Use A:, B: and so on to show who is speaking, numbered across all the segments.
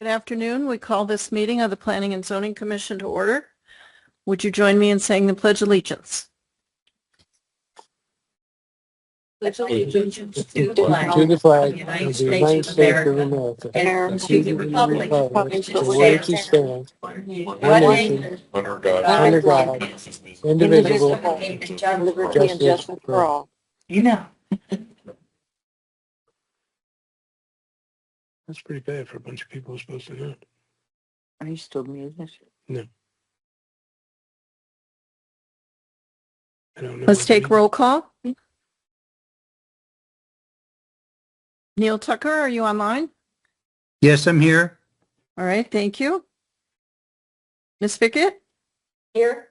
A: Good afternoon. We call this meeting of the Planning and Zoning Commission to order. Would you join me in saying the Pledge of Allegiance? Pledge allegiance to the flag
B: To the flag
A: of the United
B: of the
A: States
B: United
A: of
B: States of
A: America,
B: America,
A: and to the republic
B: for which it stands, one nation,
C: Under God.
B: under God, indivisible,
D: Liberty and justice for all.
A: You know.
B: That's pretty bad for a bunch of people who's supposed to know.
D: Are you still muted?
B: No. I don't know.
A: Let's take roll call. Neil Tucker, are you online?
E: Yes, I'm here.
A: All right, thank you. Ms. Fickett? Here.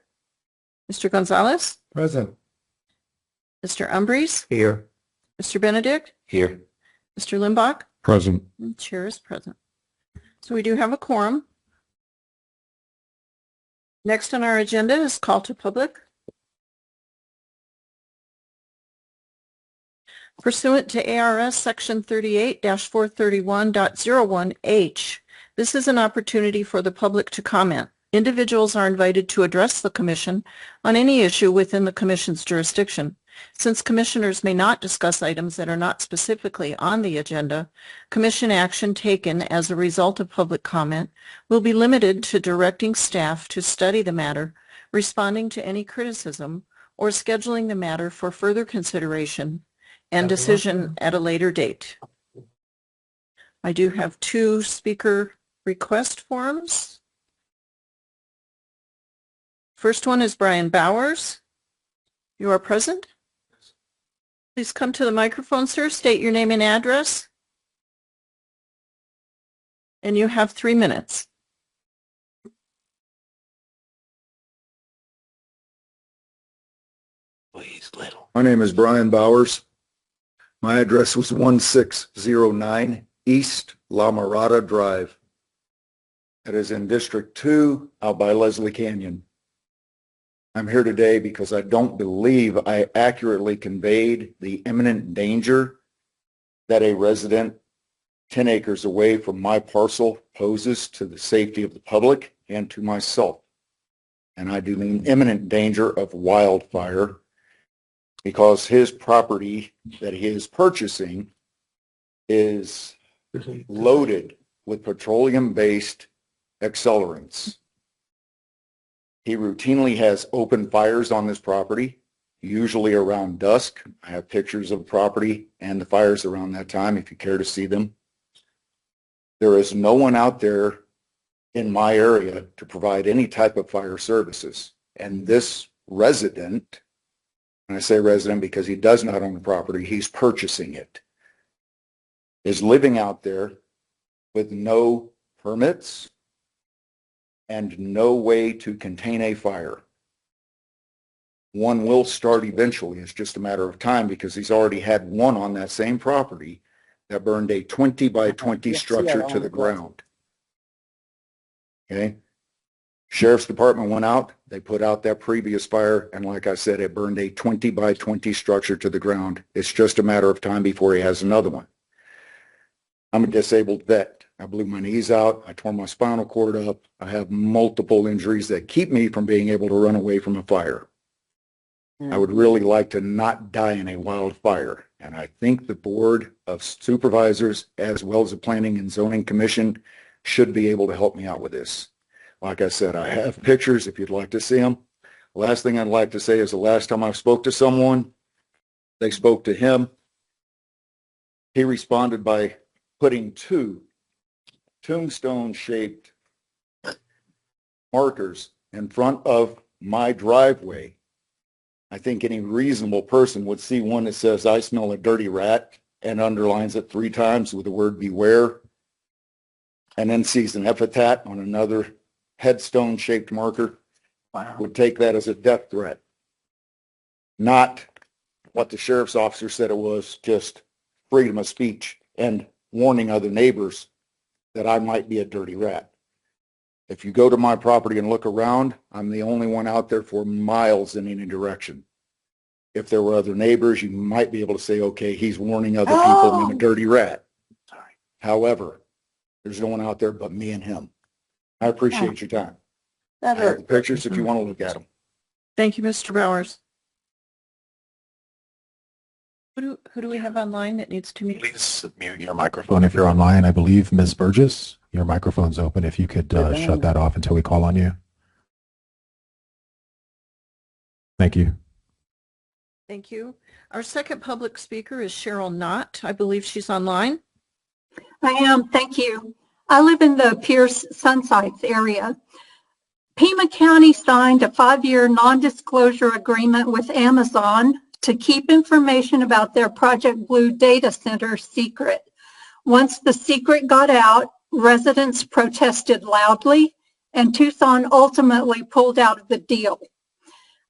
A: Mr. Gonzalez?
E: Present.
A: Mr. Umbries?
E: Here.
A: Mr. Benedict?
E: Here.
A: Mr. Limbach?
C: Present.
A: And Chair is present. So we do have a quorum. Next on our agenda is call to public. Pursuant to ARS Section 38-431.01H, this is an opportunity for the public to comment. Individuals are invited to address the Commission on any issue within the Commission's jurisdiction. Since Commissioners may not discuss items that are not specifically on the agenda, Commission action taken as a result of public comment will be limited to directing staff to study the matter, responding to any criticism, or scheduling the matter for further consideration and decision at a later date. I do have two speaker request forms. First one is Brian Bowers. You are present. Please come to the microphone, sir. State your name and address. And you have 3 minutes.
B: Please, little.
F: My name is Brian Bowers. My address was 1609 East La Mirada Drive. It is in District 2 out by Leslie Canyon. I'm here today because I don't believe I accurately conveyed the imminent danger that a resident 10 acres away from my parcel poses to the safety of the public and to myself. And I do mean imminent danger of wildfire, because his property that he is purchasing is loaded with petroleum-based accelerants. He routinely has open fires on this property, usually around dusk. I have pictures of the property and the fires around that time if you care to see them. There is no one out there in my area to provide any type of fire services. And this resident, and I say resident because he does not own the property, he's purchasing it, is living out there with no permits and no way to contain a fire. One will start eventually. It's just a matter of time, because he's already had one on that same property that burned a 20 by 20 structure to the ground. Okay. Sheriff's Department went out, they put out that previous fire, and like I said, it burned a 20 by 20 structure to the ground. It's just a matter of time before he has another one. I'm a disabled vet. I blew my knees out. I tore my spinal cord up. I have multiple injuries that keep me from being able to run away from a fire. I would really like to not die in a wildfire. And I think the Board of Supervisors, as well as the Planning and Zoning Commission, should be able to help me out with this. Like I said, I have pictures if you'd like to see them. The last thing I'd like to say is the last time I spoke to someone, they spoke to him. He responded by putting two tombstone-shaped markers in front of my driveway. I think any reasonable person would see one that says, "I smell a dirty rat," and underlines it 3 times with the word "beware," and then sees an epitaph on another headstone-shaped marker.
A: Wow.
F: Would take that as a death threat. Not what the sheriff's officer said it was, just freedom of speech and warning other neighbors that I might be a dirty rat. If you go to my property and look around, I'm the only one out there for miles in any direction. If there were other neighbors, you might be able to say, okay, he's warning other people I'm a dirty rat. However, There's no one out there but me and him. I appreciate your time. I
A: That
F: have
A: hurt.
F: the pictures if you want to look at them.
A: Thank you, Mr. Bowers. Who do we have online that needs to mute?
C: Please mute your microphone if you're online. I believe Ms. Burgess, your microphone's open. If you could shut that off until we call on you. Thank you.
A: Thank you. Our second public speaker is Cheryl Knott. I believe she's online.
G: I am, thank you. I live in the Pierce Sunsites area. Pima County signed a 5-year non-disclosure agreement with Amazon to keep information about their Project Blue data center secret. Once the secret got out, residents protested loudly, and Tucson ultimately pulled out of the deal.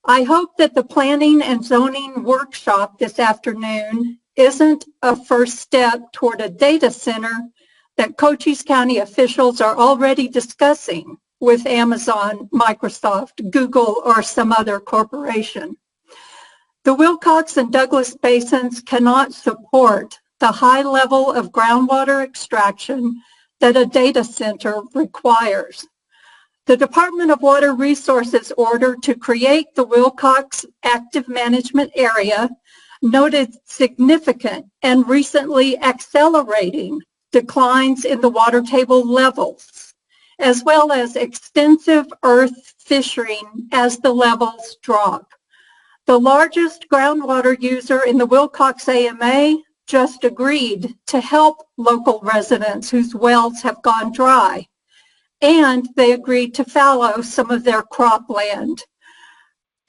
G: I hope that the planning and zoning workshop this afternoon isn't a first step toward a data center that Cochise County officials are already discussing with Amazon, Microsoft, Google, or some other corporation. The Wilcox and Douglas basins cannot support the high level of groundwater extraction that a data center requires. The Department of Water Resources order to create the Wilcox Active Management Area noted significant and recently accelerating declines in the water table levels, as well as extensive earth fishing as the levels drop. The largest groundwater user in the Wilcox AMA just agreed to help local residents whose wells have gone dry, and they agreed to fallow some of their cropland.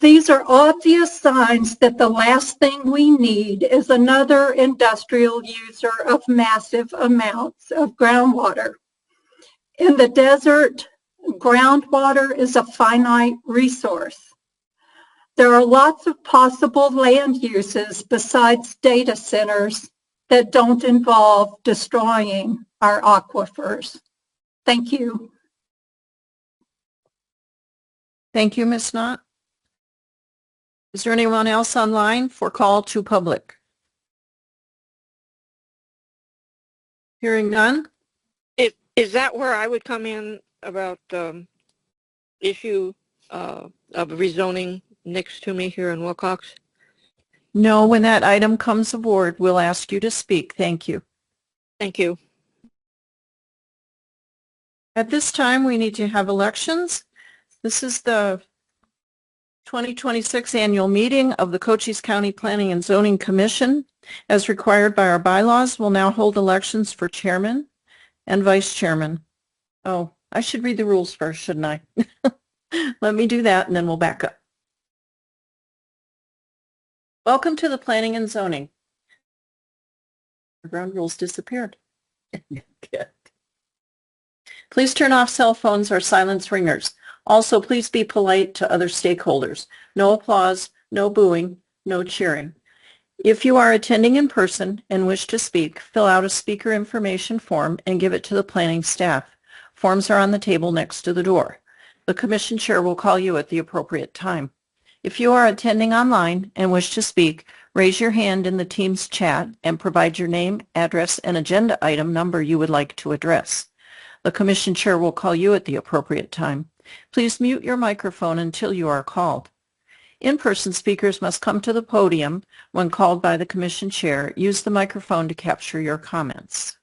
G: These are obvious signs that the last thing we need is another industrial user of massive amounts of groundwater. In the desert, groundwater is a finite resource. There are lots of possible land uses besides data centers that don't involve destroying our aquifers. Thank you.
A: Thank you, Ms. Knott. Is there anyone else online for call to public? Hearing none?
D: Is that where I would come in about issue of rezoning next to me here in Wilcox?
A: No, when that item comes aboard, we'll ask you to speak. Thank you.
D: Thank you.
A: At this time, we need to have elections. This is the 2026 annual meeting of the Cochise County Planning and Zoning Commission. As required by our bylaws, we'll now hold elections for chairman and vice chairman. Oh, I should read the rules first, shouldn't I? Let me do that and then we'll back up. Welcome to the Planning and Zoning. The ground rules disappeared. Please turn off cell phones or silence ringers. Also, please be polite to other stakeholders. No applause, no booing, no cheering. If you are attending in person and wish to speak, fill out a speaker information form and give it to the planning staff. Forms are on the table next to the door. The commission chair will call you at the appropriate time. If you are attending online and wish to speak, raise your hand in the Teams chat and provide your name, address, and agenda item number you would like to address. The commission chair will call you at the appropriate time. Please mute your microphone until you are called. In-person speakers must come to the podium when called by the commission chair. Use the microphone to capture your comments.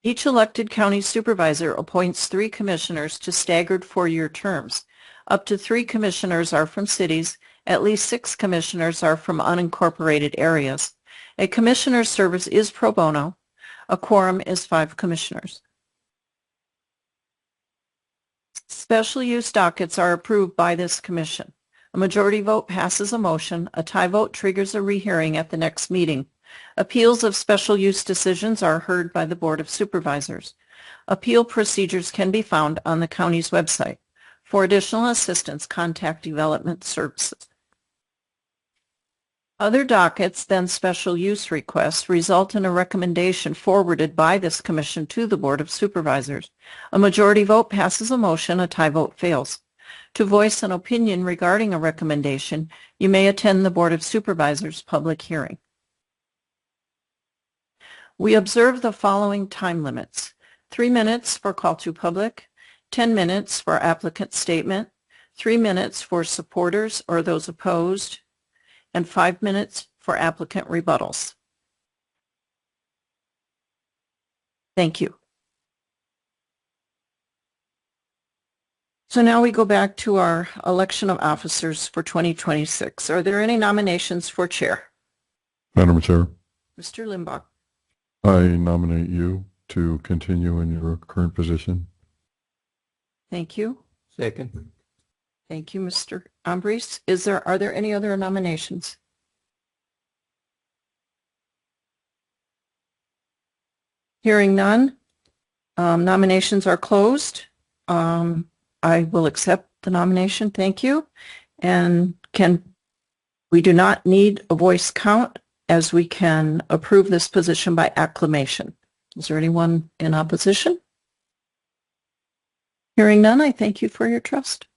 A: Each elected county supervisor appoints 3 commissioners to staggered 4-year terms. Up to 3 commissioners are from cities. At least 6 commissioners are from unincorporated areas. A commissioner's service is pro bono. A quorum is 5 commissioners. Special use dockets are approved by this commission. A majority vote passes a motion. A tie vote triggers a rehearing at the next meeting. Appeals of special use decisions are heard by the Board of Supervisors. Appeal procedures can be found on the county's website. For additional assistance, contact Development Services. Other dockets than special use requests result in a recommendation forwarded by this commission to the Board of Supervisors. A majority vote passes a motion, a tie vote fails. To voice an opinion regarding a recommendation, you may attend the Board of Supervisors public hearing. We observe the following time limits: 3 minutes for call to public, 10 minutes for applicant statement, 3 minutes for supporters or those opposed, and 5 minutes for applicant rebuttals. Thank you. So now we go back to our election of officers for 2026. Are there any nominations for chair?
H: Madam Chair,
A: Mr. Limbach.
H: I nominate you to continue in your current position.
A: Thank you.
B: Second.
A: Thank you, Mr. Ambrose. Are there any other nominations? Hearing none, nominations are closed. I will accept the nomination. Thank you. And we do not need a voice count, as we can approve this position by acclamation. Is there anyone in opposition? Hearing none, I thank you for your trust.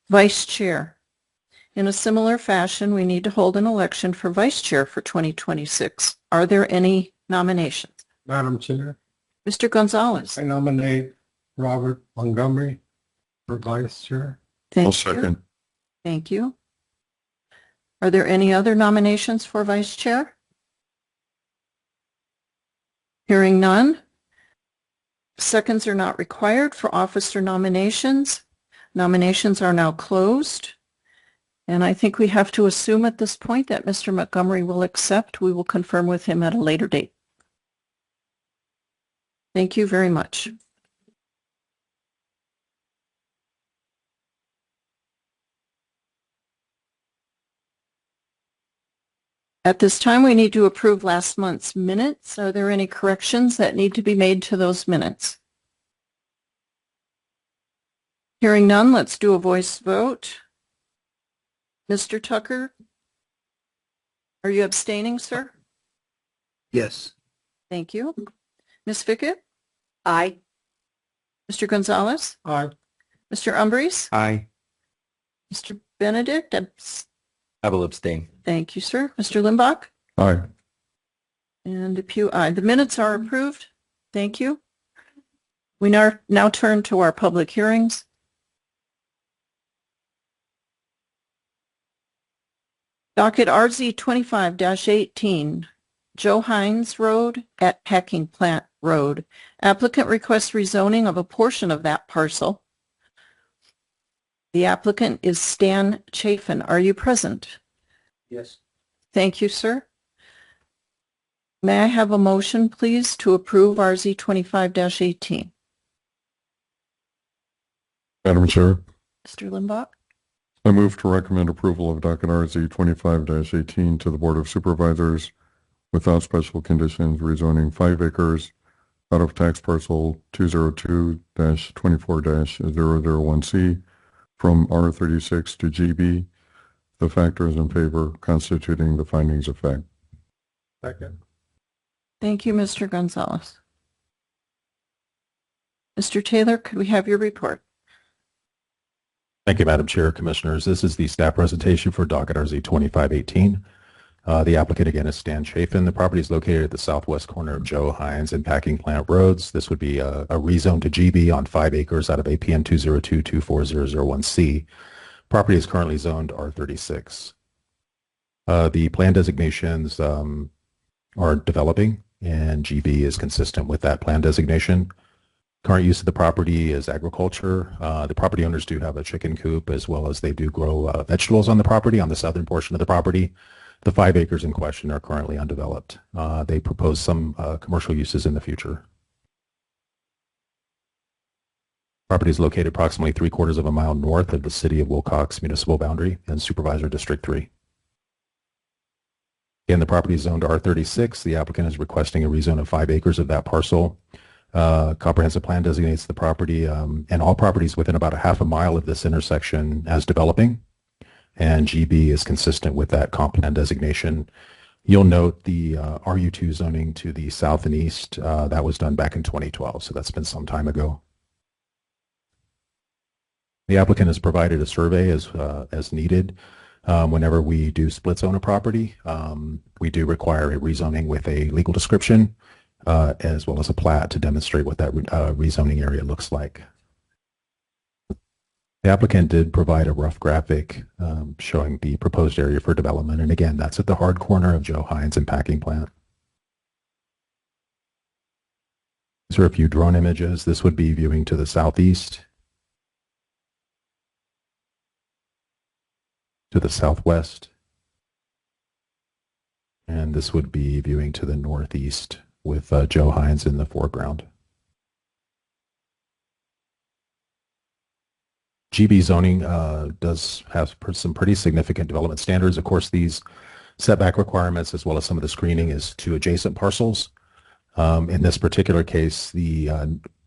A: Vice Chair. In a similar fashion, we need to hold an election for Vice Chair for 2026. Are there any nominations?
I: Madam Chair,
A: Mr. Gonzalez.
I: I nominate Robert Montgomery for Vice Chair.
H: I'll
A: Thank you.
H: second.
A: Thank you. Are there any other nominations for Vice Chair? Hearing none. Seconds are not required for officer nominations. Nominations are now closed. And I think we have to assume at this point that Mr. Montgomery will accept. We will confirm with him at a later date. Thank you very much. At this time, we need to approve last month's minutes. Are there any corrections that need to be made to those minutes? Hearing none, let's do a voice vote. Mr. Tucker, are you abstaining, sir?
E: Yes.
A: Thank you. Ms. Fickett?
B: Aye.
A: Mr. Gonzalez?
I: Aye.
A: Mr. Umbrice?
B: Aye.
A: Mr. Benedict?
B: I will abstain.
A: Thank you, sir. Mr. Limbach?
H: Aye.
A: And Depew, aye. The minutes are approved. Thank you. We now turn to our public hearings. Docket RZ 25-18, Joe Hines Road at Packing Plant Road. Applicant requests rezoning of a portion of that parcel. The applicant is Stan Chafin. Are you present?
E: Yes.
A: Thank you, sir. May I have a motion, please, to approve RZ 25-18?
H: Madam Chair,
A: Mr. Limbach?
H: I move to recommend approval of docket RZ 25-18 to the Board of Supervisors without special conditions, rezoning 5 acres out of tax parcel 202-24-001C from R36 to GB, the factors in favor constituting the findings of fact.
I: Second.
A: Thank you, Mr. Gonzalez. Mr. Taylor, could we have your report?
C: Thank you, Madam Chair, Commissioners. This is the staff presentation for docket RZ 2518. The applicant again is Stan Chafin. The property is located at the southwest corner of Joe Hines and Packing Plant Roads. This would be a rezone to GB on 5 acres out of APN 202-24001C. Property is currently zoned R36. The plan designations are developing, and GB is consistent with that plan designation. Current use of the property is agriculture. The property owners do have a chicken coop, as well as they do grow vegetables on the property, on the southern portion of the property. The 5 acres in question are currently undeveloped. They propose some commercial uses in the future. Property is located approximately 3/4 of a mile north of the City of Wilcox municipal boundary and Supervisor District 3. Again, the property is zoned R36. The applicant is requesting a rezone of 5 acres of that parcel. Comprehensive plan designates the property and all properties within about a half a mile of this intersection as developing, and GB is consistent with that comp plan designation. You'll note the RU2 zoning to the south and east, that was done back in 2012, so that's been some time ago. The applicant has provided a survey as needed. Whenever we do split zone a property, we do require a rezoning with a legal description as well as a plat to demonstrate what that rezoning area looks like. The applicant did provide a rough graphic showing the proposed area for development. And again, that's at the hard corner of Joe Hines and Packing Plant. These are a few drone images. This would be viewing to the southeast, to the southwest, and this would be viewing to the northeast with Joe Hines in the foreground. GB zoning does have some pretty significant development standards. Of course, these setback requirements as well as some of the screening is to adjacent parcels. In this particular case, the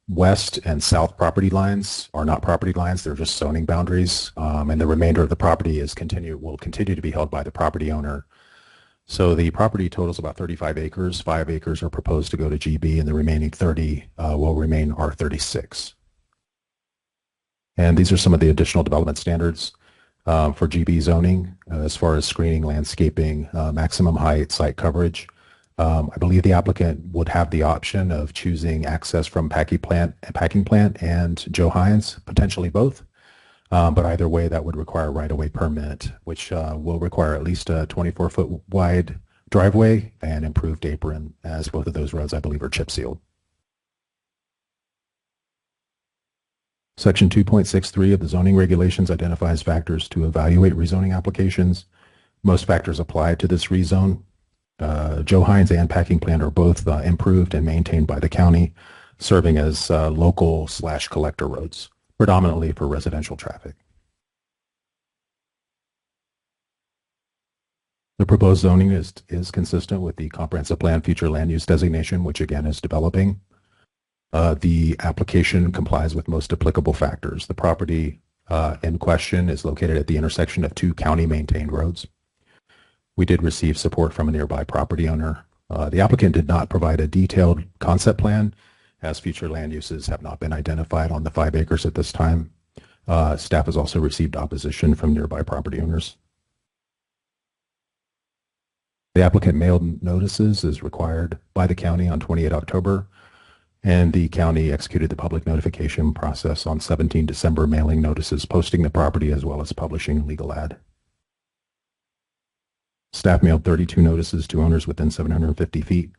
C: west and south property lines are not property lines. They're just zoning boundaries. And the remainder of the property will continue to be held by the property owner. So the property totals about 35 acres. 5 acres are proposed to go to GB, and the remaining 30 will remain R36. And these are some of the additional development standards for GB zoning as far as screening, landscaping, maximum height, site coverage. I believe the applicant would have the option of choosing access from Packing Plant and Joe Hines, potentially both. But either way, that would require a right-of-way permit, which will require at least a 24-foot wide driveway and improved apron, as both of those roads, I believe, are chip sealed. Section 2.63 of the zoning regulations identifies factors to evaluate rezoning applications. Most factors apply to this rezone. Joe Hines and Packing Plant are both improved and maintained by the county, serving as local/collector roads, predominantly for residential traffic. The proposed zoning is consistent with the comprehensive plan future land use designation, which again is developing. The application complies with most applicable factors. The property in question is located at the intersection of 2 county-maintained roads. We did receive support from a nearby property owner. The applicant did not provide a detailed concept plan, as future land uses have not been identified on the 5 acres at this time. Staff has also received opposition from nearby property owners. The applicant mailed notices as required by the county on 28 October, and the county executed the public notification process on 17 December, mailing notices, posting the property, as well as publishing a legal ad. Staff mailed 32 notices to owners within 750 feet,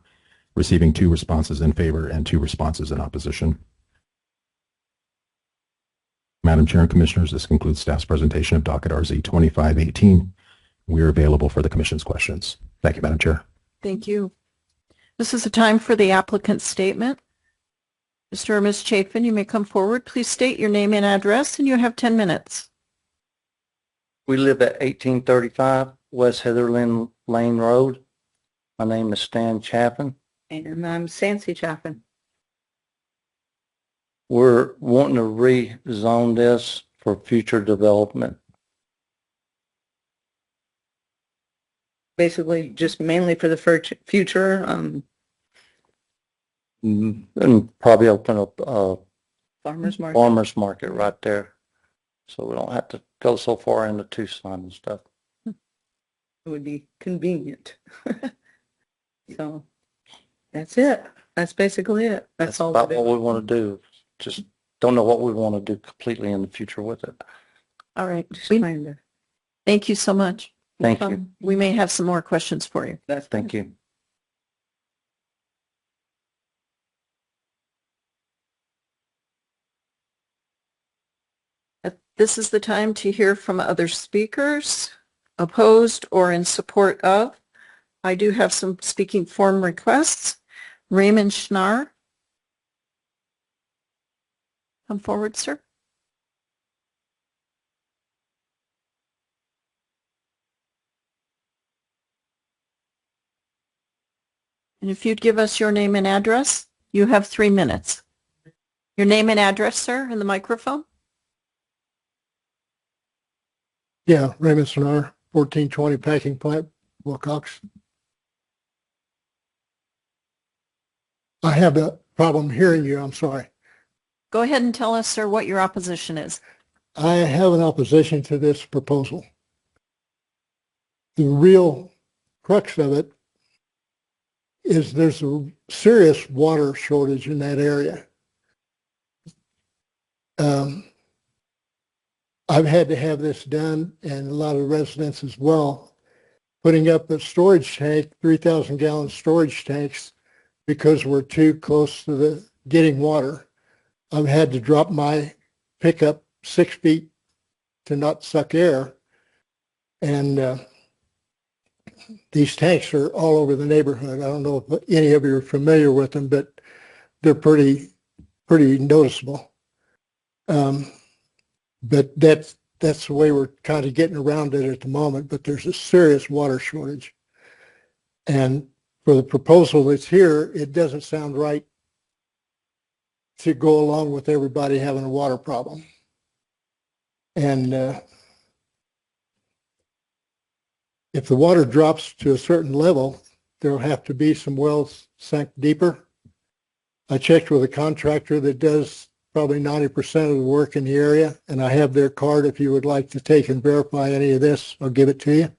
C: receiving 2 responses in favor and 2 responses in opposition. Madam Chair and Commissioners, this concludes staff's presentation of docket RZ 2518. We are available for the Commission's questions. Thank you, Madam Chair.
A: Thank you. This is the time for the applicant's statement. Mr. or Ms. Chafin, you may come forward. Please state your name and address, and you have 10 minutes.
E: We live at 1835 West Heatherland Lane Road. My name is Stan Chaffin.
D: And I'm Sancy Chaffin.
E: We're wanting to rezone this for future development.
D: Basically, just mainly for the future.
E: And probably open up a
D: Farmers market.
E: farmer's market right there. So we don't have to go so far into Tucson and stuff.
D: It would be convenient. So that's it. That's basically it. That's all.
E: About what we want to do. Just don't know what we want to do completely in the future with it.
A: All right.
D: Just kind of.
A: Thank you so much.
E: Thank you.
A: We may have some more questions for you.
D: That's
E: Thank you.
A: This is the time to hear from other speakers, opposed or in support of. I do have some speaking form requests. Raymond Schnarr. Come forward, sir. And if you'd give us your name and address, you have 3 minutes. Your name and address, sir, in the microphone.
I: Yeah, Raymond Sonar, 1420 Packing Plant, Wilcox. I have a problem hearing you, I'm sorry.
A: Go ahead and tell us, sir, what your opposition is.
I: I have an opposition to this proposal. the real crux of it is there's a serious water shortage in that area. I've had to have this done, and a lot of residents as well, putting up a storage tank, 3,000 gallon storage tanks, because we're too close to the getting water. I've had to drop my pickup 6 feet to not suck air. And these tanks are all over the neighborhood. I don't know if any of you are familiar with them, but they're pretty noticeable. But that's the way we're kind of getting around it at the moment, but there's a serious water shortage. And for the proposal that's here, it doesn't sound right to go along with everybody having a water problem. And if the water drops to a certain level, there'll have to be some wells sunk deeper. I checked with a contractor that does probably 90% of the work in the area, and I have their card. If you would like to take and verify any of this, I'll give it to you.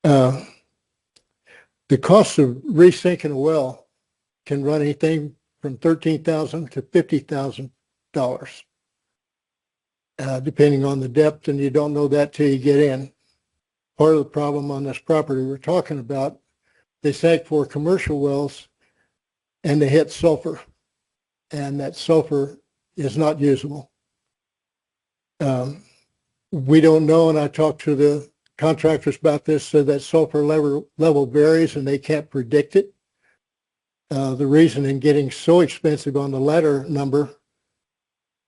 I: The cost of resinking a well can run anything from $13,000 to $50,000, depending on the depth, and you don't know that till you get in. Part of the problem on this property we're talking about, they sank 4 commercial wells and they hit sulfur, and that sulfur is not usable. We don't know, and I talked to the contractors about this, so that sulfur level varies and they can't predict it. The reason in getting so expensive on the latter number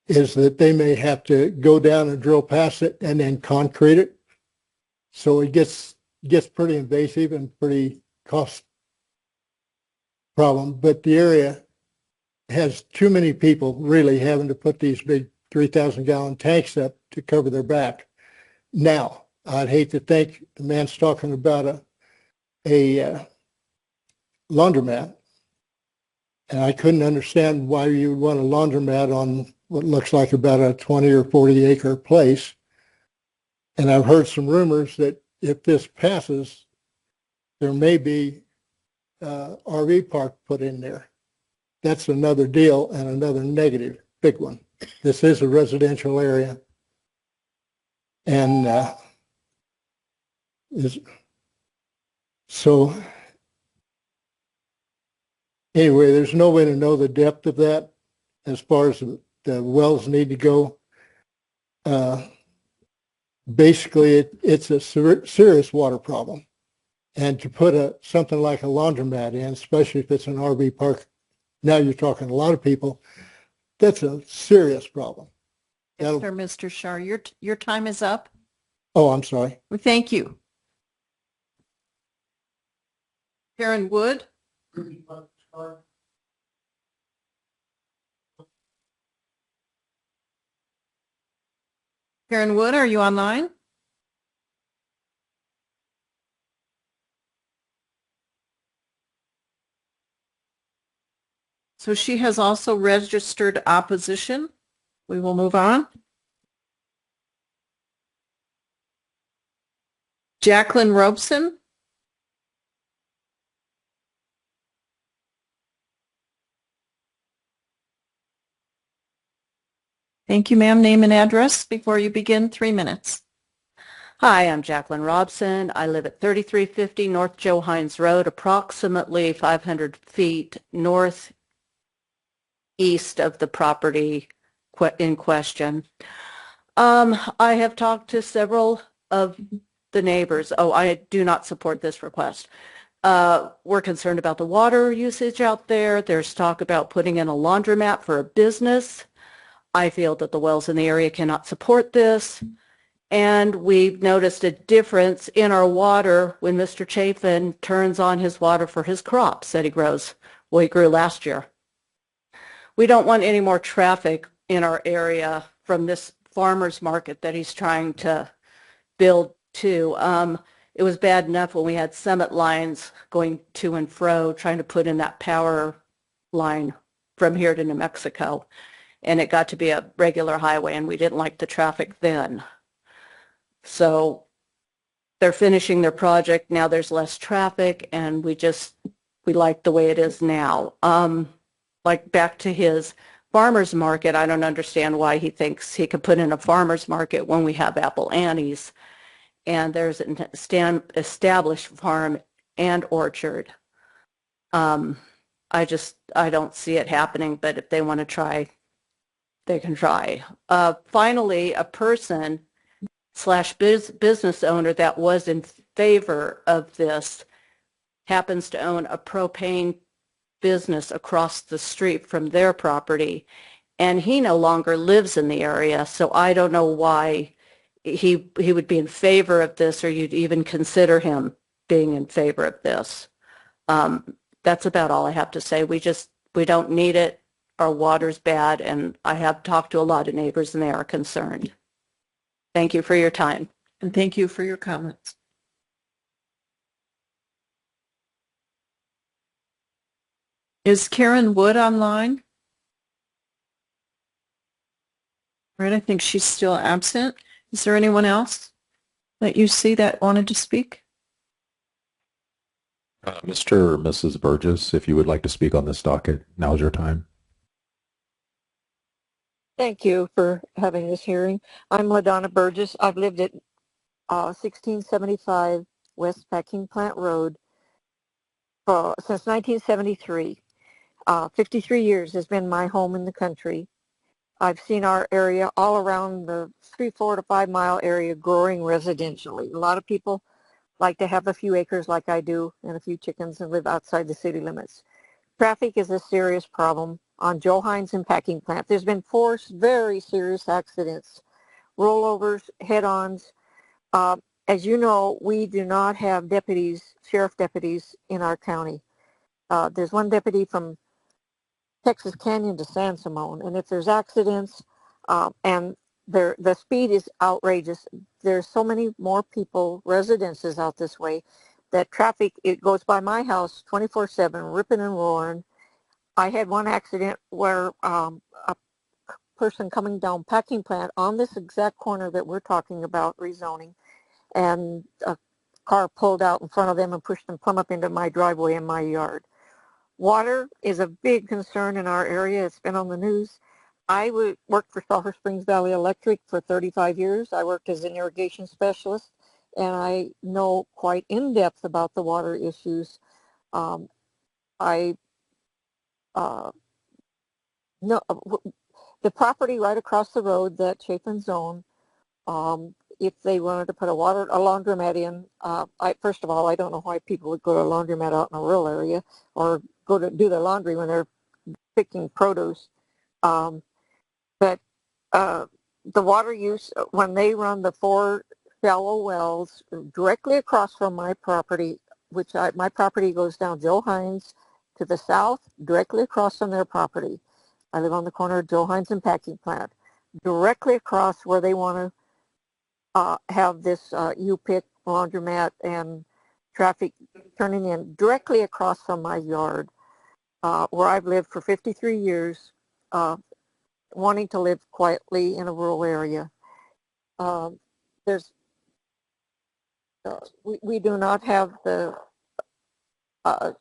I: is that they may have to go down and drill past it and then concrete it. So it gets pretty invasive and pretty cost problem. But the area has too many people really having to put these big 3,000 gallon tanks up to cover their back. Now, I'd hate to think the man's talking about a laundromat. And I couldn't understand why you would want a laundromat on what looks like about a 20 or 40 acre place. And I've heard some rumors that if this passes, there may be RV park put in there. That's another deal and another negative, big one. This is a residential area. And so anyway, there's no way to know the depth of that as far as the wells need to go. Basically, it's a serious water problem. And to put something like a laundromat in, especially if it's an RV park, now you're talking a lot of people, that's a serious problem.
A: Yes, sir, Mr. Shar, your time is up.
I: Oh, I'm sorry.
A: Well, thank you. Karen Wood? Karen Wood, are you online? So she has also registered opposition. We will move on. Jacqueline Robeson. Thank you, ma'am. Name and address before you begin. 3 minutes.
B: Hi, I'm Jacqueline Robson. I live at 3350 North Joe Hines Road, approximately 500 feet northeast of the property in question. I have talked to several of the neighbors. Oh, I do not support this request. We're concerned about the water usage out there. There's talk about putting in a laundromat for a business. I feel that the wells in the area cannot support this. And we've noticed a difference in our water when Mr. Chafin turns on his water for his crops that he grows. Well, he grew last year. We don't want any more traffic in our area from this farmer's market that he's trying to build to. It was bad enough when we had Summit lines going to and fro, trying to put in that power line from here to New Mexico. And it got to be a regular highway, and we didn't like the traffic then. So they're finishing their project. Now there's less traffic and we like the way it is now. Like back to his farmer's market, I don't understand why he thinks he could put in a farmer's market when we have Apple Annie's and there's an established farm and orchard. I don't see it happening, but if they want to try, they can try. Finally, a person / business owner that was in favor of this happens to own a propane business across the street from their property, and he no longer lives in the area, so I don't know why he would be in favor of this, or you'd even consider him being in favor of this. That's about all I have to say. We don't need it. Our water's bad, and I have talked to a lot of neighbors, and they are concerned. Thank you for your time.
A: And thank you for your comments. Is Karen Wood online? Right, I think she's still absent. Is there anyone else that you see that wanted to speak?
C: Mr. or Mrs. Burgess, if you would like to speak on this docket, now's your time.
D: Thank you for having this hearing. I'm LaDonna Burgess. I've lived at 1675 West Packing Plant Road since 1973. 53 years has been my home in the country. I've seen our area all around the 3, 4 to 5 mile area growing residentially. A lot of people like to have a few acres like I do and a few chickens and live outside the city limits. Traffic is a serious problem on Joe Hines and Packing Plant. There's been 4 very serious accidents, rollovers, head-ons. As you know, we do not have sheriff deputies in our county. There's one deputy from Texas Canyon to San Simon, and if there's accidents and the speed is outrageous, there's so many more people, residences out this way, that traffic, it goes by my house 24/7, ripping and roaring. I had one accident where a person coming down Packing Plant on this exact corner that we're talking about rezoning, and a car pulled out in front of them and pushed them plumb up into my driveway in my yard. Water is a big concern in our area. It's been on the news. I worked for Sulphur Springs Valley Electric for 35 years. I worked as an irrigation specialist, and I know quite in depth about the water issues. No, the property right across the road that Chapin's own, if they wanted to put a laundromat in, first of all, I don't know why people would go to a laundromat out in a rural area or go to do their laundry when they're picking produce. But the water use, when they run the 4 shallow wells directly across from my property, my property goes down Joe Hines to the south, directly across from their property. I live on the corner of Joe Hines and Packing Plant, directly across where they want to have this U-Pick laundromat and traffic turning in directly across from my yard, where I've lived for 53 years, wanting to live quietly in a rural area. We do not have the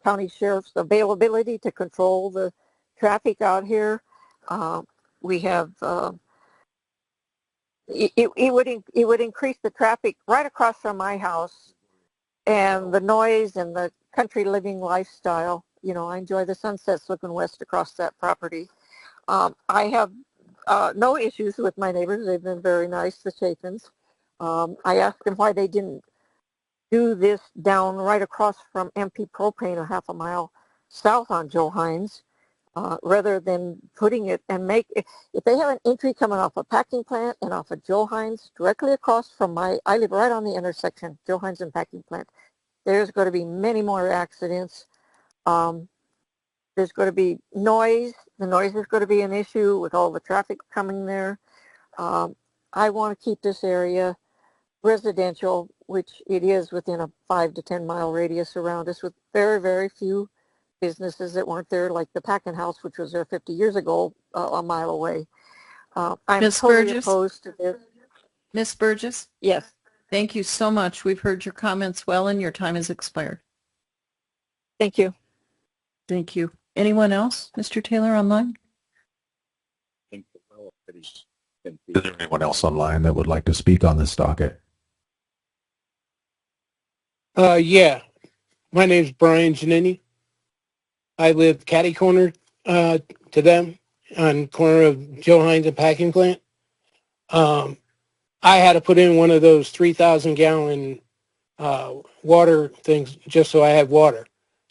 D: county sheriff's availability to control the traffic out here. We have it would increase the traffic right across from my house, and the noise and the country living lifestyle. You know, I enjoy the sunsets looking west across that property. I have no issues with my neighbors. They've been very nice, the Chapins. I asked them why they didn't do this down right across from MP Propane a half a mile south on Joe Hines, rather than putting it and if they have an entry coming off a Packing Plant and off of Joe Hines directly across from I live right on the intersection, Joe Hines and Packing Plant. There's going to be many more accidents. There's going to be noise. The noise is going to be an issue with all the traffic coming there. I want to keep this area residential, which it is within a 5 to 10 mile radius around us, with very, very few businesses that weren't there, like the Packing House, which was there 50 years ago, a mile away. I'm
A: Ms.
D: totally
A: Burgess?
D: opposed to this.
A: Ms. Burgess?
D: Yes.
A: Thank you so much. We've heard your comments well, and your time has expired.
D: Thank you.
A: Thank you. Anyone else? Mr. Taylor online?
C: Is there anyone else online that would like to speak on this docket?
J: Yeah, my name's Brian Giannini. I live catty corner to them on corner of Joe Hines and Packing Plant. I had to put in one of those 3,000 gallon water things just so I had water.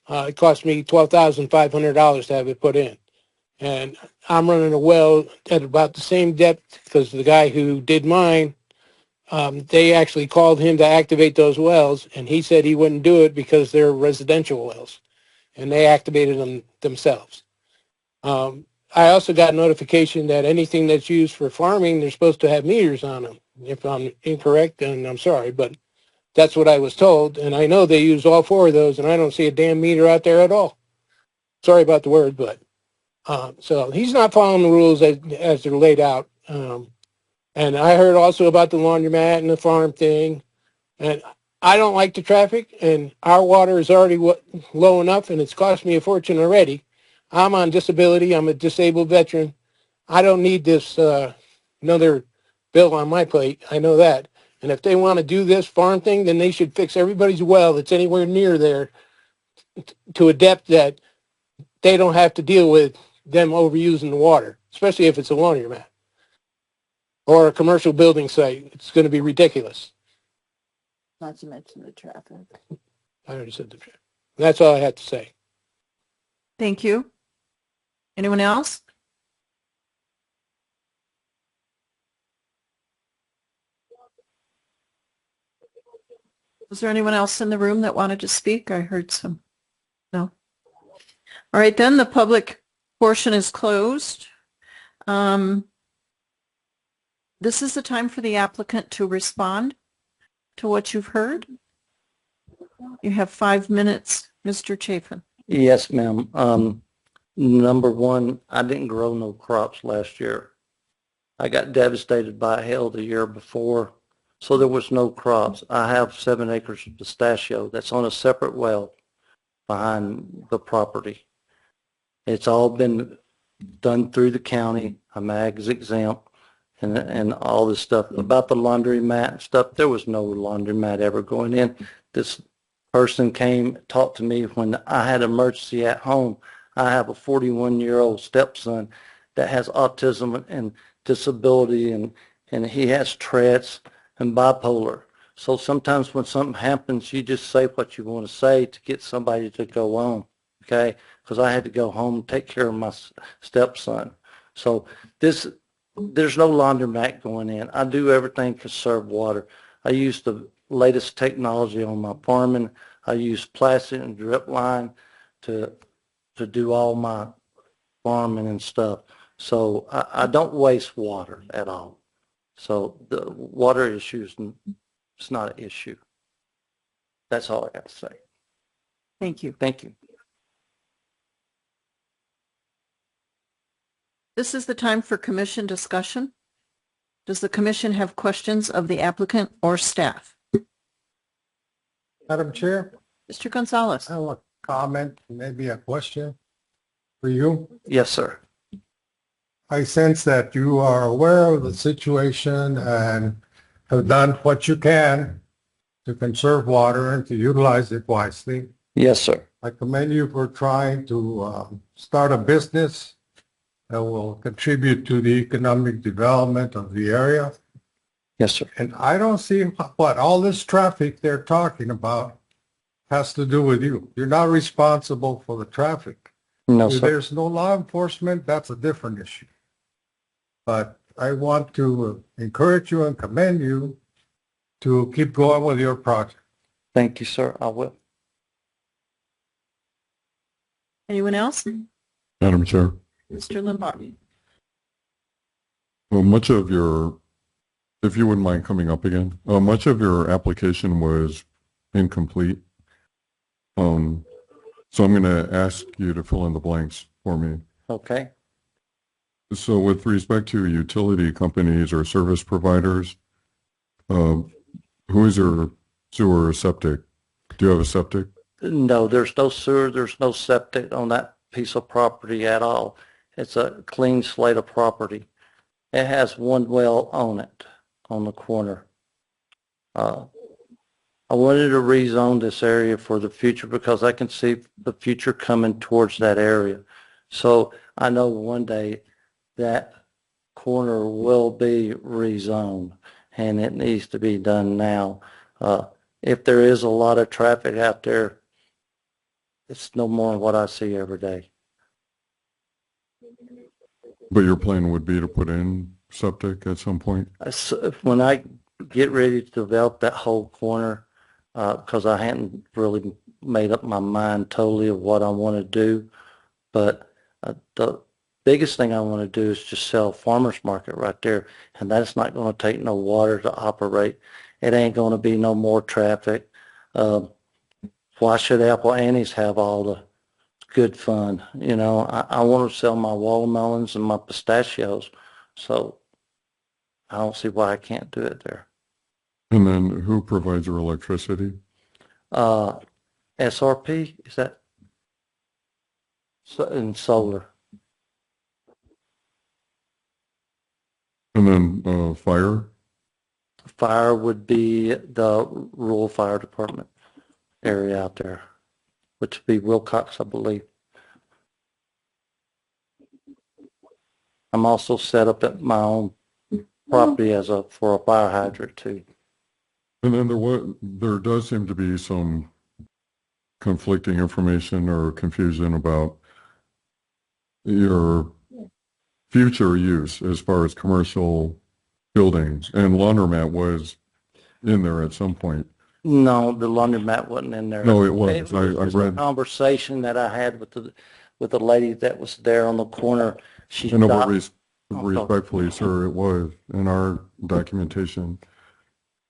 J: It cost me $12,500 to have it put in. And I'm running a well at about the same depth because the guy who did mine, they actually called him to activate those wells, and he said he wouldn't do it because they're residential wells, and they activated them themselves. I also got notification that anything that's used for farming, they're supposed to have meters on them. If I'm incorrect, then I'm sorry, but that's what I was told, and I know they use all 4 of those, and I don't see a damn meter out there at all. Sorry about the word, but so he's not following the rules as they're laid out. And I heard also about the laundromat and the farm thing, and I don't like the traffic, and our water is already low enough, and it's cost me a fortune already. I'm on disability. I'm a disabled veteran. I don't need this another bill on my plate. I know that. And if they want to do this farm thing, then they should fix everybody's well that's anywhere near there to a depth that they don't have to deal with them overusing the water, especially if it's a laundromat or a commercial building site. It's going to be ridiculous.
B: Not to mention the traffic.
J: I already said the truth. That's all I had to say.
A: Thank you. Anyone else? Was there anyone else in the room that wanted to speak? I heard some. No. All right, then the public portion is closed. This is the time for the applicant to respond to what you've heard. You have 5 minutes, Mr. Chafin.
E: Yes, ma'am. Number one, I didn't grow no crops last year. I got devastated by hail the year before, so there was no crops. I have 7 acres of pistachio that's on a separate well behind the property. It's all been done through the county. I'm ag exempt and all this stuff. About the laundromat and stuff, there was no laundromat ever going in. This person came, talked to me when I had an emergency at home. I have a 41-year-old stepson that has autism and disability, and he has Tourette's and bipolar. So sometimes when something happens, you just say what you want to say to get somebody to go on, okay? Because I had to go home and take care of my stepson. So there's no laundromat going in. I do everything to conserve water. I use the latest technology on my farming. I use plastic and drip line to do all my farming and stuff. So I don't waste water at all. So the water issue is not an issue. That's all I got to say.
A: Thank you.
E: Thank you.
A: This is the time for commission discussion. Does the commission have questions of the applicant or staff?
I: Madam Chair,
A: Mr. Gonzalez.
I: I have a comment, maybe a question for you.
E: Yes, sir.
I: I sense that you are aware of the situation and have done what you can to conserve water and to utilize it wisely.
E: Yes, sir.
I: I commend you for trying to start a business that will contribute to the economic development of the area.
E: Yes, sir.
I: And I don't see what all this traffic they're talking about has to do with you. You're not responsible for the traffic.
E: No,
I: If
E: sir.
I: there's no law enforcement, that's a different issue. But I want to encourage you and commend you to keep going with your project.
E: Thank you, sir. I will.
A: Anyone else?
H: Madam Chair,
A: Mr. Limbaugh.
H: well, much of your, if you wouldn't mind coming up again, much of your application was incomplete. So I'm going to ask you to fill in the blanks for me.
E: Okay.
H: So with respect to utility companies or service providers, Who is your sewer or septic? Do you have a septic?
E: No, there's no sewer, there's no septic on that piece of property at all. It's a clean slate of property. It has one well on it, on the corner. I wanted to rezone this area for the future because I can see the future coming towards that area. So I know one day that corner will be rezoned, and it needs to be done now. If there is a lot of traffic out there, it's no more than what I see every day.
H: But your plan would be to put in septic at some point?
E: When I get ready to develop that whole corner, because I hadn't really made up my mind totally of what I want to do, but the biggest thing I want to do is just sell a farmer's market right there, and that's not going to take no water to operate. It ain't going to be no more traffic. Why should Apple Annie's have all the good fun? You know, I want to sell my watermelons and my pistachios, so I don't see why I can't do it there.
H: And then who provides your electricity?
E: SRP, is that? And solar.
H: And then fire?
E: Fire would be the rural fire department area out there, which would be Wilcox, I believe. I'm also set up at my own property for a fire hydrant too.
H: And then there does seem to be some conflicting information or confusion about your future use as far as commercial buildings, and laundromat was in there at some point.
E: No, the laundromat wasn't in there.
H: No, it was.
E: It was
H: I read
E: a conversation that I had with the lady that was there on the corner. She stopped.
H: Respectfully, sir, it was in our documentation.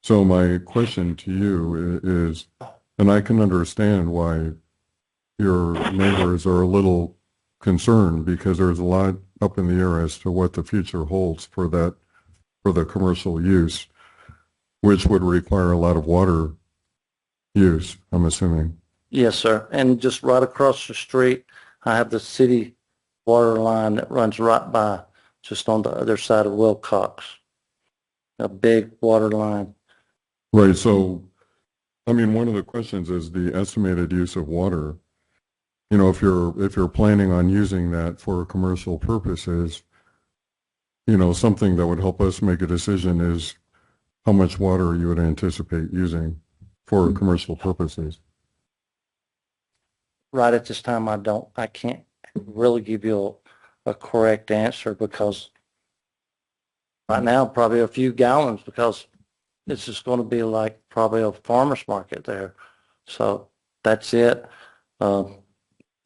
H: So my question to you is, and I can understand why your neighbors are a little concerned, because there's a lot up in the air as to what the future holds for the commercial use, which would require a lot of water use, I'm assuming.
E: Yes, sir. And just right across the street, I have the city water line that runs right by, just on the other side of Wilcox. A big water line.
H: Right. So, I mean, one of the questions is the estimated use of water. You know, if you're planning on using that for commercial purposes, you know, something that would help us make a decision is how much water you would anticipate using for commercial purposes.
E: Right at this time, I can't really give you a correct answer, because right now probably a few gallons, because it's just going to be like probably a farmer's market there. So that's it.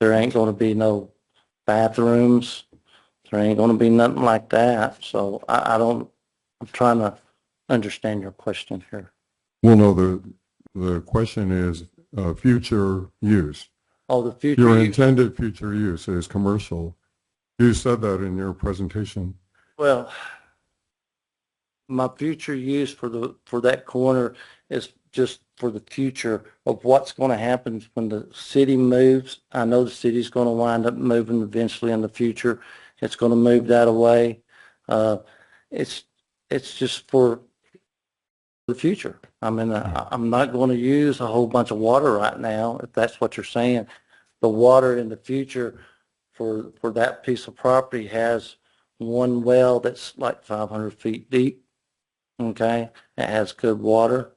E: There ain't going to be no bathrooms. There ain't going to be nothing like that. So I'm trying to understand your question here.
H: Well, no, the question is future use.
E: Oh, the future
H: Your
E: use.
H: intended future use is commercial. You said that in your presentation.
E: Well, my future use for that corner is just for the future of what's going to happen when the city moves. I know the city's going to wind up moving eventually in the future. It's going to move that away. It's just for the future. I mean, I'm not going to use a whole bunch of water right now, if that's what you're saying. The water in the future for that piece of property has one well that's like 500 feet deep. Okay, it has good water.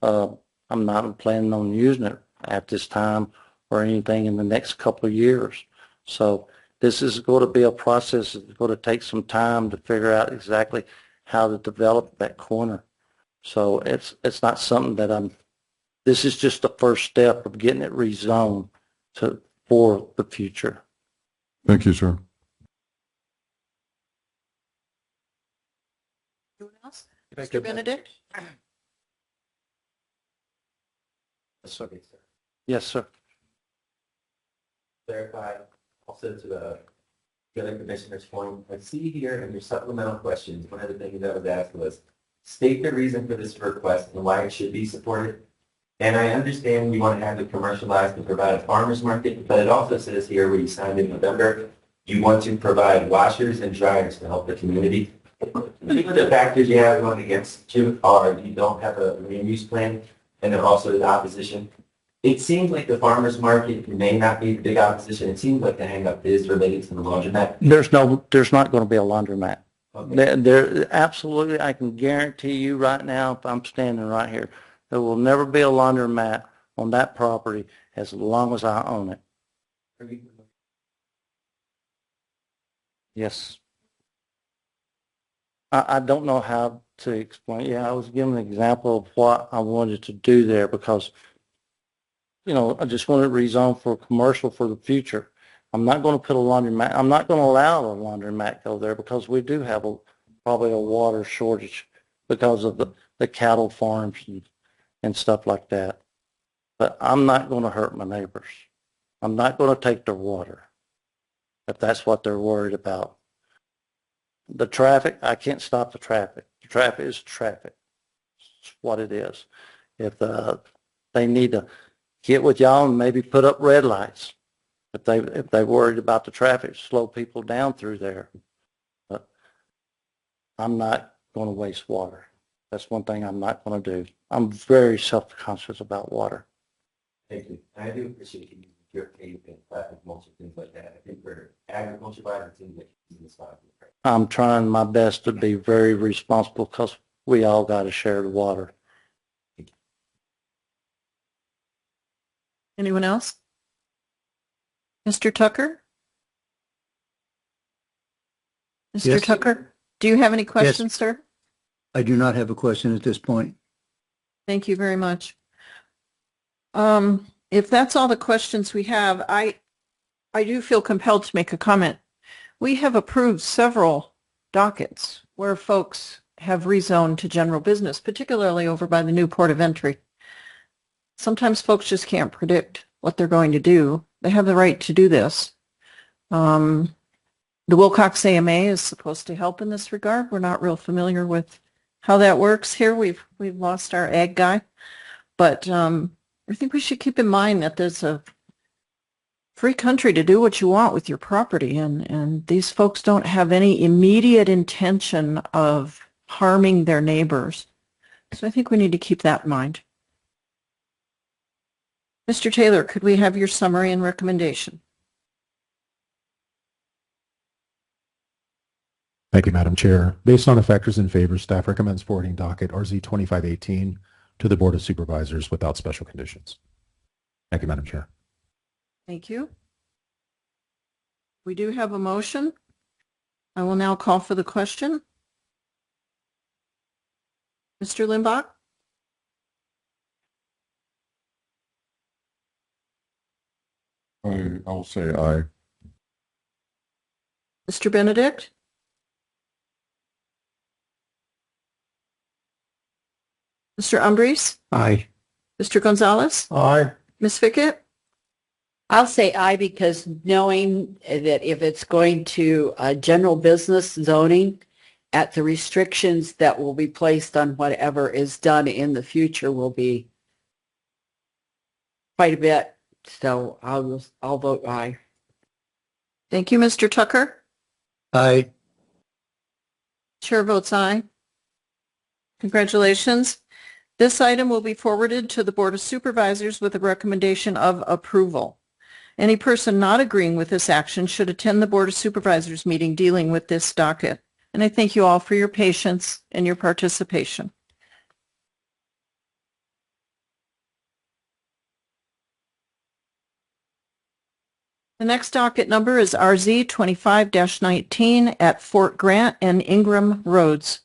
E: I'm not planning on using it at this time or anything in the next couple of years. So this is going to be a process. It's going to take some time to figure out exactly how to develop that corner. So it's not something that this is just the first step of getting it rezoned for the future.
H: Thank you, sir.
A: Anyone else? Mr. Benedict?
K: Sorry, sir.
E: Yes, sir.
K: Clarify also to the other commissioner's point. I see here in your supplemental questions, one of the things that was asked was, state the reason for this request and why it should be supported. And I understand you want to have it commercialized and provide a farmer's market, but it also says here where you signed in November, you want to provide washers and dryers to help the community. Two of the factors you have going against you are you don't have a land use plan, and then also the opposition. It seems like the farmer's market may not be the big opposition. It seems like the hangup is related to the laundromat.
E: There's not going to be a laundromat.
K: Okay.
E: There, absolutely, I can guarantee you right now, if I'm standing right here, there will never be a laundromat on that property as long as I own it. Yes. I don't know how to explain. Yeah, I was giving an example of what I wanted to do there because, you know, I just wanted to rezone for commercial for the future. I'm not going to put a laundromat. I'm not going to allow a laundromat go there because we do have probably a water shortage because of the cattle farms and stuff like that. But I'm not going to hurt my neighbors. I'm not going to take their water if that's what they're worried about. The traffic, I can't stop the traffic. The traffic is traffic. It's what it is. If they need to get with y'all and maybe put up red lights, if they're worried about the traffic, slow people down through there. But I'm not going to waste water. That's one thing I'm not going to do. I'm very self-conscious about water.
K: Thank you. I do appreciate you your tape and traffic mulch and things like that. I think for agriculture wise, it seems like it's in the spot.
E: I'm trying my best to be very responsible because we all got to share the water.
A: Anyone else? Mr. Tucker? Mr.
L: Yes.
A: Tucker, do you have any questions, sir?
L: I do not have a question at this point.
A: Thank you very much. If that's all the questions we have, I do feel compelled to make a comment. We have approved several dockets where folks have rezoned to general business, particularly over by the new port of entry. Sometimes folks just can't predict what they're going to do. They have the right to do this. The Wilcox AMA is supposed to help in this regard. We're not real familiar with how that works here. We've lost our ag guy, but I think we should keep in mind that there's a free country to do what you want with your property, and these folks don't have any immediate intention of harming their neighbors. So I think we need to keep that in mind. Mr. Taylor, could we have your summary and recommendation?
C: Thank you, Madam Chair. Based on the factors in favor, staff recommends forwarding docket RZ 2518 to the Board of Supervisors without special conditions. Thank you, Madam Chair.
A: Thank you. We do have a motion. I will now call for the question. Mr. Limbach?
H: I'll say aye.
A: Mr. Benedict? Mr. Umbries?
L: Aye.
A: Mr. Gonzalez?
I: Aye.
A: Ms. Fickett?
B: I'll say aye because knowing that if it's going to general business zoning, at the restrictions that will be placed on whatever is done in the future will be quite a bit. So I'll vote aye.
A: Thank you, Mr. Tucker.
L: Aye.
A: Chair votes aye. Congratulations. This item will be forwarded to the Board of Supervisors with a recommendation of approval. Any person not agreeing with this action should attend the Board of Supervisors meeting dealing with this docket. And I thank you all for your patience and your participation. The next docket number is RZ 25-19 at Fort Grant and Ingram Roads.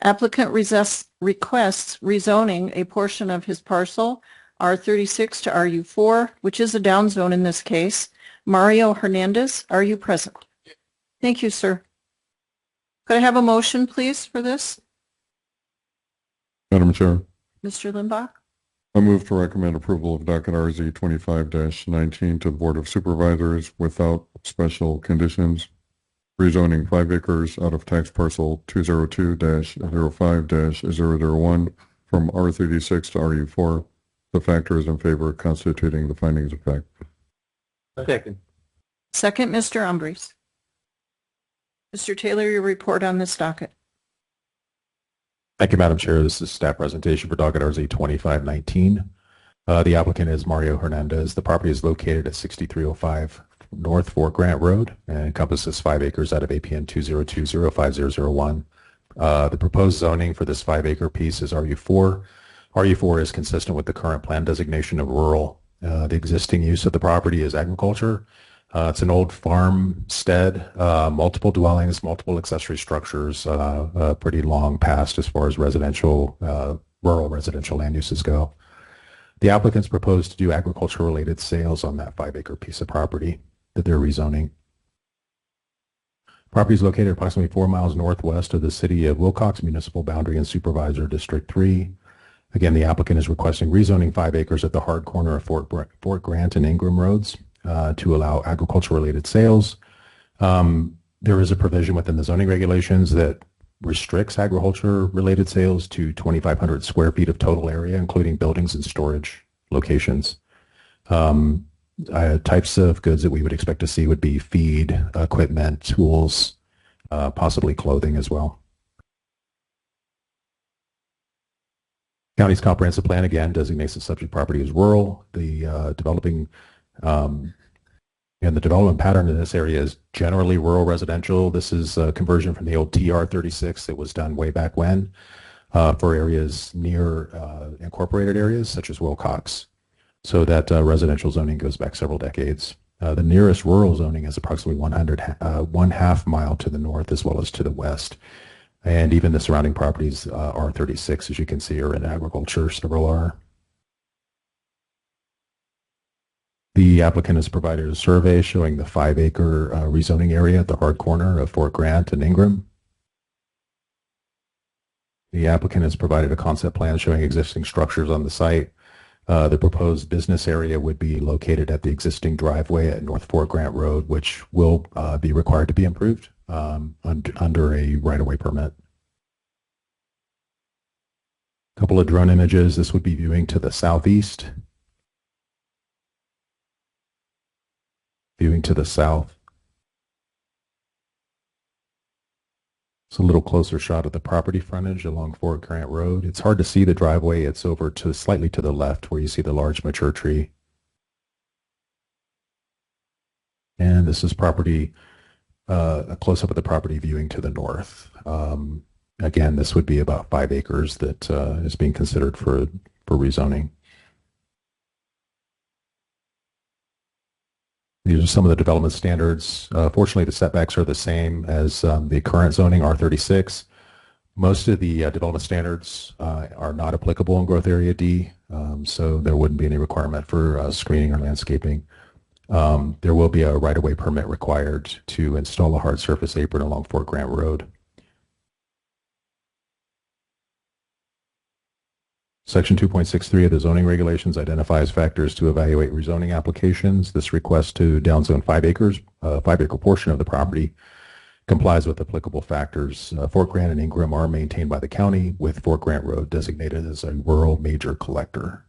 A: Applicant requests rezoning a portion of his parcel, R36 to RU4, which is a down zone in this case. Mario Hernandez, are you present? Thank you, sir. Could I have a motion, please, for this?
H: Madam Chair,
A: Mr. Limbach?
H: I move to recommend approval of docket RZ 25-19 to the Board of Supervisors without special conditions. rezoning 5 acres out of tax parcel 202-05-001 from R36 to RU4. The factor is in favor, constituting the findings of fact.
E: Second.
A: Second, Mr. Umbries. Mr. Taylor, your report on this docket.
C: Thank you, Madam Chair. This is staff presentation for docket RZ 2519. The applicant is Mario Hernandez. The property is located at 6305 North Fort Grant Road and encompasses 5 acres out of APN 202-05001. The proposed zoning for this 5-acre piece is RU4. RU4 is consistent with the current plan designation of rural. The existing use of the property is agriculture. It's an old farmstead, multiple dwellings, multiple accessory structures, pretty long past as far as residential, rural residential land uses go. The applicants propose to do agriculture-related sales on that 5-acre piece of property that they're rezoning. Property is located approximately 4 miles northwest of the city of Wilcox municipal boundary and supervisor District 3. Again, the applicant is requesting rezoning 5 acres at the hard corner of Fort Grant and Ingram Roads to allow agriculture-related sales. There is a provision within the zoning regulations that restricts agriculture-related sales to 2,500 square feet of total area, including buildings and storage locations. Types of goods that we would expect to see would be feed, equipment, tools, possibly clothing as well. County's comprehensive plan, again, designates the subject property as rural. The the development pattern in this area is generally rural residential. This is a conversion from the old TR36 that was done way back when for areas near incorporated areas such as Wilcox. So that residential zoning goes back several decades. The nearest rural zoning is approximately 1/2 mile to the north as well as to the west. And even the surrounding properties, R36, as you can see, are in agriculture. Several are. The applicant has provided a survey showing the 5-acre rezoning area at the hard corner of Fort Grant and Ingram. The applicant has provided a concept plan showing existing structures on the site. The proposed business area would be located at the existing driveway at North Fort Grant Road, which will be required to be improved under a right-of-way permit. A couple of drone images. This would be viewing to the southeast. Viewing to the south. It's a little closer shot of the property frontage along Fort Grant Road. It's hard to see the driveway. It's over to slightly to the left where you see the large mature tree. And this is property, a close-up of the property viewing to the north. Again, this would be about 5 acres that is being considered for rezoning. These are some of the development standards. Fortunately, the setbacks are the same as the current zoning, R36. Most of the development standards are not applicable in Growth Area D, so there wouldn't be any requirement for screening or landscaping. There will be a right-of-way permit required to install a hard surface apron along Fort Grant Road. Section 2.63 of the zoning regulations identifies factors to evaluate rezoning applications. This request to downzone 5 acres, 5-acre portion of the property, complies with applicable factors. Fort Grant and Ingram are maintained by the county, with Fort Grant Road designated as a rural major collector.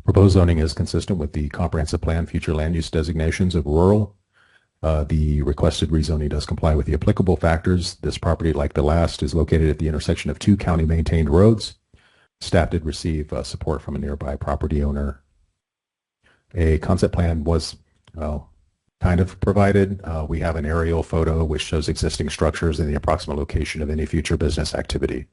C: Proposed zoning is consistent with the comprehensive plan future land use designations of rural. The requested rezoning does comply with the applicable factors. This property, like the last, is located at the intersection of 2 county-maintained roads. Staff did receive support from a nearby property owner. A concept plan was, kind of provided. We have an aerial photo which shows existing structures and the approximate location of any future business activity.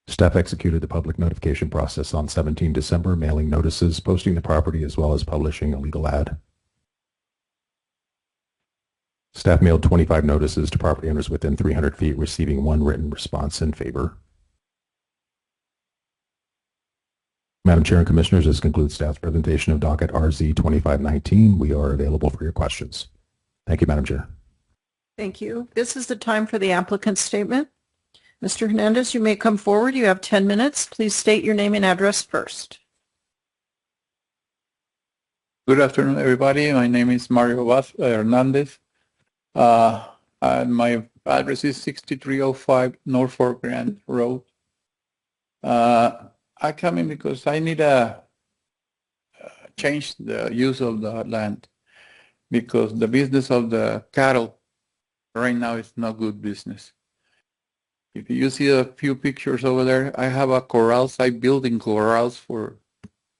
C: Staff executed the public notification process on 17 December, mailing notices, posting the property, as well as publishing a legal ad. Staff mailed 25 notices to property owners within 300 feet, receiving 1 written response in favor. Madam Chair and Commissioners, this concludes staff's presentation of docket RZ 2519. We are available for your questions. Thank you, Madam Chair.
A: Thank you. This is the time for the applicant's statement. Mr. Hernandez, you may come forward. You have 10 minutes. Please state your name and address first.
M: Good afternoon, everybody. My name is Mario Hernandez. And my address is 6305 Norfolk Grant Road. I come in because I need to change the use of the land because the business of the cattle right now is not good business. If you see a few pictures over there, I have a corrals. I building corrals for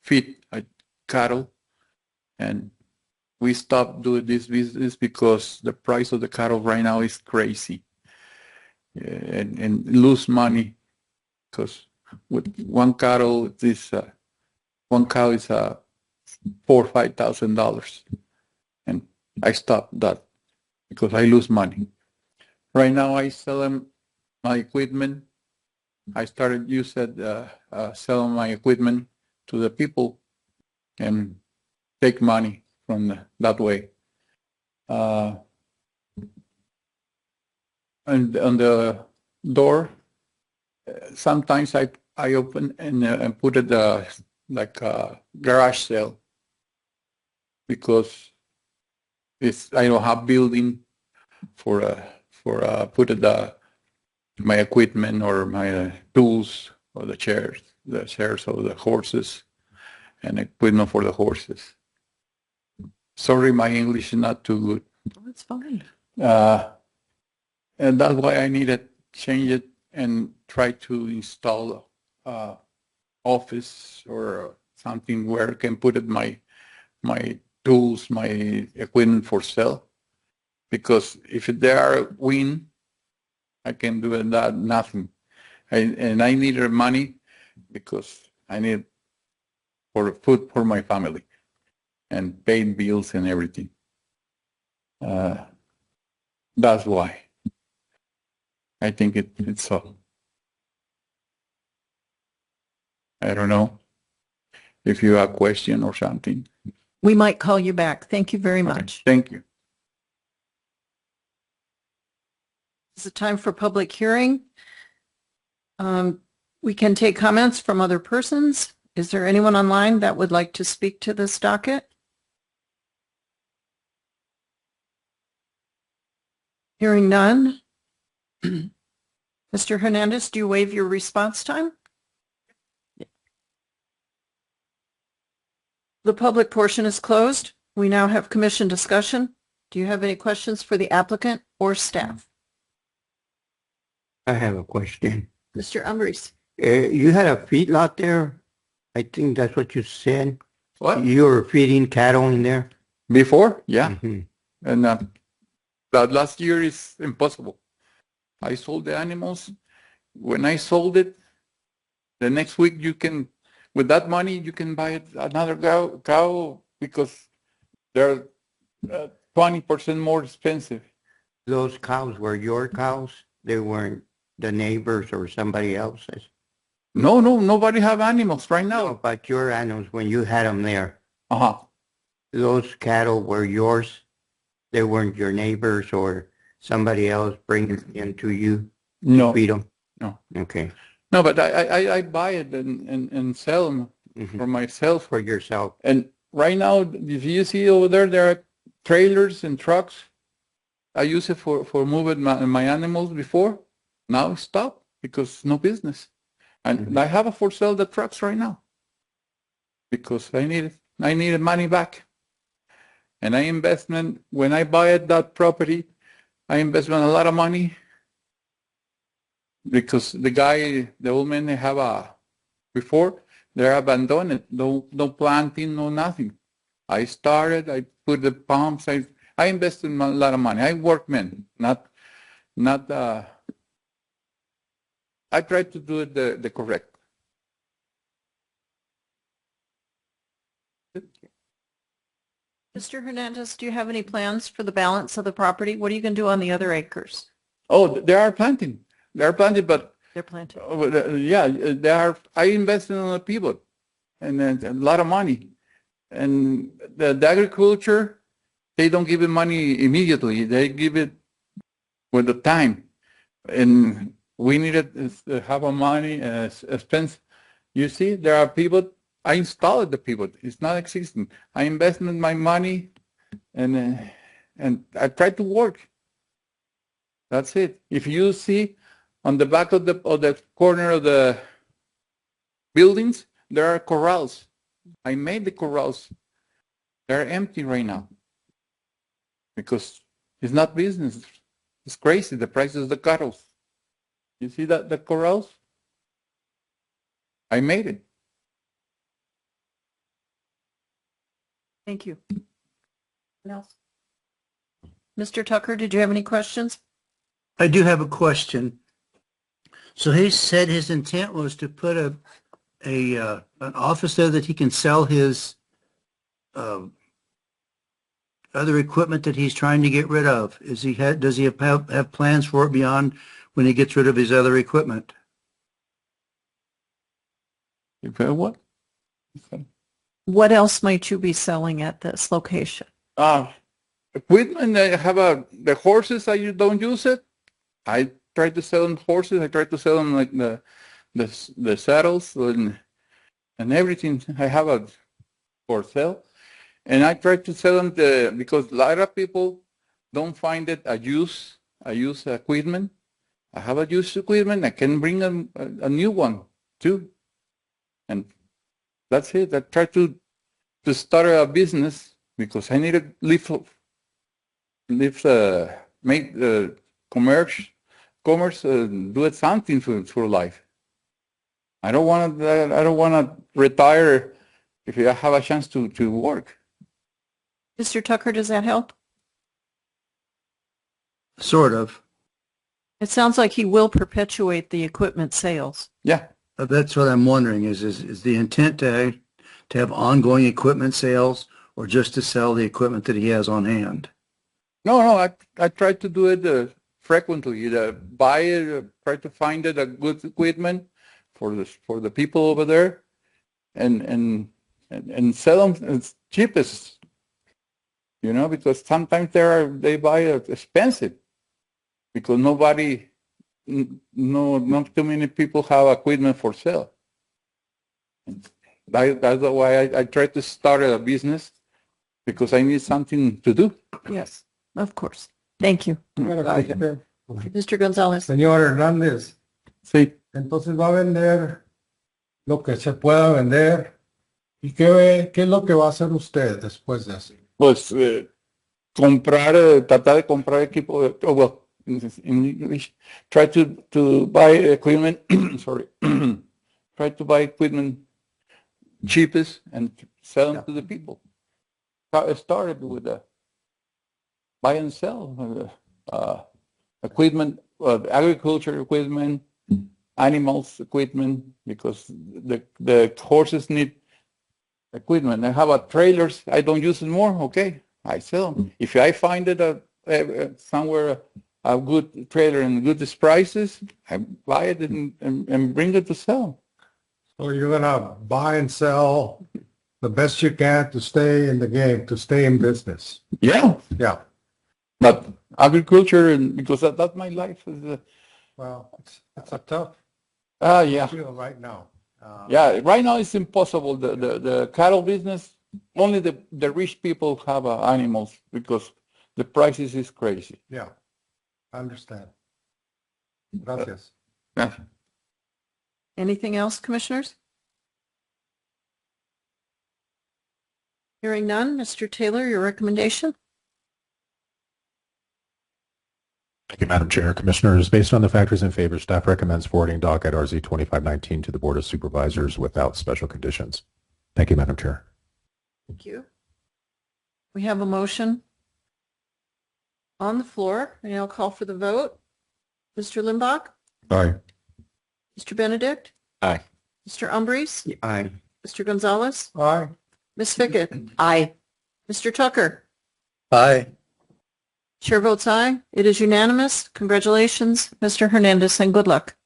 M: feed cattle, and we stopped doing this business because the price of the cattle right now is crazy, and lose money because with one cattle, one cow is $4,000 or $5,000, and I stopped that because I lose money. Right now, I sell them my equipment. I started selling my equipment to the people and take money from that way. And on the door, sometimes I open and put it like a garage sale because I don't have building for put it my equipment or my tools or the chairs of the horses and equipment for the horses. Sorry, my English is not too good.
A: That's fine.
M: And that's why I need to change it and try to install office or something where I can put it my tools, my equipment for sale. Because if there are wind, I can do that nothing. And I need money because I need for food for my family and paying bills and everything. That's why. I think it's so. I don't know if you have a question or something.
A: We might call you back. Thank you very
M: Okay,
A: much.
M: thank you.
A: It's a time for public hearing. We can take comments from other persons. Is there anyone online that would like to speak to this docket? Hearing none. Mr. Hernandez, do you waive your response time? The public portion is closed. We now have commission discussion. Do you have any questions for the applicant or staff?
L: I have a question.
A: Mr. Umbries.
L: You had a feedlot there? I think that's what you said.
M: What?
L: You were feeding cattle in there?
M: Before? Yeah.
L: Mhm.
M: And that last year is impossible. I sold the animals. When I sold it, the next week with that money, you can buy another cow because they're 20% more expensive.
L: Those cows were your cows? They weren't the neighbors or somebody else's?
M: No, nobody have animals right now.
L: No, but your animals, when you had them there,
M: Uh-huh.
L: those cattle were yours? They weren't your neighbors or somebody else bringing them to you
M: No.
L: to feed them?
M: No.
L: Okay.
M: No, but I buy it and sell them for myself.
L: For yourself.
M: And right now, if you see over there are trailers and trucks. I used it for moving my animals before. Now stop because no business. And I have for sale the trucks right now because I needed money back. And when I buy that property, I invest a lot of money because the old man they have before they're abandoned, no planting, no nothing. I put the pumps, I invested a lot of money. I workman, not I try to do it the correct.
A: Mr. Hernandez, do you have any plans for the balance of the property? What are you going to do on the other acres?
M: Oh, they are planting. They are planting, but
A: They're planting.
M: yeah, they are. I invested in the people, and then a lot of money, and the agriculture, they don't give it money immediately. They give it with the time, and we needed to have a money expense. You see, there are people I installed the pivot. It's not existing. I invested my money and I try to work. That's it. If you see on the back of the corner of the buildings, there are corrals. I made the corrals. They're empty right now because it's not business. It's crazy. The prices of the cattle. You see that the corrals? I made it.
A: Thank you. Anyone else? Mr. Tucker, did you have any questions?
N: I do have a question. So he said his intent was to put an office there that he can sell his other equipment that he's trying to get rid of. Does he have plans for it beyond when he gets rid of his other equipment?
M: What?
A: What else might you be selling at this location?
M: Equipment. I have the horses. I don't use it. I try to sell them horses. I try to sell them like the saddles and everything. I have it for sale, and I try to sell them because a lot of people don't find it a use equipment. I have a used equipment. I can bring a new one too, and that's it. I try to start a business because I need to make commerce, do it something for life. I don't want to retire if I have a chance to work.
A: Mr. Tucker, does that help?
N: Sort of.
A: It sounds like he will perpetuate the equipment sales.
M: Yeah.
N: That's what I'm wondering is the intent to have ongoing equipment sales or just to sell the equipment that he has on hand?
M: No, I try to do it frequently. Buy it, try to find it a good equipment for the people over there, and sell them as cheapest. You know, because sometimes they buy it expensive because not too many people have equipment for sale. That's why I try to start a business because I need something to do.
A: Yes, of course. Thank you. Mr. Gonzalez.
O: Señor Hernández,
M: sí.
O: Entonces va a vender lo que se pueda vender. ¿Y qué es lo que va a hacer usted después de eso?
M: Pues tratar de comprar equipo, in English, try to buy equipment, sorry, try to buy equipment cheapest and sell them to the people. I started with buy and sell equipment, agriculture equipment, animals equipment, because the horses need equipment. I have trailers, I don't use it more, okay, I sell them. If I find it somewhere a good trailer and good prices, I buy it and bring it to sell.
O: So you're going to buy and sell the best you can to stay in the game, to stay in business.
M: Yeah.
O: Yeah.
M: But agriculture, because that's my life.
O: Well, it's a tough
M: yeah.
O: deal right now.
M: Yeah, right now it's impossible. The cattle business, only the rich people have animals because the prices is crazy.
O: Yeah, I understand. Gracias.
M: Yeah.
A: Anything else, commissioners? Hearing none, Mr. Taylor, your recommendation?
C: Thank you, Madam Chair. Commissioners, based on the factors in favor, staff recommends forwarding docket RZ 2519 to the Board of Supervisors without special conditions. Thank you, Madam Chair.
A: Thank you. We have a motion on the floor, and I'll call for the vote. Mr. Limbach?
H: Aye.
A: Mr. Benedict?
L: Aye.
A: Mr. Umbries?
L: Aye.
A: Mr. Gonzalez?
O: Aye.
A: Ms. Fickett?
B: Aye.
A: Mr. Tucker?
E: Aye.
A: Chair votes aye. It is unanimous. Congratulations, Mr. Hernandez, and good luck.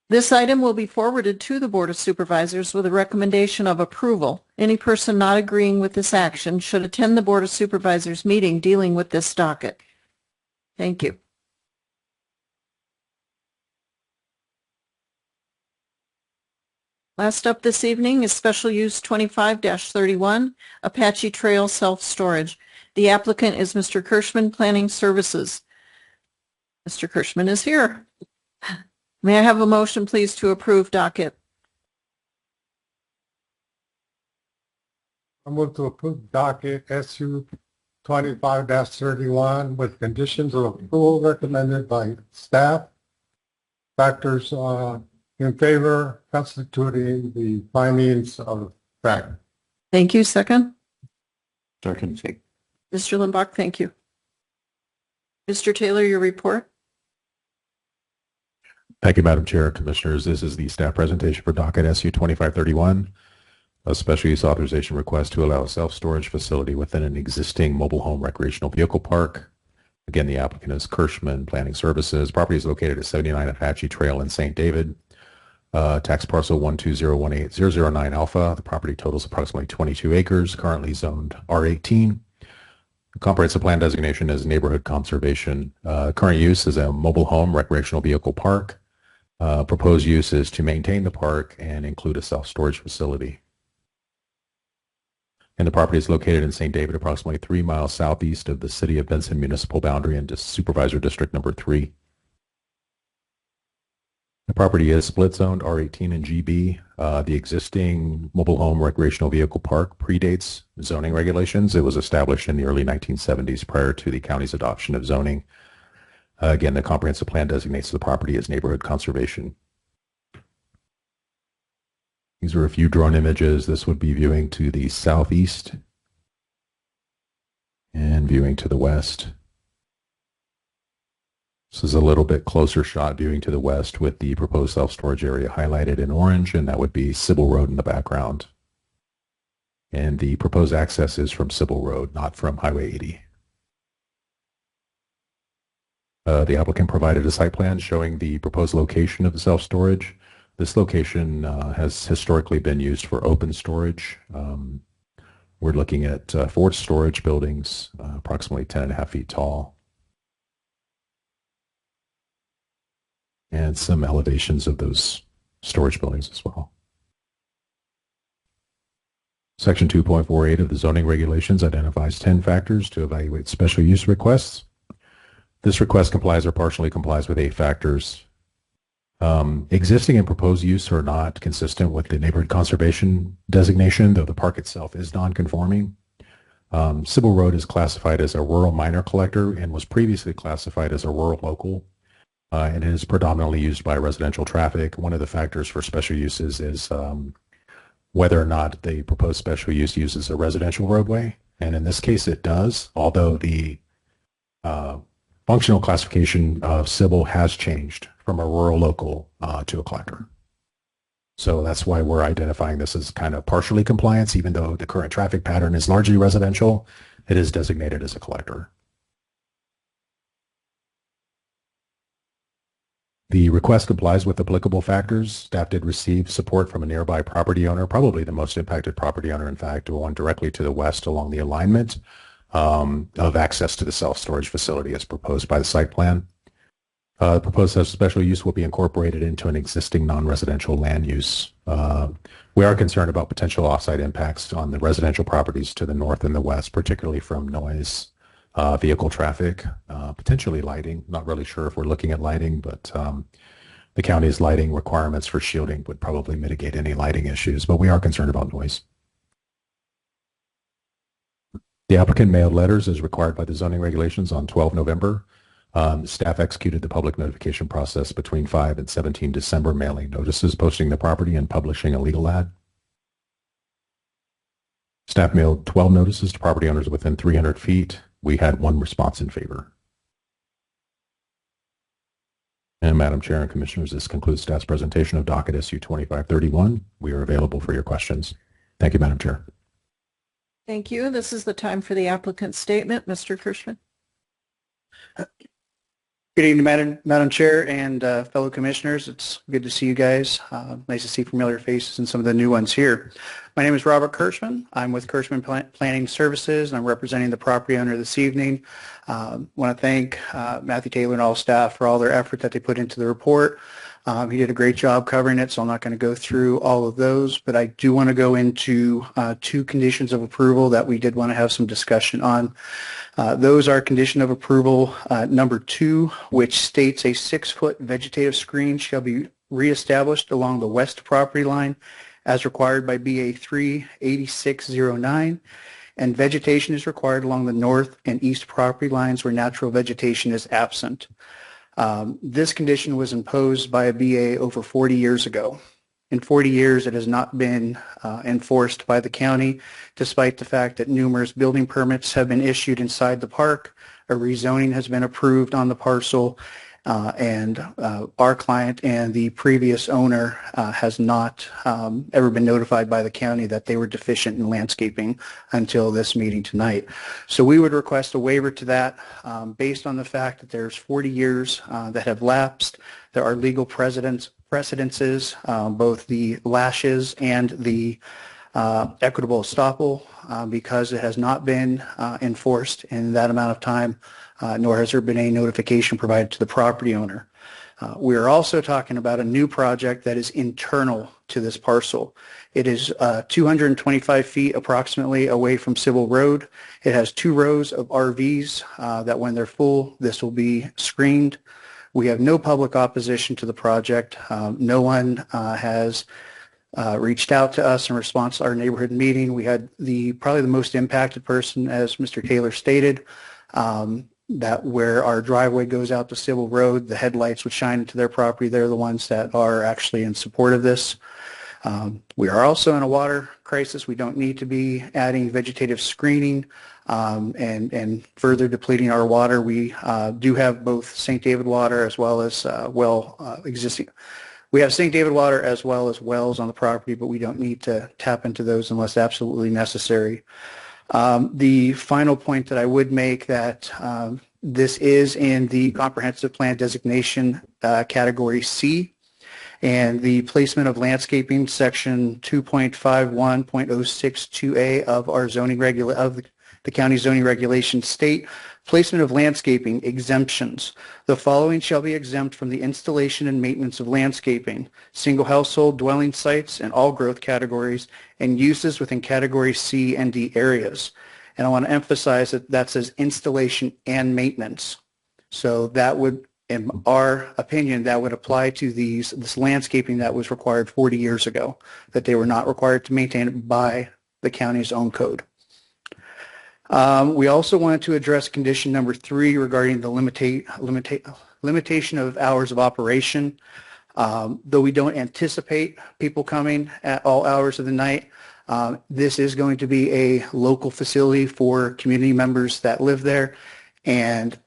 A: This item will be forwarded to the Board of Supervisors with a recommendation of approval. Any person not agreeing with this action should attend the Board of Supervisors meeting dealing with this docket. Thank you. Last up this evening is Special Use 25-31, Apache Trail Self-Storage. The applicant is Mr. Kirschman, Planning Services. Mr. Kirschman is here. May I have a motion, please, to approve docket?
O: I move to approve docket SU 25-31 with conditions of approval recommended by staff. Factors in favor constituting the findings of fact.
A: Thank you. Second?
C: Second.
A: Mr. Limbach, thank you. Mr. Taylor, your report?
C: Thank you, Madam Chair, Commissioners. This is the staff presentation for docket SU 2531, a special use authorization request to allow a self-storage facility within an existing mobile home recreational vehicle park. Again, the applicant is Kirschman Planning Services. Property is located at 79 Apache Trail in St. David. Tax parcel 120180009 Alpha. The property totals approximately 22 acres, currently zoned R18. The comprehensive plan designation is neighborhood conservation. Current use is a mobile home recreational vehicle park. Proposed use is to maintain the park and include a self-storage facility. And the property is located in St. David, approximately 3 miles southeast of the City of Benson municipal boundary and Supervisor District number 3. The property is split zoned R18 and GB. The existing mobile home recreational vehicle park predates zoning regulations. It was established in the early 1970s prior to the county's adoption of zoning. Again, the comprehensive plan designates the property as neighborhood conservation. These are a few drone images. This would be viewing to the southeast and viewing to the west. This is a little bit closer shot viewing to the west with the proposed self-storage area highlighted in orange, and that would be Sybil Road in the background. And the proposed access is from Sybil Road, not from Highway 80. The applicant provided a site plan showing the proposed location of the self-storage. This location has historically been used for open storage. We're looking at 4 storage buildings, approximately 10.5 feet tall. And some elevations of those storage buildings as well. Section 2.48 of the zoning regulations identifies 10 factors to evaluate special use requests. This request complies or partially complies with 8 factors. Existing and proposed use are not consistent with the neighborhood conservation designation, though the park itself is non-conforming. Sybil Road is classified as a rural minor collector and was previously classified as a rural local. And it is predominantly used by residential traffic. One of the factors for special uses is whether or not the proposed special use uses a residential roadway. And in this case, it does, although the functional classification of Sybil has changed from a rural local to a collector. So that's why we're identifying this as kind of partially compliance, even though the current traffic pattern is largely residential, it is designated as a collector. The request complies with applicable factors. Staff did receive support from a nearby property owner, probably the most impacted property owner, in fact, one directly to the west along the alignment of access to the self-storage facility as proposed by the site plan. The proposed special use will be incorporated into an existing non-residential land use. We are concerned about potential off-site impacts on the residential properties to the north and the west, particularly from noise, vehicle traffic, potentially lighting. Not really sure if we're looking at lighting, but the county's lighting requirements for shielding would probably mitigate any lighting issues, but we are concerned about noise. The applicant mailed letters as required by the zoning regulations on 12 November. Staff executed the public notification process between 5 and 17 December, mailing notices, posting the property, and publishing a legal ad. Staff mailed 12 notices to property owners within 300 feet. We had 1 response in favor. And Madam Chair and Commissioners, this concludes staff's presentation of docket SU 2531. We are available for your questions. Thank you, Madam Chair.
A: Thank you. This is the time for the applicant's statement. Mr. Kirschman.
P: Good evening, Madam Chair and fellow commissioners. It's good to see you guys. Nice to see familiar faces and some of the new ones here. My name is Robert Kirschman. I'm with Kirschman Planning Services, and I'm representing the property owner this evening. Want to thank Matthew Taylor and all staff for all their effort that they put into the report. He did a great job covering it, so I'm not going to go through all of those, but I do want to go into two conditions of approval that we did want to have some discussion on. Those are condition of approval number 2, which states a 6-foot vegetative screen shall be reestablished along the west property line as required by BA 38609, and vegetation is required along the north and east property lines where natural vegetation is absent. This condition was imposed by a BA over 40 years ago. In 40 years, it has not been enforced by the county, despite the fact that numerous building permits have been issued inside the park, a rezoning has been approved on the parcel, and our client and the previous owner has not ever been notified by the county that they were deficient in landscaping until this meeting tonight. So we would request a waiver to that based on the fact that there's 40 years that have lapsed. There are legal precedences, both the lashes and the equitable estoppel, because it has not been enforced in that amount of time, nor has there been any notification provided to the property owner. We are also talking about a new project that is internal to this parcel. It is 225 feet approximately away from Civil Road. It has 2 rows of RVs that when they're full, this will be screened. We have no public opposition to the project. No one has reached out to us in response to our neighborhood meeting. We had probably the most impacted person, as Mr. Taylor stated, that where our driveway goes out to Civil Road, the headlights would shine into their property. They're the ones that are actually in support of this. We are also in a water crisis. We don't need to be adding vegetative screening and further depleting our water. We do have both St. David water as well as existing. We have St. David water as well as wells on the property, but we don't need to tap into those unless absolutely necessary. The final point that I would make that this is in the comprehensive plan designation category C, and the placement of landscaping section 2.51.062A of our zoning of the county zoning regulations state placement of landscaping exemptions. The following shall be exempt from the installation and maintenance of landscaping, single household dwelling sites and all growth categories, and uses within category C and D areas. And I want to emphasize that that says installation and maintenance. So that would, in our opinion, that would apply to this landscaping that was required 40 years ago, that they were not required to maintain it by the county's own code. We also wanted to address condition number 3 regarding the limitation of hours of operation. Though we don't anticipate people coming at all hours of the night, this is going to be a local facility for community members that live there. And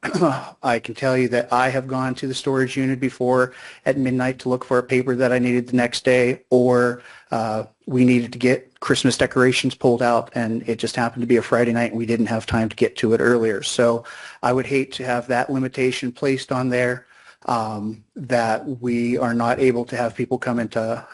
P: I can tell you that I have gone to the storage unit before at midnight to look for a paper that I needed the next day, or we needed to get Christmas decorations pulled out, and it just happened to be a Friday night and we didn't have time to get to it earlier. So I would hate to have that limitation placed on there, that we are not able to have people come into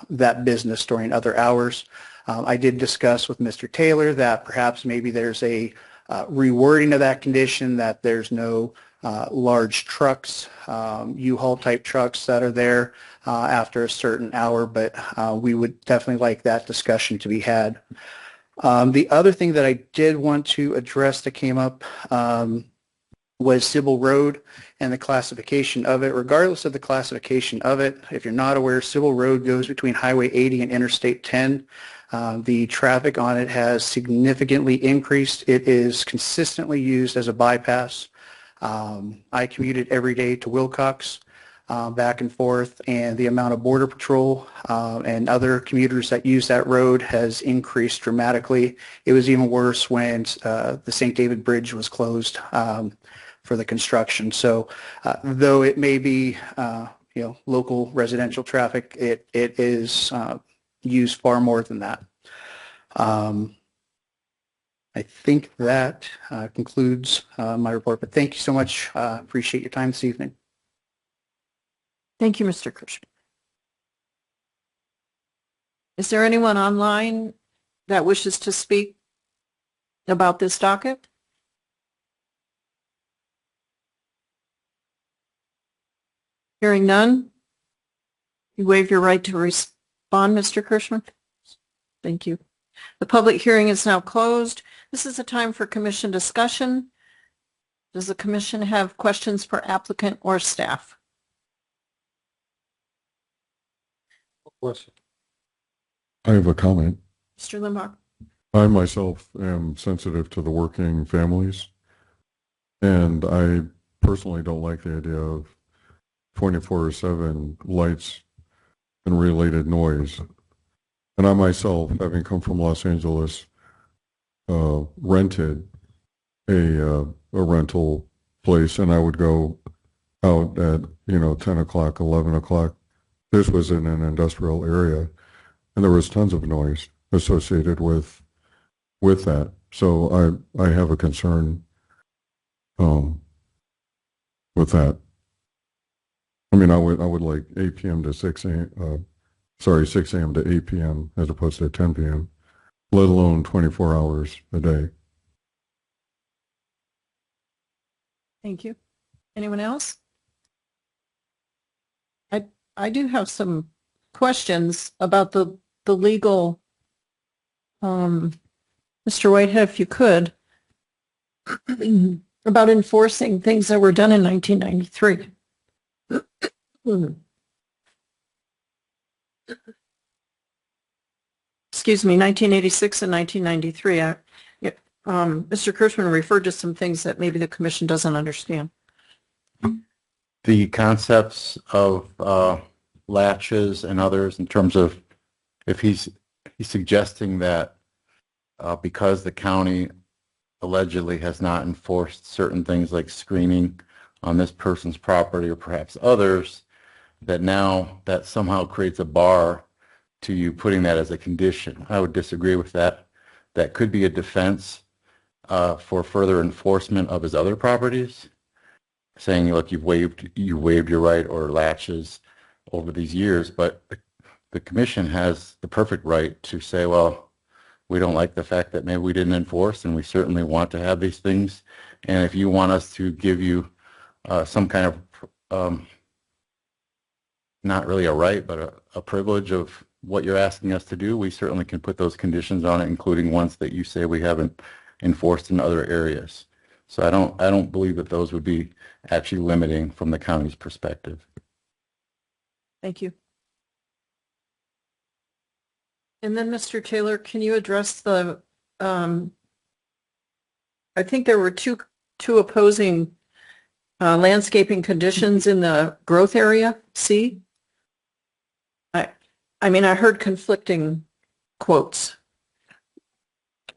P: that business during other hours. I did discuss with Mr. Taylor that perhaps maybe there's a rewording of that condition, that there's no large trucks, U-Haul type trucks that are there after a certain hour, but we would definitely like that discussion to be had. The other thing that I did want to address that came up was Civil Road and the classification of it. Regardless of the classification of it, if you're not aware, Civil Road goes between Highway 80 and Interstate 10. The traffic on it has significantly increased. It is consistently used as a bypass. I commuted every day to Wilcox, back and forth, and the amount of Border Patrol and other commuters that use that road has increased dramatically. It was even worse when the St. David Bridge was closed for the construction. So though it may be local residential traffic, it is used far more than that. I think that concludes my report, but thank you so much. Appreciate your time this evening.
A: Thank you, Mr. Kirschman. Is there anyone online that wishes to speak about this docket? Hearing none, You waive your right to respond, Mr. Kirschman? Thank you. The public hearing is now closed. This is a time for commission discussion. Does the commission have questions for applicant or staff?
H: I have a comment.
A: Mr. Limbach?
H: I myself am sensitive to the working families, and I personally don't like the idea of 24/7 lights and related noise. And I myself, having come from Los Angeles, rented a rental place, and I would go out at 10 o'clock, 11 o'clock. This was in an industrial area, and there was tons of noise associated with that. So I have a concern with that. I mean, I would like 8 p.m. to 6 a.m. 6 a.m. to 8 p.m. as opposed to 10 p.m., let alone 24 hours a day.
A: Thank you. Anyone else? I do have some questions about the legal, Mr. Whitehead, if you could, about enforcing things that were done in 1993. Excuse me, 1986 and 1993. Mr. Kirschman referred to some things that maybe the commission doesn't understand.
Q: The concepts of latches and others, in terms of if he's suggesting that because the county allegedly has not enforced certain things like screening on this person's property or perhaps others, that now that somehow creates a bar to you putting that as a condition. I would disagree with that. That could be a defense for further enforcement of his other properties, saying, look, you've waived your right or latches over these years, but the commission has the perfect right to say, well, we don't like the fact that maybe we didn't enforce, and we certainly want to have these things. And if you want us to give you some kind of, not really a right, but a privilege of what you're asking us to do, we certainly can put those conditions on it, including ones that you say we haven't enforced in other areas. So I don't believe that those would be actually limiting from the county's perspective.
A: Thank you. And then, Mr. Taylor, can you address the, I think there were two opposing landscaping conditions in the growth area, C? I mean, I heard conflicting quotes.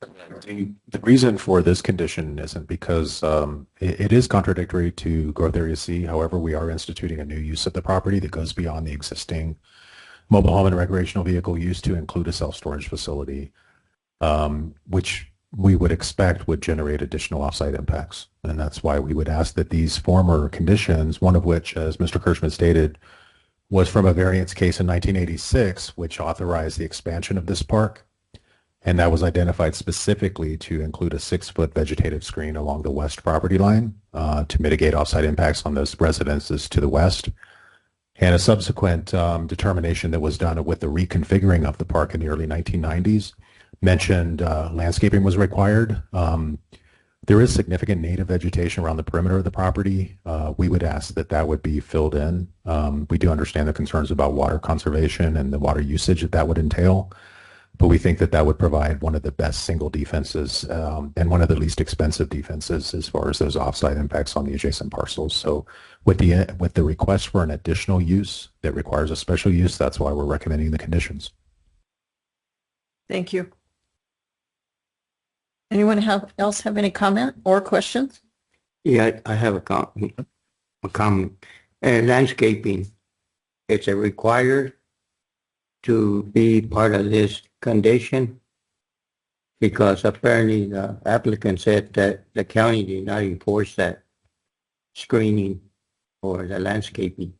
C: The reason for this condition isn't because it is contradictory to Growth Area C. However, we are instituting a new use of the property that goes beyond the existing mobile home and recreational vehicle use to include a self-storage facility, which we would expect would generate additional offsite impacts. And that's why we would ask that these former conditions, one of which, as Mr. Kirschman stated, was from a variance case in 1986, which authorized the expansion of this park. And that was identified specifically to include a 6-foot vegetative screen along the west property line to mitigate offsite impacts on those residences to the west. And a subsequent determination that was done with the reconfiguring of the park in the early 1990s mentioned landscaping was required. There is significant native vegetation around the perimeter of the property. We would ask that that would be filled in. We do understand the concerns about water conservation and the water usage that would entail. But we think that that would provide one of the best single defenses and one of the least expensive defenses as far as those offsite impacts on the adjacent parcels. So with the request for an additional use that requires a special use, that's why we're recommending the conditions.
A: Thank you. Anyone else have any comment or questions?
L: Yeah, I have a comment. Landscaping, is it required to be part of this condition? Because apparently the applicant said that the county did not enforce that screening or the landscaping.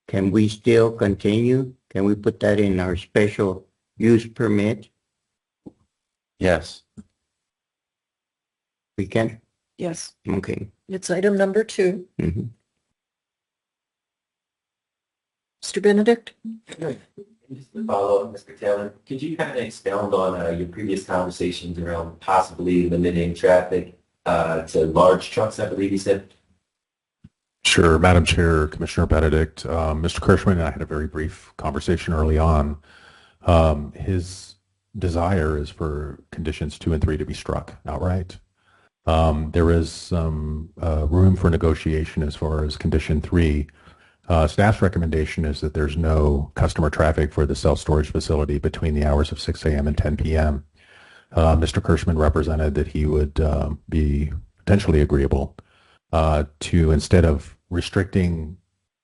L: Can we still continue? Can we put that in our special use permit?
Q: Yes.
L: We can?
A: Yes.
L: Okay.
A: It's item number 2.
L: Mm-hmm.
A: Mr. Benedict?
K: Just to follow up, Mr. Taylor, could you kind of expound on your previous conversations around possibly limiting traffic to large trucks, I believe you said?
C: Sure, Madam Chair, Commissioner Benedict. Mr. Kirschman and I had a very brief conversation early on. His desire is for conditions 2 and 3 to be struck outright. There is some room for negotiation as far as condition 3. Staff's recommendation is that there's no customer traffic for the self-storage facility between the hours of 6 a.m. and 10 p.m. Mr. Kirschman represented that he would be potentially agreeable to, instead of restricting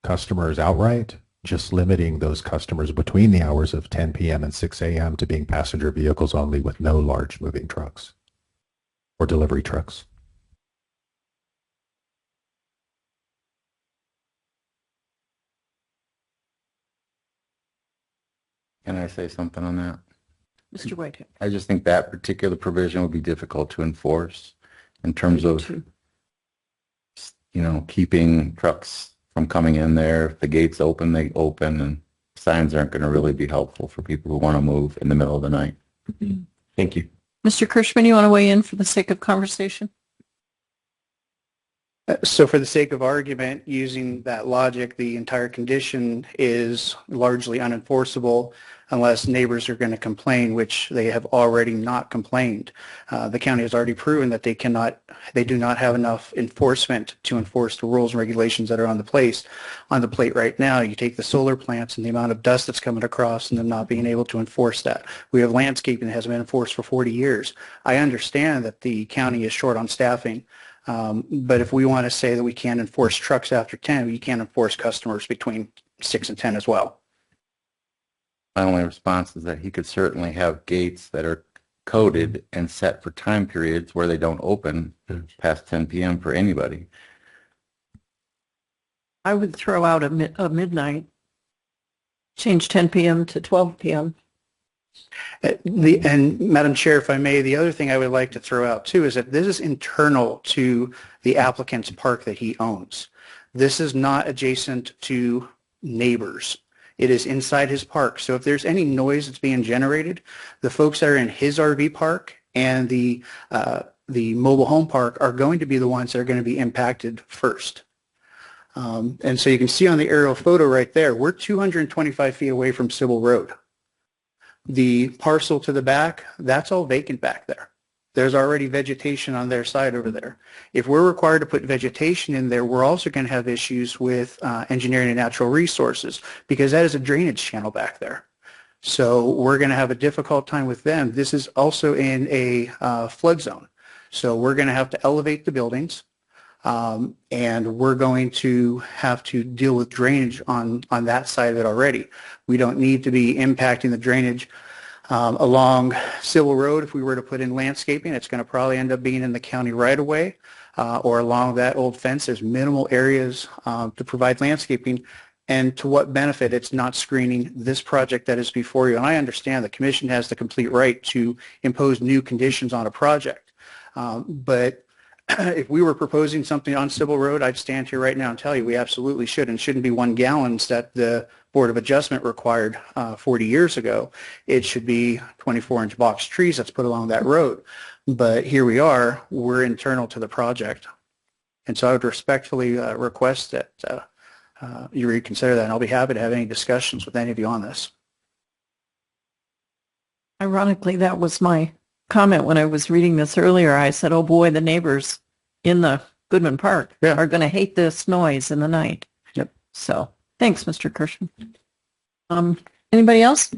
C: customers outright, just limiting those customers between the hours of 10 p.m. and 6 a.m. to being passenger vehicles only with no large moving trucks or delivery trucks.
Q: Can I say something on that?
A: Mr. Whitehead?
Q: I just think that particular provision would be difficult to enforce in terms of, you know, keeping trucks from coming in there. If the gates open, they open, and signs aren't going to really be helpful for people who want to move in the middle of the night. Thank you.
A: Mr. Kirschman, you want to weigh in for the sake of conversation?
P: So for the sake of argument, using that logic, the entire condition is largely unenforceable unless neighbors are going to complain, which they have already not complained. The county has already proven that they do not have enough enforcement to enforce the rules and regulations that are on the plate right now. You take the solar plants and the amount of dust that's coming across and them not being able to enforce that. We have landscaping that hasn't been enforced for 40 years. I understand that the county is short on staffing. But if we want to say that we can't enforce trucks after 10, we can't enforce customers between 6 and 10 as well.
Q: My only response is that he could certainly have gates that are coded and set for time periods where they don't open past 10 p.m. for anybody.
A: I would throw out a midnight, change 10 p.m. to 12 p.m.
P: And Madam Chair, if I may, the other thing I would like to throw out too is that this is internal to the applicant's park that he owns. This is not adjacent to neighbors. It is inside his park. So if there's any noise that's being generated, the folks that are in his RV park and the mobile home park are going to be the ones that are going to be impacted first. And so you can see on the aerial photo right there, we're 225 feet away from Civil Road. The parcel to the back, that's all vacant back there. There's already vegetation on their side over there. If we're required to put vegetation in there, we're also going to have issues with engineering and natural resources because that is a drainage channel back there. So we're going to have a difficult time with them. This is also in a flood zone. So we're going to have to elevate the buildings. And we're going to have to deal with drainage on that side of it already. We don't need to be impacting the drainage along Civil Road. If we were to put in landscaping, it's going to probably end up being in the county right away or along that old fence. There's minimal areas to provide landscaping. And to what benefit? It's not screening this project that is before you. And I understand the commission has the complete right to impose new conditions on a project. But if we were proposing something on Civil Road, I'd stand here right now and tell you we absolutely should, and shouldn't be 1 gallons that the Board of Adjustment required 40 years ago. It should be 24-inch box trees that's put along that road. But here we are, we're internal to the project. And so I would respectfully request that you reconsider that, and I'll be happy to have any discussions with any of you on this.
A: Ironically, that was my comment when I was reading this earlier. I said, oh boy, the neighbors in the Goodman Park are going to hate this noise in the night.
P: Yep.
A: So thanks, Mr. Kirschman. Anybody else?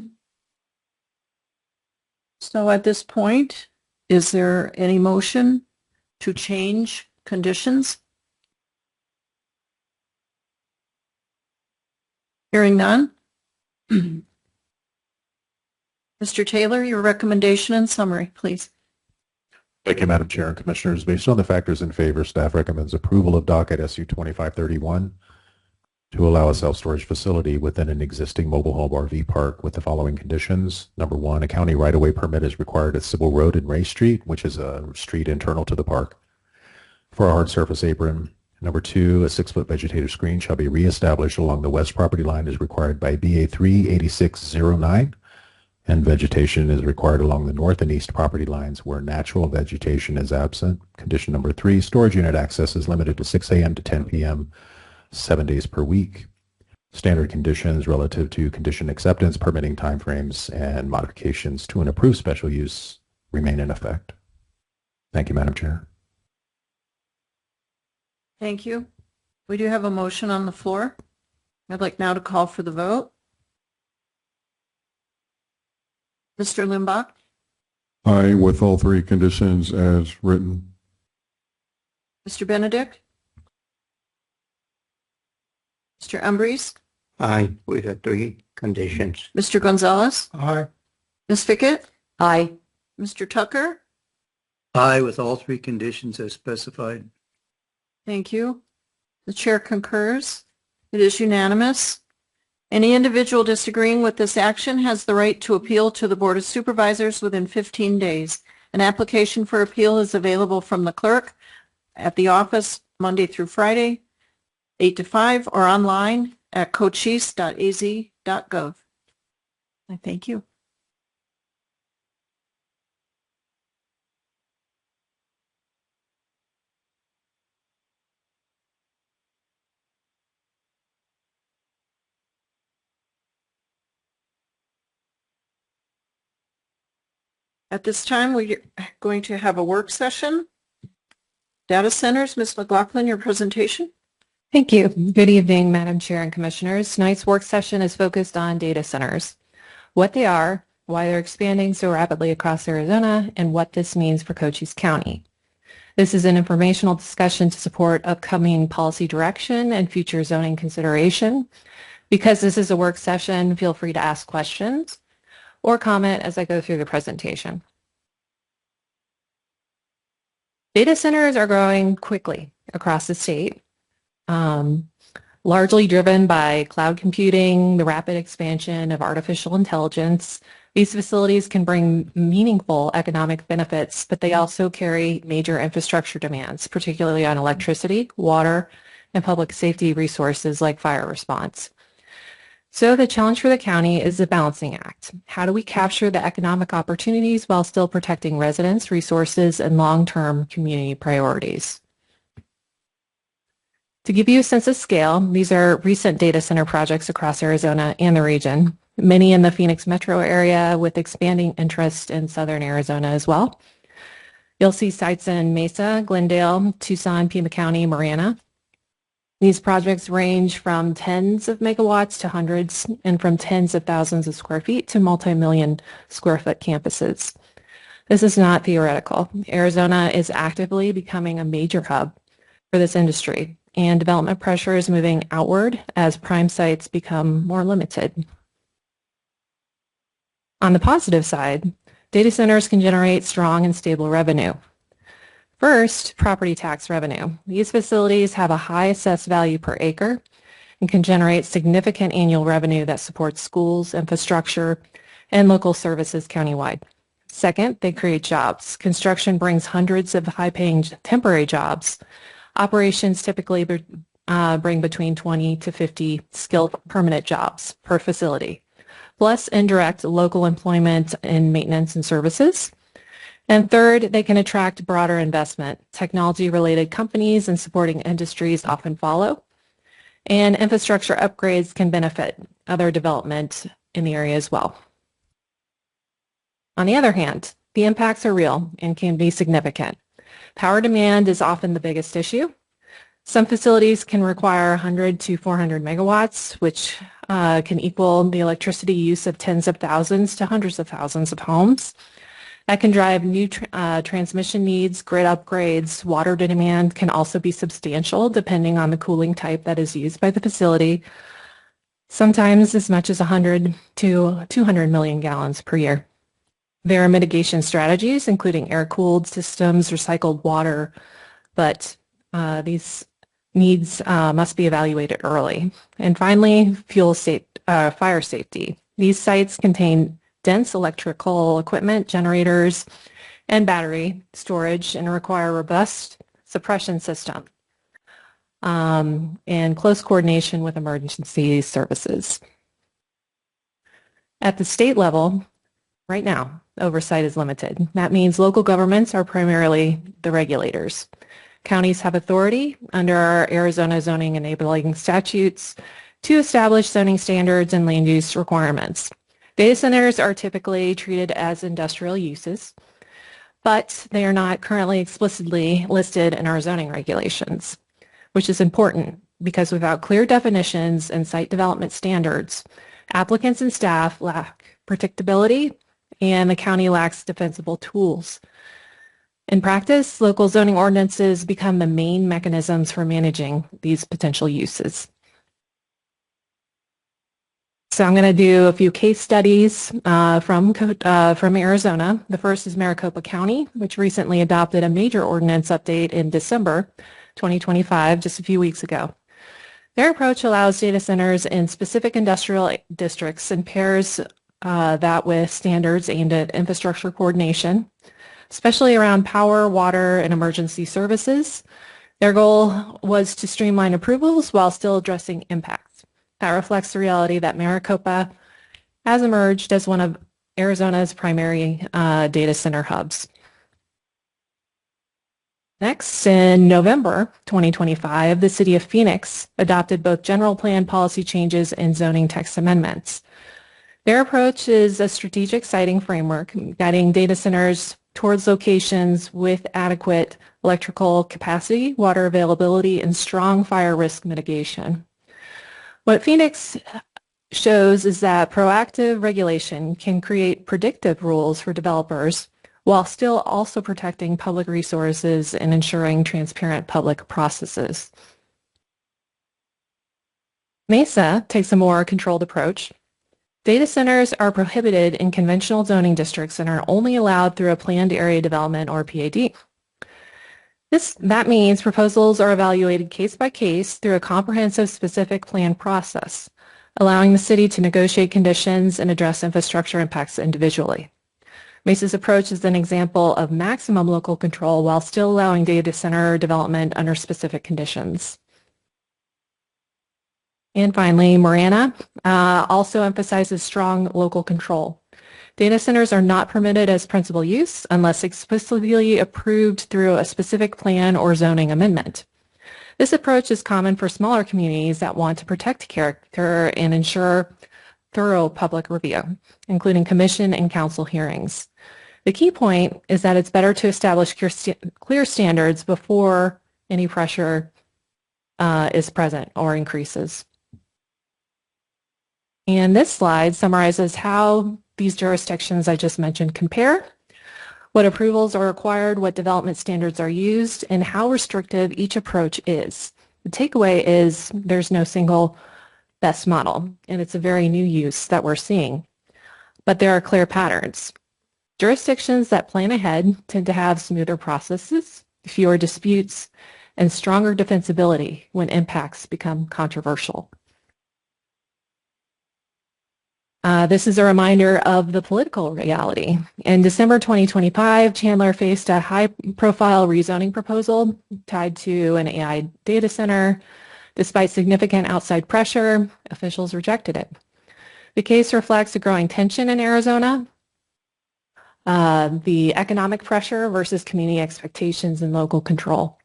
A: So at this point, is there any motion to change conditions? Hearing none. Mr. Taylor, your recommendation and summary, please.
C: Thank you, Madam Chair and Commissioners. Based on the factors in favor, staff recommends approval of docket SU 2531 to allow a self-storage facility within an existing mobile home RV park with the following conditions. Number 1, a county right-of-way permit is required at Civil Road and Ray Street, which is a street internal to the park, for a hard surface apron Number 2, a 6-foot vegetative screen shall be reestablished along the west property line as required by BA 38609, and vegetation is required along the north and east property lines where natural vegetation is absent. Condition number 3, storage unit access is limited to 6 a.m. to 10 p.m. 7 days per week. Standard conditions relative to condition acceptance, permitting timeframes, and modifications to an approved special use remain in effect. Thank you, Madam Chair.
A: Thank you. We do have a motion on the floor. I'd like now to call for the vote. Mr. Limbach?
H: Aye, with all 3 conditions as written.
A: Mr. Benedict? Mr. Umbries?
L: Aye, with the 3 conditions.
A: Mr. Gonzalez?
I: Aye.
A: Ms. Fickett?
B: Aye.
A: Mr. Tucker?
N: Aye, with all 3 conditions as specified.
A: Thank you. The chair concurs. It is unanimous. Any individual disagreeing with this action has the right to appeal to the Board of Supervisors within 15 days. An application for appeal is available from the clerk at the office Monday through Friday, 8 to 5, or online at cochise.az.gov. I thank you. At this time, we're going to have a work session. Data centers, Ms. McLaughlin, your presentation.
R: Thank you. Good evening, Madam Chair and Commissioners. Tonight's work session is focused on data centers, what they are, why they're expanding so rapidly across Arizona, and what this means for Cochise County. This is an informational discussion to support upcoming policy direction and future zoning consideration. Because this is a work session, feel free to ask questions or comment as I go through the presentation. Data centers are growing quickly across the state, largely driven by cloud computing, the rapid expansion of artificial intelligence. These facilities can bring meaningful economic benefits, but they also carry major infrastructure demands, particularly on electricity, water, and public safety resources like fire response. So the challenge for the county is the balancing act. How do we capture the economic opportunities while still protecting residents, resources, and long-term community priorities? To give you a sense of scale, these are recent data center projects across Arizona and the region, many in the Phoenix metro area with expanding interest in southern Arizona as well. You'll see sites in Mesa, Glendale, Tucson, Pima County, Marana. These projects range from tens of megawatts to hundreds, and from tens of thousands of square feet to multi-million square foot campuses. This is not theoretical. Arizona is actively becoming a major hub for this industry, and development pressure is moving outward as prime sites become more limited. On the positive side, data centers can generate strong and stable revenue. First, property tax revenue. These facilities have a high assessed value per acre and can generate significant annual revenue that supports schools, infrastructure, and local services countywide. Second, they create jobs. Construction brings hundreds of high-paying temporary jobs. Operations typically bring between 20 to 50 skilled permanent jobs per facility, plus indirect local employment in maintenance and services. And third, they can attract broader investment. Technology-related companies and supporting industries often follow. And infrastructure upgrades can benefit other development in the area as well. On the other hand, the impacts are real and can be significant. Power demand is often the biggest issue. Some facilities can require 100 to 400 megawatts, which can equal the electricity use of tens of thousands to hundreds of thousands of homes. That can drive new transmission needs, grid upgrades. Water demand can also be substantial depending on the cooling type that is used by the facility, sometimes as much as 100 to 200 million gallons per year. There are mitigation strategies, including air-cooled systems, recycled water, but these needs must be evaluated early. And finally, fire safety. These sites contain dense electrical equipment, generators, and battery storage, and require a robust suppression system. in close coordination with emergency services. At the state level, right now, oversight is limited. That means local governments are primarily the regulators. Counties have authority under our Arizona zoning enabling statutes to establish zoning standards and land use requirements. Data centers are typically treated as industrial uses, but they are not currently explicitly listed in our zoning regulations, which is important because without clear definitions and site development standards, applicants and staff lack predictability and the county lacks defensible tools. In practice, local zoning ordinances become the main mechanisms for managing these potential uses. So I'm going to do a few case studies from Arizona. The first is Maricopa County, which recently adopted a major ordinance update in December 2025, just a few weeks ago. Their approach allows data centers in specific industrial districts and pairs that with standards aimed at infrastructure coordination, especially around power, water, and emergency services. Their goal was to streamline approvals while still addressing impacts. That reflects the reality that Maricopa has emerged as one of Arizona's primary data center hubs. Next, in November 2025, the City of Phoenix adopted both general plan policy changes and zoning text amendments. Their approach is a strategic siting framework guiding data centers towards locations with adequate electrical capacity, water availability, and strong fire risk mitigation. What Phoenix shows is that proactive regulation can create predictive rules for developers while still also protecting public resources and ensuring transparent public processes. Mesa takes a more controlled approach. Data centers are prohibited in conventional zoning districts and are only allowed through a planned area development or PAD. That means proposals are evaluated case by case through a comprehensive specific plan process, allowing the city to negotiate conditions and address infrastructure impacts individually. Mesa's approach is an example of maximum local control while still allowing data center development under specific conditions. And finally, Marana also emphasizes strong local control. Data centers are not permitted as principal use unless explicitly approved through a specific plan or zoning amendment. This approach is common for smaller communities that want to protect character and ensure thorough public review, including commission and council hearings. The key point is that it's better to establish clear standards before any pressure is present or increases. And this slide summarizes how these jurisdictions I just mentioned compare, what approvals are required, what development standards are used, and how restrictive each approach is. The takeaway is there's no single best model, and it's a very new use that we're seeing. But there are clear patterns. Jurisdictions that plan ahead tend to have smoother processes, fewer disputes, and stronger defensibility when impacts become controversial. This is a reminder of the political reality. In December 2025, Chandler faced a high-profile rezoning proposal tied to an AI data center. Despite significant outside pressure, officials rejected it. The case reflects a growing tension in Arizona, the economic pressure versus community expectations and local control.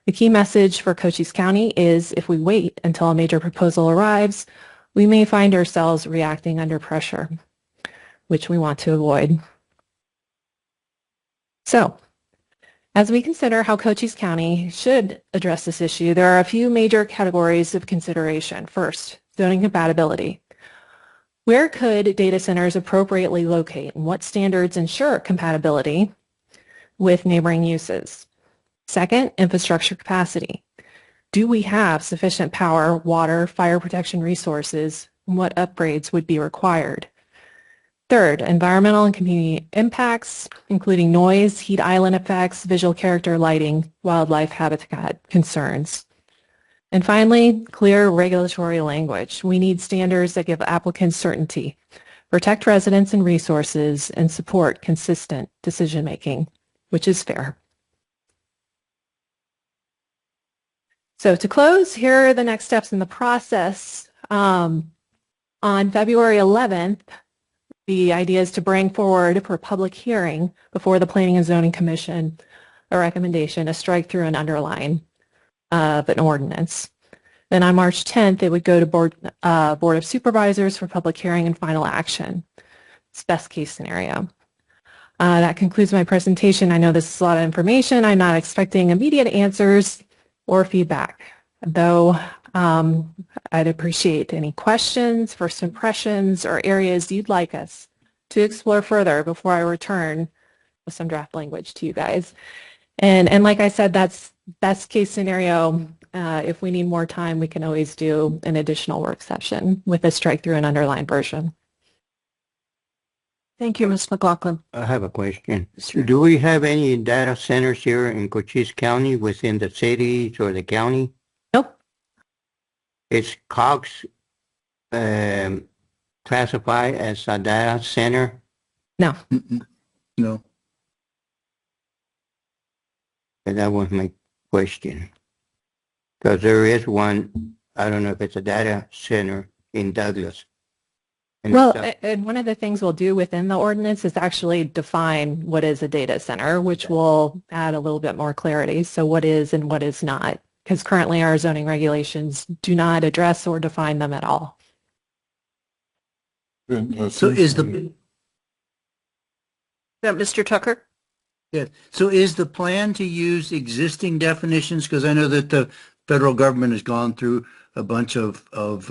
R: The key message for Cochise County is if we wait until a major proposal arrives, we may find ourselves reacting under pressure, which we want to avoid. So, as we consider how Cochise County should address this issue, there are a few major categories of consideration. First, zoning compatibility. Where could data centers appropriately locate, and what standards ensure compatibility with neighboring uses? Second, infrastructure capacity. Do we have sufficient power, water, fire protection resources, and what upgrades would be required? Third, environmental and community impacts, including noise, heat island effects, visual character, lighting, wildlife habitat concerns. And finally, clear regulatory language. We need standards that give applicants certainty, protect residents and resources, and support consistent decision-making, which is fair. So to close, here are the next steps in the process. On February 11th, the idea is to bring forward for public hearing before the Planning and Zoning Commission a recommendation, a strike through and underline of an ordinance. Then on March 10th, it would go to Board of Supervisors for public hearing and final action. It's best case scenario. That concludes my presentation. I know this is a lot of information. I'm not expecting immediate answers or feedback, though I'd appreciate any questions, first impressions, or areas you'd like us to explore further before I return with some draft language to you guys. And like I said, that's best case scenario. If we need more time, we can always do an additional work session with a strike through and underline version.
A: Thank you, Ms. McLaughlin.
L: I have a question. Do we have any data centers here in Cochise County within the cities or the county?
R: Nope.
L: Is Cox classified as a data center?
R: No.
N: No.
L: And that was my question. Because there is one, I don't know if it's a data center in Douglas. And
R: Well,
L: so-
R: and one of the things we'll do within the ordinance is actually define what is a data center, which will add a little bit more clarity. So what is and what is not, because currently our zoning regulations do not address or define them at all.
N: So is the,
A: Is that Mr. Tucker?
N: yeah, so is the plan to use existing definitions? Because I know that the federal government has gone through a bunch of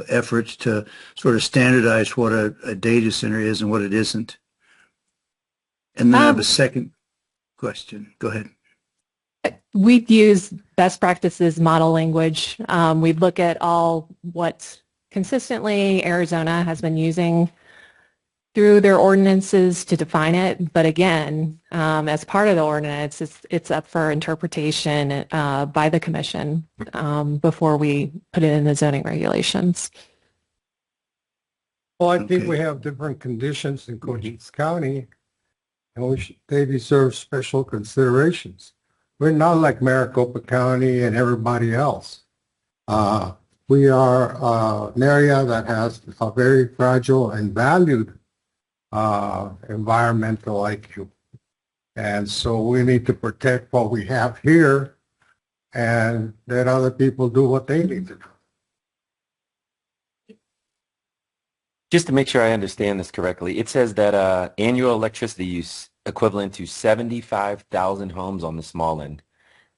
N: efforts to sort of standardize what a data center is and what it isn't. And then I have a second question. Go ahead.
R: We'd use best practices model language. We'd look at all what consistently Arizona has been using through their ordinances to define it. But again, as part of the ordinance, it's up for interpretation by the commission before we put it in the zoning regulations.
O: Well, I think we have different conditions in Cochise County, and they deserve special considerations. We're not like Maricopa County and everybody else. We are an area that has a very fragile and valued environmental IQ. And so we need to protect what we have here and let other people do what they need to do.
K: Just to make sure I understand this correctly, it says that annual electricity use equivalent to 75,000 homes on the small end.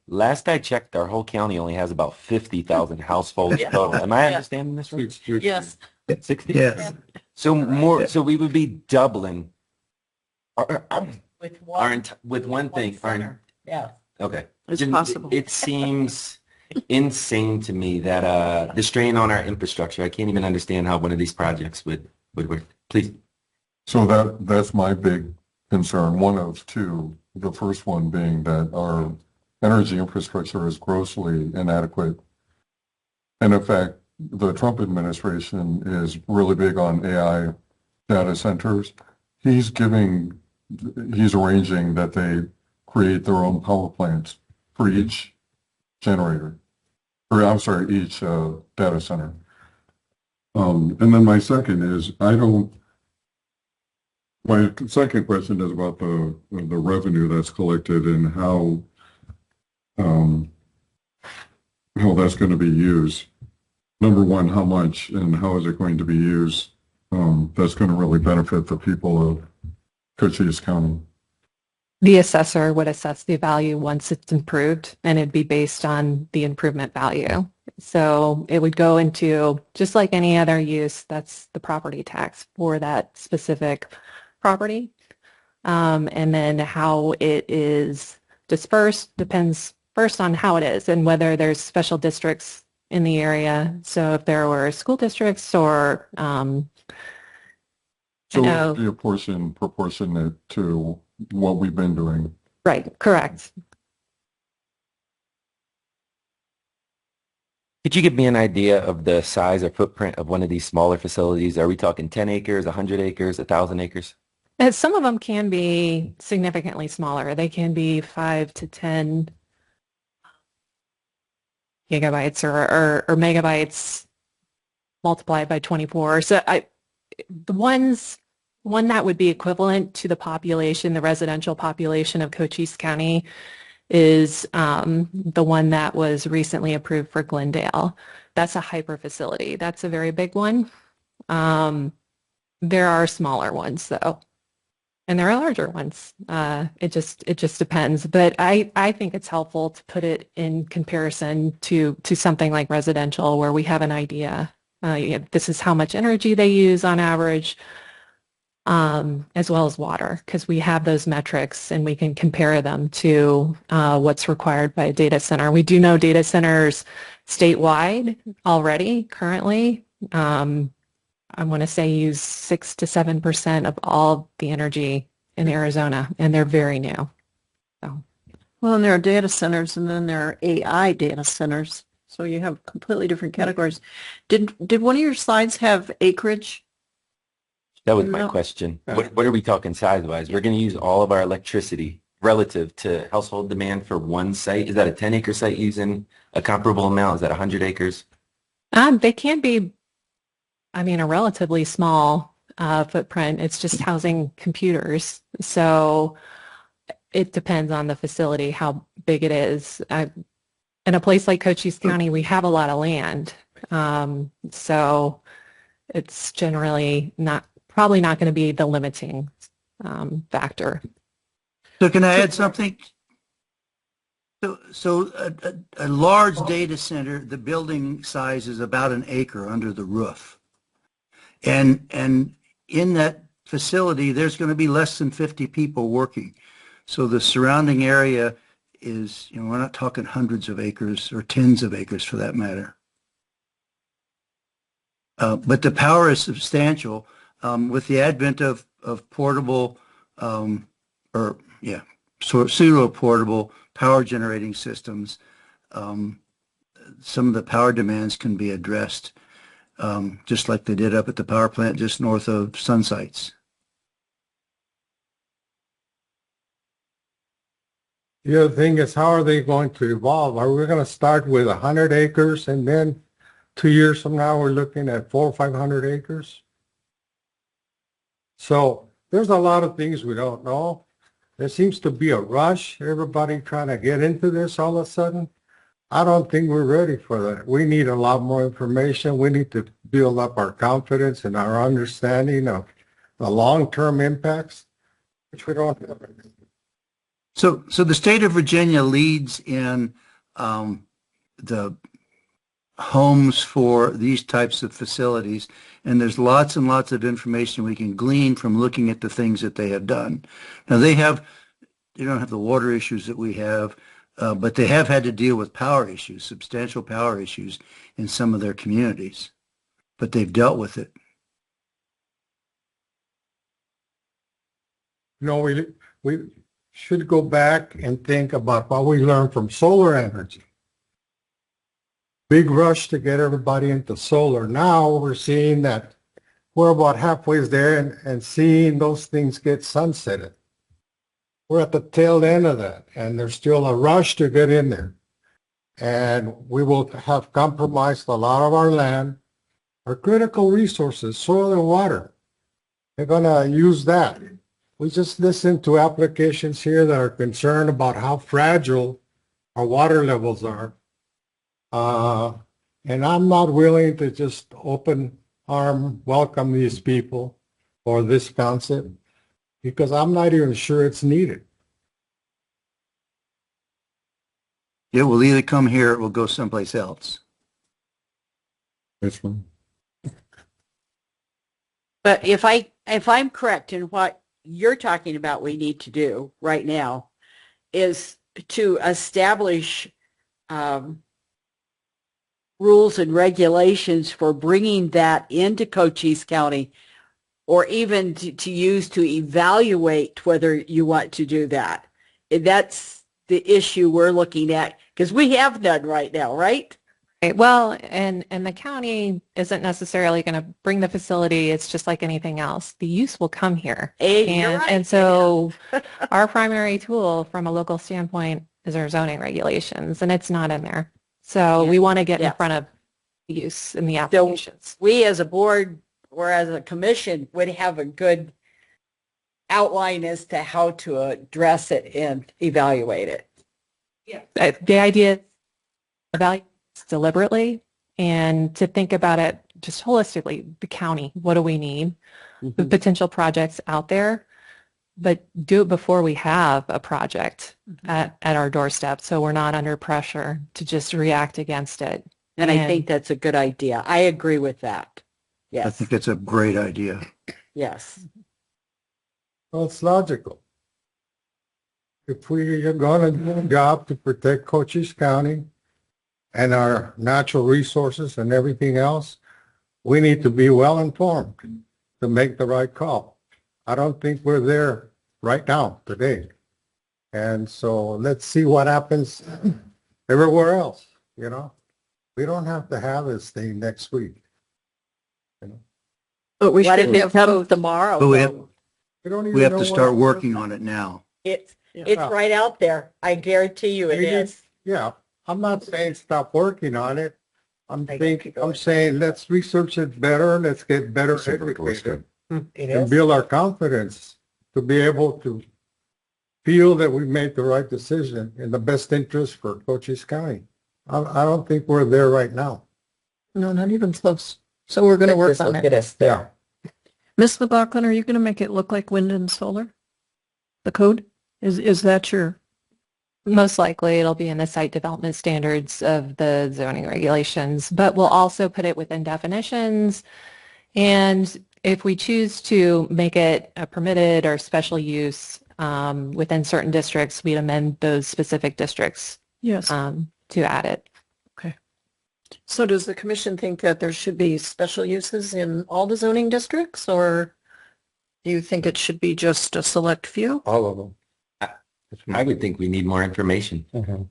K: Last I checked, our whole county only has about 50,000 households total. Am I understanding this right?
A: Yes.
K: 60?
N: Yes.
K: So more, so we would be doubling
S: With
K: with one thing.
S: Yeah.
K: Okay.
A: It's possible.
K: It seems insane to me that the strain on our infrastructure, I can't even understand how one of these projects would work. Please.
H: So that's my big concern, one of two. The first one being that our energy infrastructure is grossly inadequate. And in fact, the Trump administration is really big on AI data centers. He's arranging that they create their own power plants for each generator, or I'm sorry, each data center. And then my second is, my second question is about the revenue that's collected and how that's going to be used. Number one, how much and how is it going to be used? That's going to really benefit the people of Cochise County.
R: The assessor would assess the value once it's improved, and it'd be based on the improvement value. So it would go into, just like any other use, that's the property tax for that specific property. And then how it is dispersed depends first on how it is and whether there's special districts in the area. So if there were school districts or
H: So it would be a portion proportionate to what we've been doing.
R: Right, correct.
K: Could you give me an idea of the size or footprint of one of these smaller facilities? Are we talking 10 acres, 100 acres, 1,000 acres?
R: Some of them can be significantly smaller. They can be 5 to 10 gigabytes or megabytes multiplied by 24. So the one that would be equivalent to the population, the residential population of Cochise County, is the one that was recently approved for Glendale. That's a hyper facility. That's a very big one. There are smaller ones though, and there are larger ones. It just depends. But I think it's helpful to put it in comparison to something like residential, where we have an idea. This is how much energy they use on average, as well as water, because we have those metrics and we can compare them to what's required by a data center. We do know data centers statewide already currently, I want to say, use 6 to 7% of all the energy in Arizona, and they're very new. So.
A: Well, and there are data centers, and then there are AI data centers. So you have completely different categories. Did one of your slides have acreage?
K: That was my
A: No.
K: question. What are we talking size-wise? We're going to use all of our electricity relative to household demand for one site. Is that a 10-acre site using a comparable amount? Is that 100 acres?
R: They can be, I mean, a relatively small footprint. It's just housing computers. So it depends on the facility, how big it is. In a place like Cochise County, we have a lot of land. So it's generally probably not going to be the limiting factor.
N: So can I add something? So a large data center, the building size is about an acre under the roof. And in that facility, there's going to be less than 50 people working. So the surrounding area is, we're not talking hundreds of acres or tens of acres for that matter. But the power is substantial. With the advent of portable pseudo-portable power generating systems, some of the power demands can be addressed, just like they did up at the power plant just north of Sunsites.
O: The other thing is, how are they going to evolve? Are we going to start with 100 acres and then 2 years from now we're looking at 400 or 500 acres? So there's a lot of things we don't know. There seems to be a rush, everybody trying to get into this all of a sudden. I don't think we're ready for that. We need a lot more information. We need to build up our confidence and our understanding of the long-term impacts, which we don't have.
N: So the state of Virginia leads in the homes for these types of facilities, and there's lots and lots of information we can glean from looking at the things that they have done. Now they don't have the water issues that we have, but they have had to deal with power issues, substantial power issues in some of their communities, but they've dealt with it.
O: We should go back and think about what we learned from solar energy. Big rush to get everybody into solar. Now we're seeing that we're about halfway there and seeing those things get sunsetted. We're at the tail end of that, and there's still a rush to get in there. And we will have compromised a lot of our land, our critical resources, soil and water. They're going to use that. We just listened to applications here that are concerned about how fragile our water levels are. And I'm not willing to just open arm welcome these people or this concept, because I'm not even sure it's needed.
N: It will either come here or it will go someplace else.
H: This one.
S: But if I'm correct in what you're talking about we need to do right now is to establish rules and regulations for bringing that into Cochise County, or even to use to evaluate whether you want to do that. And that's the issue we're looking at, because we have none right now, right?
R: Right. Well, and the county isn't necessarily going to bring the facility. It's just like anything else. The use will come here.
S: You're right.
R: And so our primary tool from a local standpoint is our zoning regulations, and it's not in there. So we want to get in
S: Yes.
R: front of use in the
S: So
R: applications.
S: we as a board or as a commission would have a good outline as to how to address it and evaluate it.
R: The idea is evaluate deliberately and to think about it just holistically, the county, what do we need? The potential projects out there, but do it before we have a project at our doorstep so we're not under pressure to just react against it.
S: And I think that's a good idea. I agree with that.
N: I
S: Yes,
N: think it's a great idea.
S: yes.
O: Well, it's logical. If we are going to do a job to protect Cochise County and our natural resources and everything else, we need to be well informed to make the right call. I don't think we're there right now today. And so let's see what happens everywhere else, you know? We don't have to have this thing next week.
D: But we
S: What
D: should
S: if it
D: have
S: comes
D: both.
S: tomorrow?
N: But we
S: though?
N: have, we have to start working on it now.
S: It's
O: Yeah.
S: right out there. I guarantee you it is.
O: Yeah, I'm not saying stop working on it. I'm
S: I
O: thinking, I'm saying let's research it better, let's get better educated and build our confidence to be able to feel that we made the right decision in the best interest for Cochise County. I don't think we're there right now.
A: No, not even close. So we're going to work on
S: Get
A: it.
S: us there.
A: Ms. McLaughlin, are you going to make it look like wind and solar? The code? Is that your?
R: Most likely it'll be in the site development standards of the zoning regulations, but we'll also put it within definitions. And if we choose to make it a permitted or special use within certain districts, we'd amend those specific districts
A: Yes.
R: to add it.
A: Okay. So does the commission think that there should be special uses in all the zoning districts, or do you think it should be just a select few?
Q: All of them.
K: I would think we need more information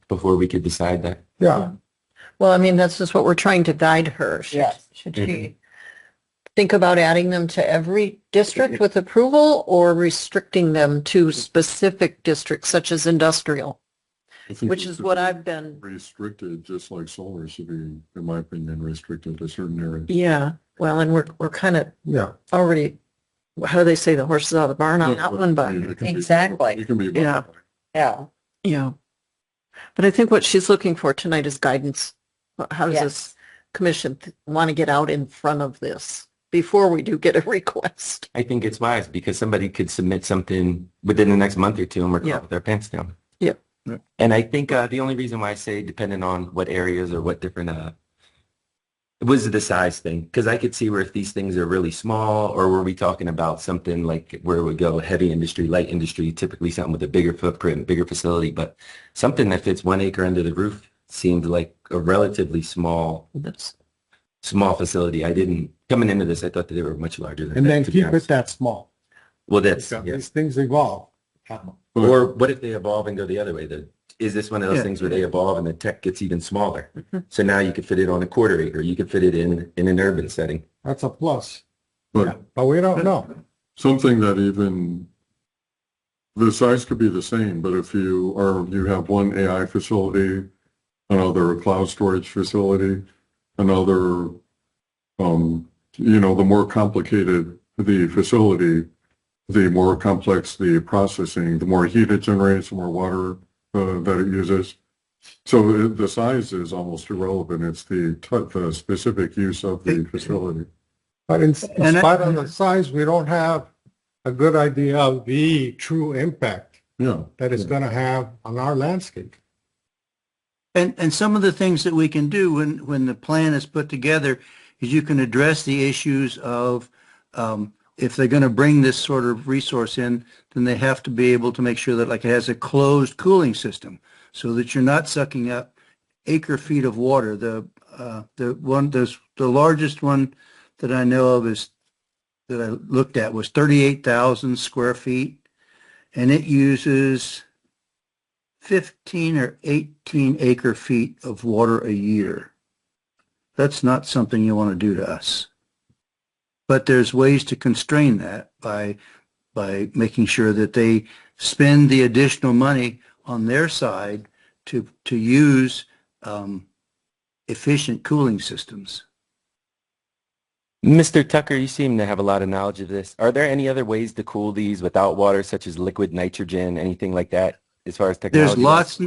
K: before we could decide that.
O: Yeah.
A: Well, I mean, that's just what we're trying to guide her.
S: Yes.
A: Should she think about adding them to every district with approval or restricting them to specific districts such as industrial?
H: I think
A: Which is what I've been,
H: restricted, just like solar should be, in my opinion, restricted to certain areas.
A: yeah, well, and we're kind of
O: Yeah.
A: already, how do they say, the horse is out of the barn on that one, but
H: It can be-
S: Exactly.
H: It can be.
A: Yeah.
S: Yeah.
A: yeah. But I think what she's looking for tonight is guidance. How does
S: Yes.
A: this commission want to get out in front of this before we do get a request?
K: I think it's wise because somebody could submit something within the next month or two and we're
A: Yeah.
K: caught with our pants down.
A: Yeah.
K: And I think the only reason why I say depending on what areas or what different, was the size thing. Because I could see where if these things are really small or were we talking about something like where we go heavy industry, light industry, typically something with a bigger footprint, bigger facility. But something that fits 1 acre under the roof seemed like a relatively small facility. I didn't, coming into this, I thought that they were much larger than
O: And
K: that,
O: then
K: to be
O: keep it
K: honest.
O: that small.
K: Well, that's,
O: Because
K: yeah.
O: These things evolve.
K: Or what if they evolve and go the other way? Is this one of those
N: Yeah.
K: things where they evolve and the tech gets even smaller? So now you could fit it on a quarter acre. You could fit it in an urban setting.
O: That's a plus.
H: But
O: But we don't know.
H: something that even, the size could be the same, but if you have one AI facility, another cloud storage facility, another, the more complicated the facility, the more complex the processing, the more heat it generates, the more water that it uses. So the size is almost irrelevant. It's the specific use of the facility.
O: But in
N: And I-
O: spite of the size, we don't have a good idea of the true impact
H: Yeah.
O: that it's going to have on our landscape.
N: And some of the things that we can do when the plan is put together is you can address the issues of if they're going to bring this sort of resource in, then they have to be able to make sure that like it has a closed cooling system so that you're not sucking up acre feet of water. The largest one that I know of that I looked at was 38,000 square feet, and it uses 15 or 18 acre feet of water a year. That's not something you want to do to us. But there's ways to constrain that by making sure that they spend the additional money on their side to use efficient cooling systems.
T: Mr. Tucker, you seem to have a lot of knowledge of this. Are there any other ways to cool these without water, such as liquid nitrogen, anything like that, as far as technology?
N: There's lots,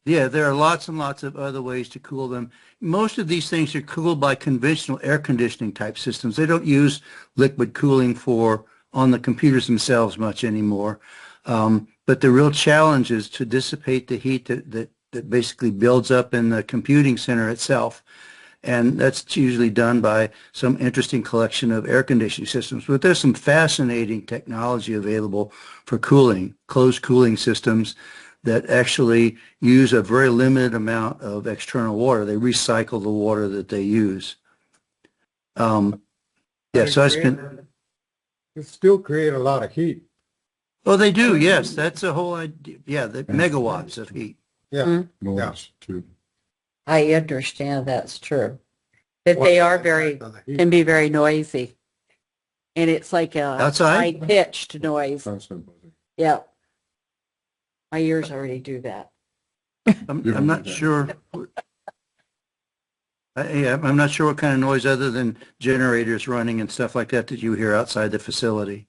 N: yeah, there are lots and lots of other ways to cool them. Most of these things are cooled by conventional air conditioning type systems. They don't use liquid cooling on the computers themselves much anymore. But the real challenge is to dissipate the heat that basically builds up in the computing center itself. And that's usually done by some interesting collection of air conditioning systems. But there's some fascinating technology available for cooling, closed cooling systems that actually use a very limited amount of external water. They recycle the water that they use. Yeah, so I spent...
O: They still create a lot of heat.
N: Oh, they do, yes. That's a whole idea. Yeah, the megawatts of heat.
O: Yeah.
H: Noise too.
B: I understand that's true. That they are can be very noisy. And it's like a
N: outside
B: high-pitched noise. Yeah. My ears already do that.
N: I'm not sure. I'm not sure what kind of noise other than generators running and stuff like that you hear outside the facility.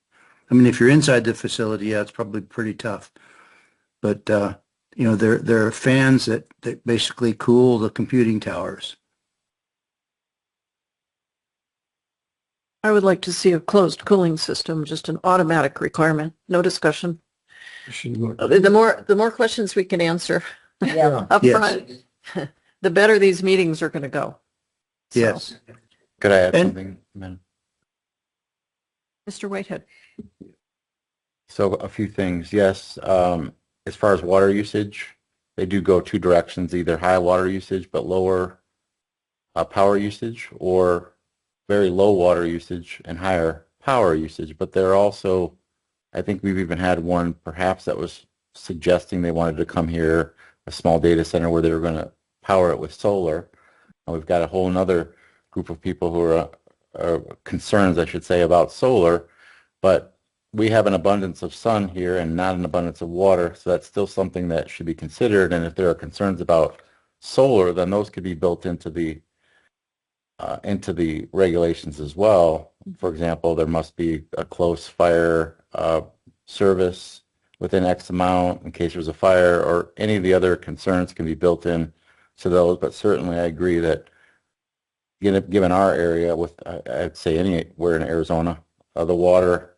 N: I mean, if you're inside the facility, yeah, it's probably pretty tough. But, you know, there are fans that basically cool the computing towers.
A: I would like to see a closed cooling system, just an automatic requirement, no discussion. The more questions we can answer up front, the better these meetings are going to go. So.
N: Yes.
Q: Could I add something, Madam?
A: Mr. Whitehead.
Q: So a few things. Yes, as far as water usage, they do go two directions, either high water usage but lower power usage, or very low water usage and higher power usage. But they're also, I think we've even had one perhaps that was suggesting they wanted to come here, a small data center where they were going to power it with solar. And we've got a whole other group of people who are concerns, I should say, about solar, but we have an abundance of sun here and not an abundance of water, so that's still something that should be considered. And if there are concerns about solar, then those could be built into the regulations as well. For example, there must be a close fire service within X amount in case there's a fire, or any of the other concerns can be built in to those. But certainly I agree that given our area, I'd say anywhere in Arizona, the water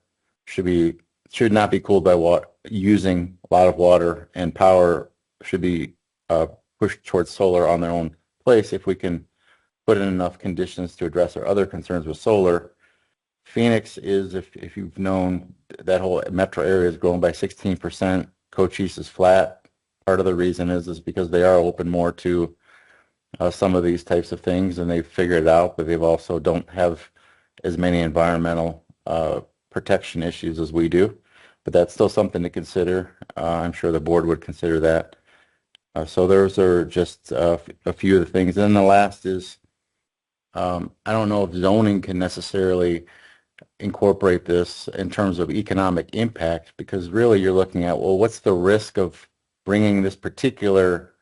Q: should not be cooled by using a lot of water, and power should be pushed towards solar on their own place if we can put in enough conditions to address our other concerns with solar. Phoenix is, if you've known, that whole metro area is growing by 16%. Cochise is flat. Part of the reason is because they are open more to some of these types of things, and they've figured it out, but they've also don't have as many environmental protection issues as we do. But that's still something to consider. I'm sure the board would consider that. So those are just a few of the things. And then the last is, I don't know if zoning can necessarily incorporate this in terms of economic impact, because really you're looking at, well, what's the risk of bringing this particular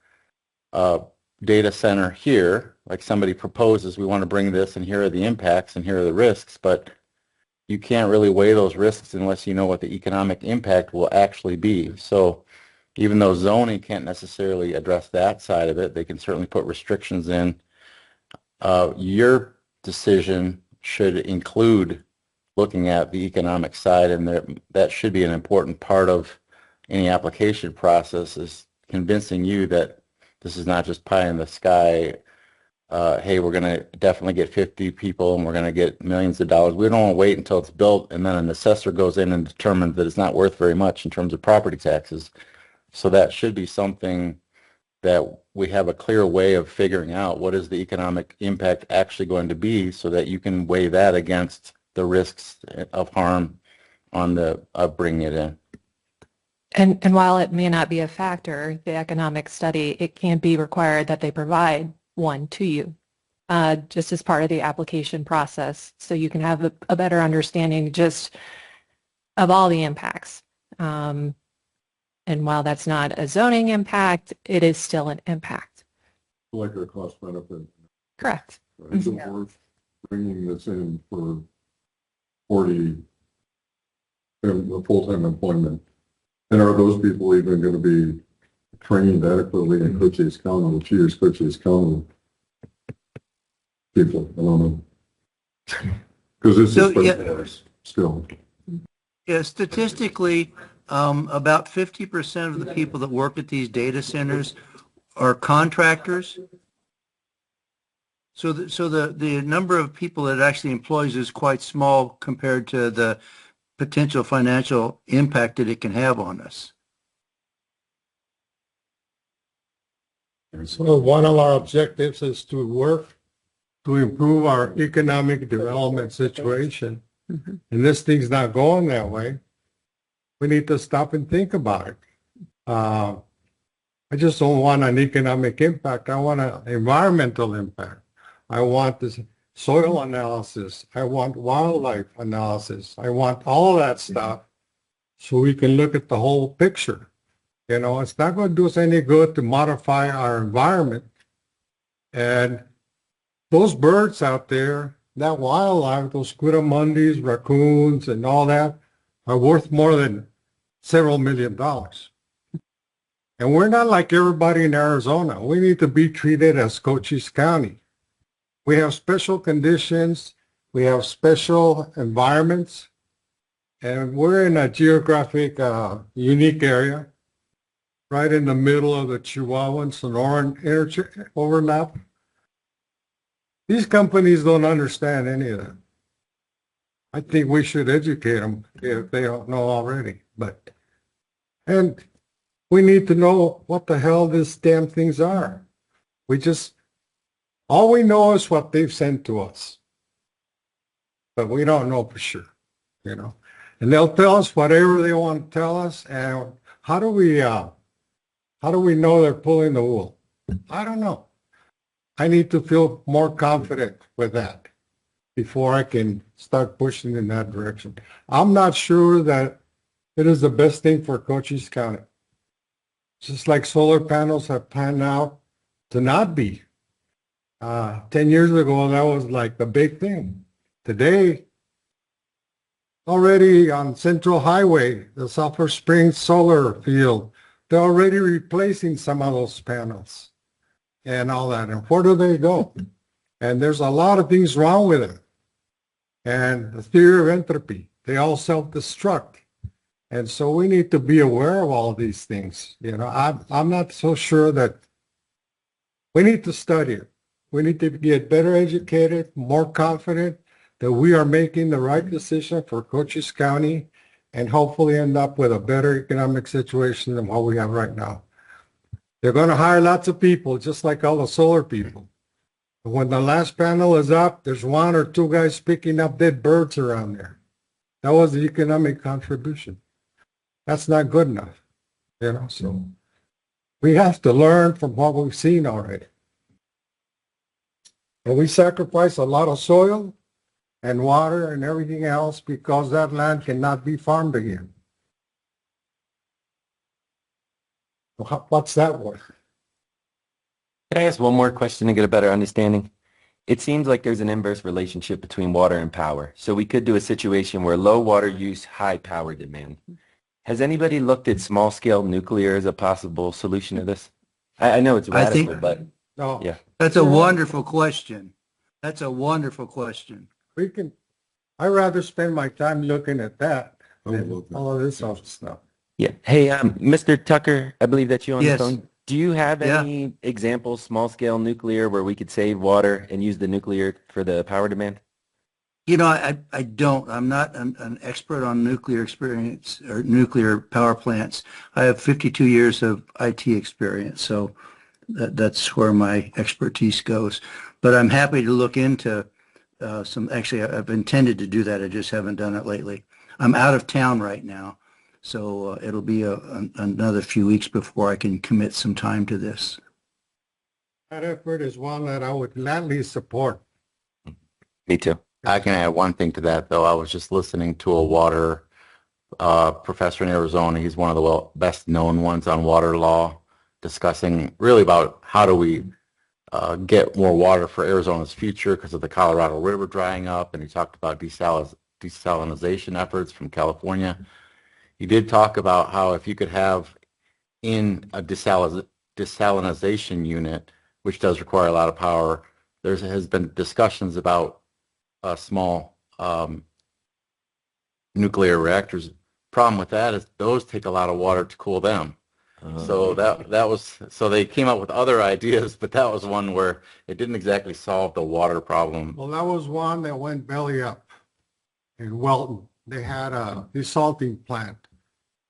Q: data center here? Like somebody proposes, we want to bring this, and here are the impacts and here are the risks, but you can't really weigh those risks unless you know what the economic impact will actually be. So even though zoning can't necessarily address that side of it, they can certainly put restrictions in. Your decision should include looking at the economic side, and that should be an important part of any application process, is convincing you that this is not just pie in the sky. Hey, we're going to definitely get 50 people and we're going to get millions of dollars. We don't want to wait until it's built and then an assessor goes in and determines that it's not worth very much in terms of property taxes. So that should be something that we have a clear way of figuring out what is the economic impact actually going to be, so that you can weigh that against the risks of harm on bringing it in.
R: And while it may not be a factor, the economic study, it can be required that they provide one to you, just as part of the application process, so you can have a better understanding just of all the impacts. And while that's not a zoning impact, it is still an impact.
H: Like a cost benefit
R: Correct.
H: Is it worth bringing this in for 40 full-time employment? And are those people even going to be trained adequately in Cochise County, which is Cochise County people? I don't know. Because it's
N: So,
H: just
N: yeah.
H: still.
N: Yeah, statistically, about 50% of the people that work at these data centers are contractors. So the number of people that it actually employs is quite small compared to the potential financial impact that it can have on us.
O: So one of our objectives is to work to improve our economic development situation. And this thing's not going that way. We need to stop and think about it. I just don't want an economic impact. I want an environmental impact. I want this soil analysis. I want wildlife analysis. I want all that stuff so we can look at the whole picture. You know, it's not going to do us any good to modify our environment. And those birds out there, that wildlife, those curamundis, raccoons, and all that are worth more than several $1 million. And we're not like everybody in Arizona. We need to be treated as Cochise County. We have special conditions. We have special environments. And we're in a geographic unique area, right in the middle of the Chihuahua and Sonoran overlap. These companies don't understand any of that. I think we should educate them if they don't know already. And we need to know what the hell these damn things are. All we know is what they've sent to us. But we don't know for sure, you know. And they'll tell us whatever they want to tell us. And how do we know they're pulling the wool? I don't know. I need to feel more confident with that before I can start pushing in that direction. I'm not sure that it is the best thing for Cochise County. Just like solar panels have panned out to not be. 10 years ago, that was like the big thing. Today, already on Central Highway, the Sulphur Springs solar field, they're already replacing some of those panels and all that. And where do they go? And there's a lot of things wrong with it. And the theory of entropy, they all self-destruct. And so we need to be aware of all these things. You know, I'm not so sure that we need to study it. We need to get better educated, more confident that we are making the right decision for Cochise County and hopefully end up with a better economic situation than what we have right now. They're going to hire lots of people, just like all the solar people. But when the last panel is up, there's 1 or 2 guys picking up dead birds around there. That was the economic contribution. That's not good enough, you know, so we have to learn from what we've seen already. And we sacrifice a lot of soil and water and everything else because that land cannot be farmed again. What's that worth?
T: Can I ask one more question to get a better understanding? It seems like there's an inverse relationship between water and power. So we could do a situation where low water use, high power demand. Has anybody looked at small-scale nuclear as a possible solution to this? I know it's radical, but
N: no,
T: yeah.
N: That's a wonderful question. That's a wonderful question.
O: I'd rather spend my time looking at that than all of this other stuff.
T: Yeah. Hey, Mr. Tucker, I believe that's you on
N: Yes.
T: the phone. Do you have any examples, small-scale nuclear, where we could save water and use the nuclear for the power demand?
N: You know, I don't. I'm not an expert on nuclear experience or nuclear power plants. I have 52 years of IT experience, so that's where my expertise goes. But I'm happy to look into some. Actually, I've intended to do that. I just haven't done it lately. I'm out of town right now, so it'll be another few weeks before I can commit some time to this.
O: That effort is one that I would gladly support.
T: Me too.
Q: I can add one thing to that, though. I was just listening to a water professor in Arizona. He's one of the best known ones on water law, discussing really about how do we get more water for Arizona's future because of the Colorado River drying up, and he talked about desalinization efforts from California. He did talk about how if you could have in a desalinization unit, which does require a lot of power, there has been discussions about small nuclear reactors. Problem with that is those take a lot of water to cool them. So so they came up with other ideas, but that was one where it didn't exactly solve the water problem.
O: Well, that was one that went belly up in Welton. They had a desalting plant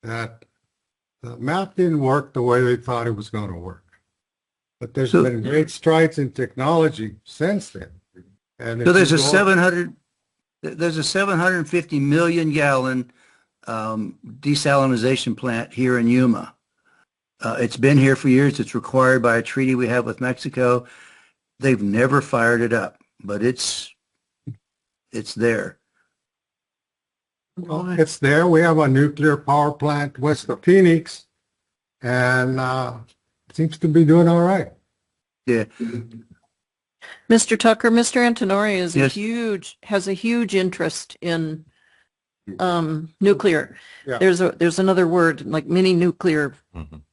O: that the math didn't work the way they thought it was going to work. But there's been great strides in technology since then. And
N: So there's a 750 million gallon desalinization plant here in Yuma. It's been here for years. It's required by a treaty we have with Mexico. They've never fired it up, but it's there.
O: Well, it's there. We have a nuclear power plant west of Phoenix, and it seems to be doing all right.
N: Yeah.
A: Mr. Tucker, Mr. Antonori is
N: Yes.
A: has a huge interest in nuclear.
O: Yeah.
A: There's another word like mini nuclear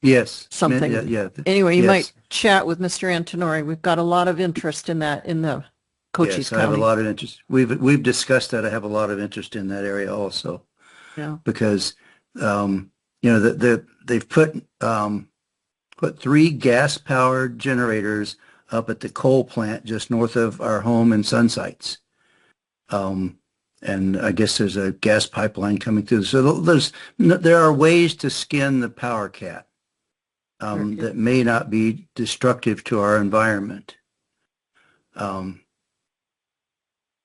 N: Yes.
A: something.
N: Yeah.
A: Anyway, you
N: Yes.
A: might chat with Mr. Antonori. We've got a lot of interest in that in the Cochise
N: Yes, I have a
A: County.
N: lot of interest. We've discussed that. I have a lot of interest in that area also.
A: Yeah.
N: Because they've put 3 gas powered generators up at the coal plant just north of our home in Sunsites. And I guess there's a gas pipeline coming through. So there are ways to skin the power cat that may not be destructive to our environment.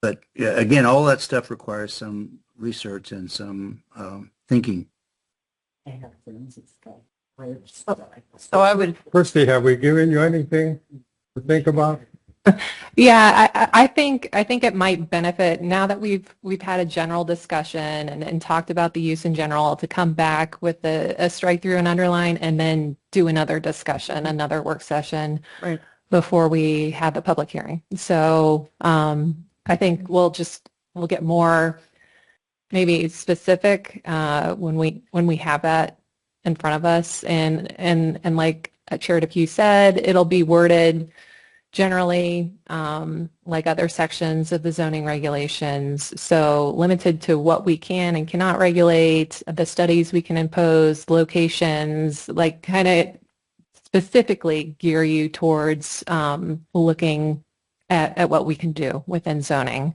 N: But yeah, again, all that stuff requires some research and some thinking.
A: So I would.
O: Christy, have we given you anything to think about?
R: Yeah, I think it might benefit now that we've had a general discussion and talked about the use in general to come back with a strike through and underline and then do another discussion, another work session before we have the public hearing. So I think we'll get more maybe specific when we have that in front of us and like Chair DePew said, it'll be worded generally like other sections of the zoning regulations. So limited to what we can and cannot regulate, the studies we can impose, locations, like kind of specifically gear you towards looking at what we can do within zoning.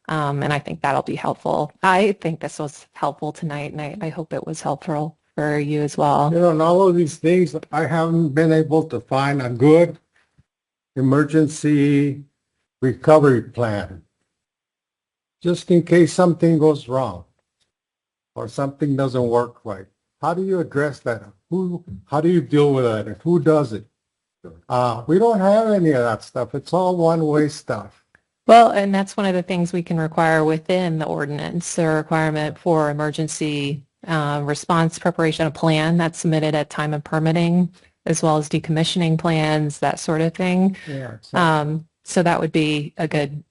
R: And I think that'll be helpful. I think this was helpful tonight, and I hope it was helpful for you as well.
O: In all of these things, I haven't been able to find a good emergency recovery plan, just in case something goes wrong or something doesn't work right. How do you address that? How do you deal with that? And who does it? We don't have any of that stuff. It's all one-way stuff.
R: Well, and that's one of the things we can require within the ordinance, a requirement for emergency response preparation, a plan that's submitted at time of permitting, as well as decommissioning plans, that sort of thing.
O: Yeah.
R: So that would be a good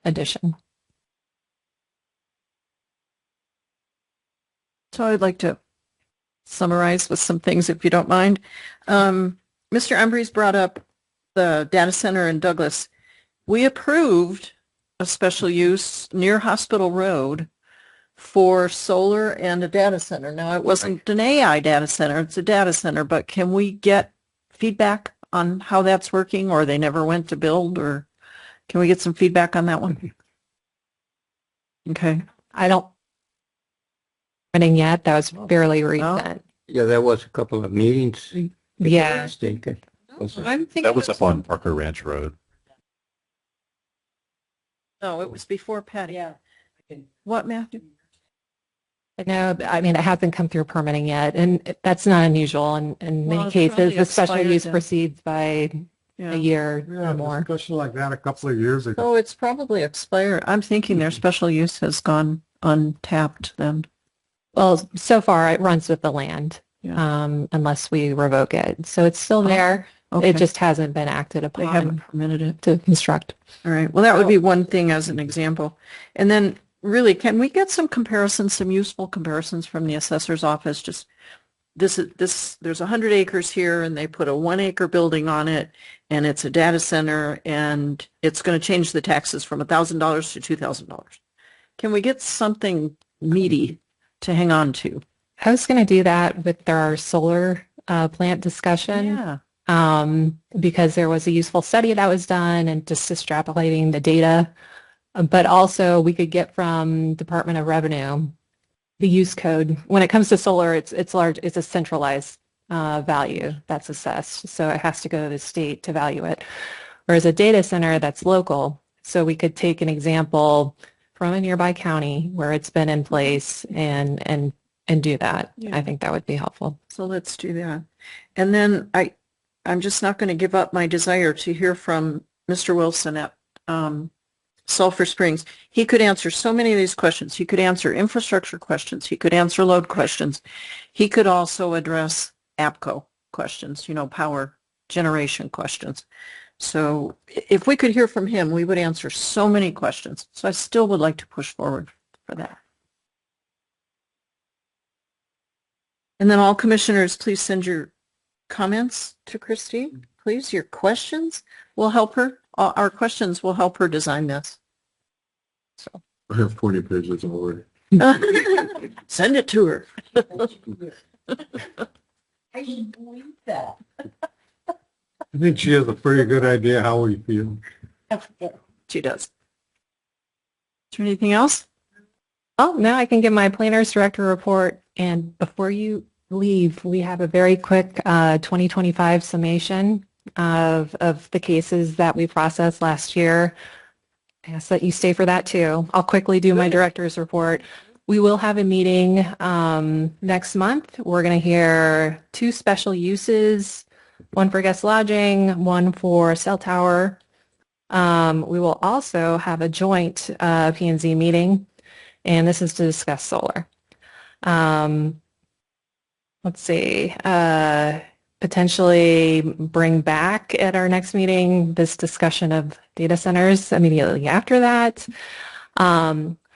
R: addition.
A: So I'd like to summarize with some things, if you don't mind. Mr. Umbries brought up the data center in Douglas. We approved a special use near Hospital Road for solar and a data center. Now, it wasn't an AI data center, it's a data center, but can we get feedback on how that's working, or they never went to build, or can we get some feedback on that one? Okay.
R: I don't running yet. That was fairly recent.
L: Yeah, there was a couple of meetings.
R: Yeah.
C: That was up on Parker Ranch Road.
A: No, it was before Patty. Yeah. What, Matthew?
R: No, I mean, it hasn't come through permitting yet, and that's not unusual. In many
A: it's
R: cases,
A: probably
R: the special
A: expired
R: use
A: then.
R: proceeds by a year or more.
O: Discussion like that a couple of years ago.
A: Oh, it's probably expired. I'm thinking their special use has gone untapped then.
R: Well, so far it runs with the land. unless we revoke it. So it's still there.
A: Okay.
R: It just hasn't been acted
A: They haven't
R: upon
A: permitted it.
R: to construct.
A: All right. Well, that would be one thing as an example. And then really, can we get some comparisons, some useful comparisons from the assessor's office? Just there's 100 acres here and they put a 1 acre building on it and it's a data center and it's going to change the taxes from $1,000 to $2,000. Can we get something meaty to hang on to?
R: I was going to do that with our solar plant discussion.
A: Yeah.
R: Because there was a useful study that was done and just extrapolating the data. But also we could get from Department of Revenue the use code. When it comes to solar, it's large. It's a centralized value that's assessed. So it has to go to the state to value it. Whereas a data center that's local. So we could take an example from a nearby county where it's been in place and do that.
A: Yeah.
R: I think that would be helpful.
A: So let's do that. And then I'm just not going to give up my desire to hear from Mr. Wilson at Sulphur Springs. He could answer so many of these questions. He could answer infrastructure questions. He could answer load questions. He could also address APCO questions, power generation questions. So if we could hear from him, we would answer so many questions. So I still would like to push forward for that. And then all commissioners, please send your comments to Christine. Please, your questions will help her. Our questions will help her design this. So
H: I have 20 pages already.
A: send it to her.
S: I can believe that.
O: I think she has a pretty good idea how we feel.
A: She does. Is there anything else?
R: Oh, now I can give my planners director report. And before you leave, we have a very quick 2025 summation of the cases that we processed last year. I ask that you stay for that too. I'll quickly do my director's report. We will have a meeting next month. We're going to hear 2 special uses, one for guest lodging, one for cell tower. We will also have a joint P&Z meeting, and this is to discuss solar. Let's see, potentially bring back at our next meeting this discussion of data centers immediately after that.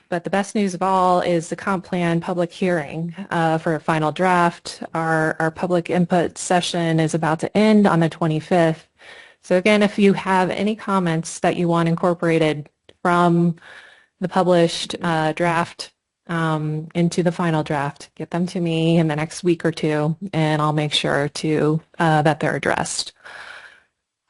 R: But the best news of all is the comp plan public hearing for a final draft. Our public input session is about to end on the 25th. So again, if you have any comments that you want incorporated from the published draft into the final draft, get them to me in the next week or 2, and I'll make sure to that they're addressed.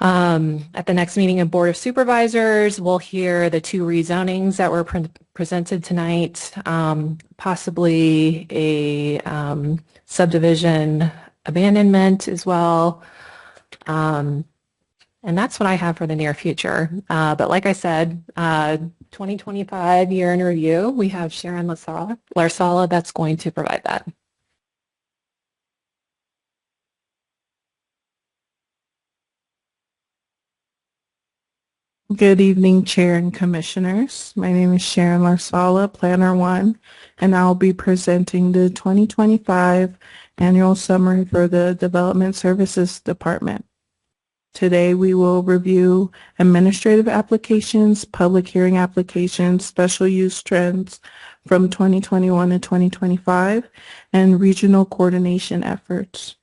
R: At the next meeting of Board of Supervisors, we'll hear the 2 rezonings that were presented tonight, possibly a subdivision abandonment as well. And that's what I have for the near future. But like I said, 2025 year in review, we have Sharon Larsala that's going to provide that.
U: Good evening, Chair and Commissioners. My name is Sharon Larsala, Planner 1, and I'll be presenting the 2025 Annual Summary for the Development Services Department. Today, we will review administrative applications, public hearing applications, special use trends from 2021 to 2025, and regional coordination efforts.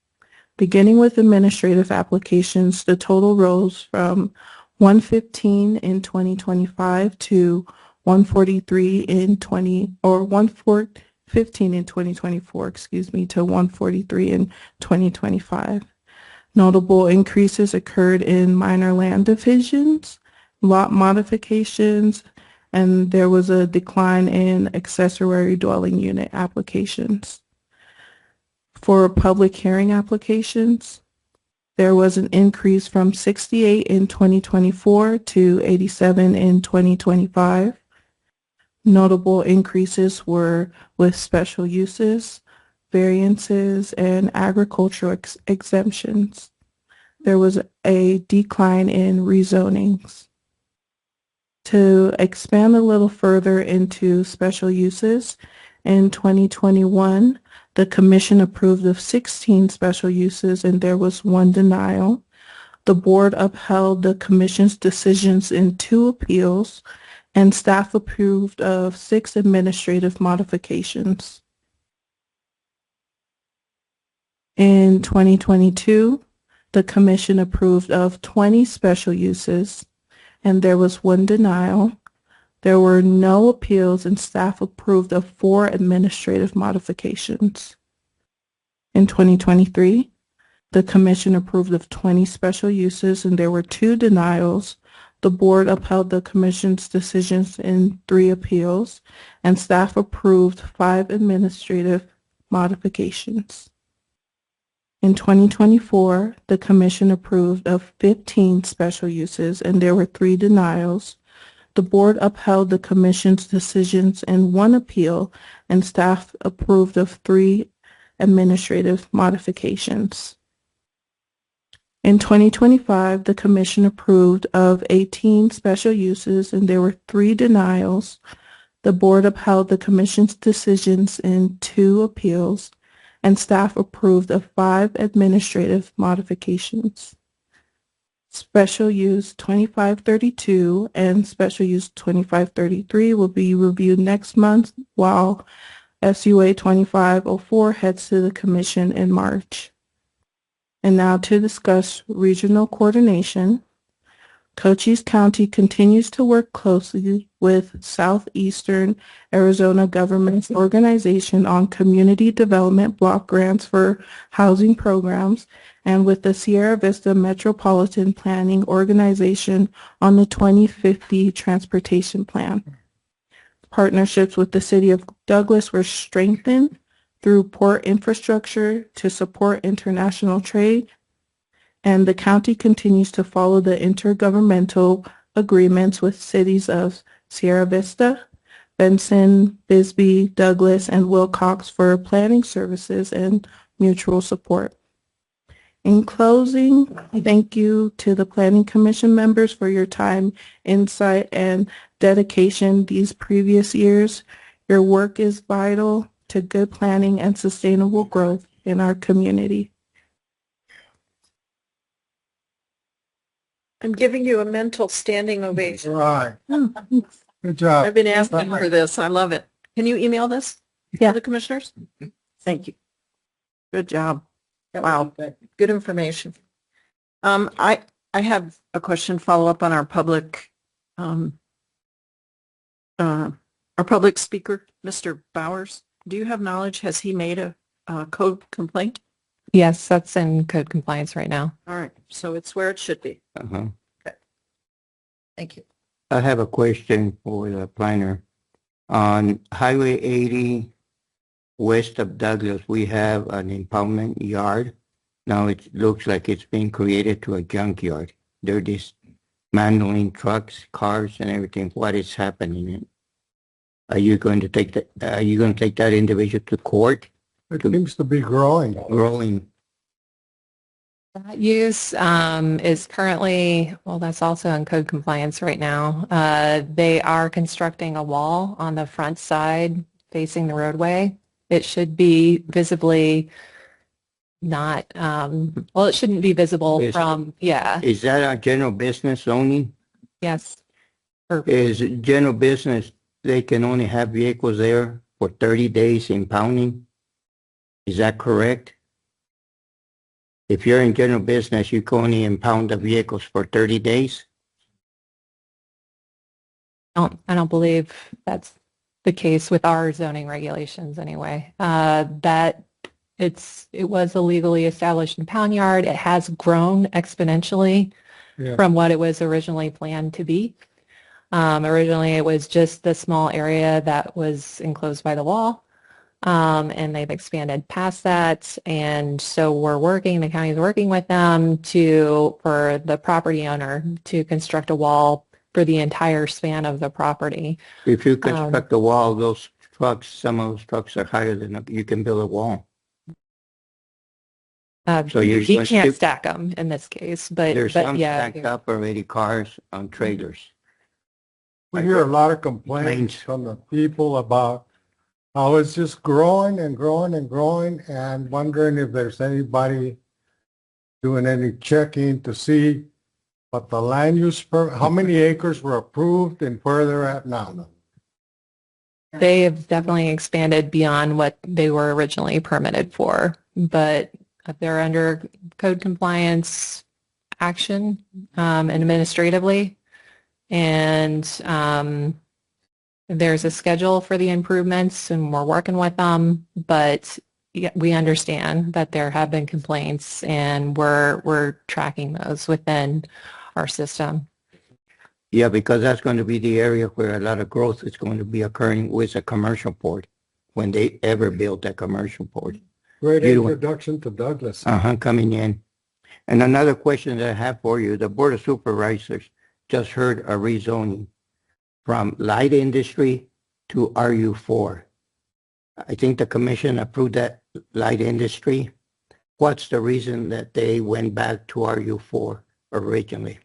U: Beginning with administrative applications, the total rose from 115 in 2025 to 143 in 115 in 2024, to 143 in 2025. Notable increases occurred in minor land divisions, lot modifications, and there was a decline in accessory dwelling unit applications. For public hearing applications, there was an increase from 68 in 2024 to 87 in 2025. Notable increases were with special uses, variances, and agricultural exemptions. There was a decline in rezonings. To expand a little further into special uses, In 2021, the commission approved of 16 special uses and there was one denial. The board upheld the commission's decisions in 2 appeals, and staff approved of 6 administrative modifications. In 2022, the commission approved of 20 special uses, and there was one denial. There were no appeals, and staff approved of 4 administrative modifications. In 2023, the commission approved of 20 special uses, and there were 2 denials. The board upheld the commission's decisions in 3 appeals, and staff approved 5 administrative modifications. In 2024, the commission approved of 15 special uses, and there were 3 denials. The board upheld the commission's decisions in 1 appeal, and staff approved of 3 administrative modifications. In 2025, the commission approved of 18 special uses, and there were 3 denials. The board upheld the commission's decisions in 2 appeals, and staff approved of 5 administrative modifications. Special Use 2532 and Special Use 2533 will be reviewed next month, while SUA 2504 heads to the commission in March. And now to discuss regional coordination. Cochise County continues to work closely with Southeastern Arizona Government Organization on community development block grants for housing programs and with the Sierra Vista Metropolitan Planning Organization on the 2050 Transportation Plan. Partnerships with the City of Douglas were strengthened through port infrastructure to support international trade, and the county continues to follow the intergovernmental agreements with cities of Sierra Vista, Benson, Bisbee, Douglas, and Wilcox for planning services and mutual support. In closing, thank you to the Planning Commission members for your time, insight, and dedication these previous years. Your work is vital to good planning and sustainable growth in our community.
A: I'm giving you a mental standing ovation.
O: Right. Good job.
A: I've been asking for this. I love it. Can you email this to the commissioners? Thank you. Good job. Wow. Good information. I have a question follow up on our public speaker, Mr. Bowers. Do you have knowledge? Has he made a code complaint?
R: Yes, that's in code compliance right now.
A: All right. So it's where it should be.
L: Uh-huh.
A: Okay. Thank you.
L: I have a question for the planner. On Highway 80 west of Douglas, we have an impoundment yard. Now it looks like it's being created to a junkyard. They're dismantling trucks, cars, and everything. What is happening? Are you going to take that? Are you going to take that individual to court?
O: It seems to be growing.
L: Growing.
R: That use is currently, well, that's also in code compliance right now. They are constructing a wall on the front side facing the roadway. It should be visibly not, well, it shouldn't be visible from, yeah.
L: Is that a general business zoning?
R: Yes.
L: Is general business, they can only have vehicles there for 30 days impounding? Is that correct? If you're in general business, you can only impound the vehicles for 30 days?
R: I don't believe that's the case with our zoning regulations anyway. It was a legally established impound yard. It has grown exponentially from what it was originally planned to be. Originally, it was just the small area that was enclosed by the wall, and they've expanded past that. And so the county's working with them for the property owner to construct a wall for the entire span of the property.
L: If you construct a wall, those trucks, some of those trucks are higher than you can build a wall. So
R: you can't stack them in this case, but
L: there's some
R: yeah,
L: stacked up already cars on trailers.
O: We hear a lot of complaints from the people about How it's just growing and growing and growing, and wondering if there's anybody doing any checking to see what the land use how many acres were approved and where they're at now.
R: They have definitely expanded beyond what they were originally permitted for, but they're under code compliance action administratively, and there's a schedule for the improvements, and we're working with them, but we understand that there have been complaints, and we're tracking those within our system.
L: Yeah, because that's going to be the area where a lot of growth is going to be occurring with a commercial port when they ever build a commercial port.
O: Great introduction to Douglas.
L: Coming in. And another question that I have for you, the Board of Supervisors just heard a rezoning from light industry to RU4. I think the commission approved that light industry. What's the reason that they went back to RU4 originally?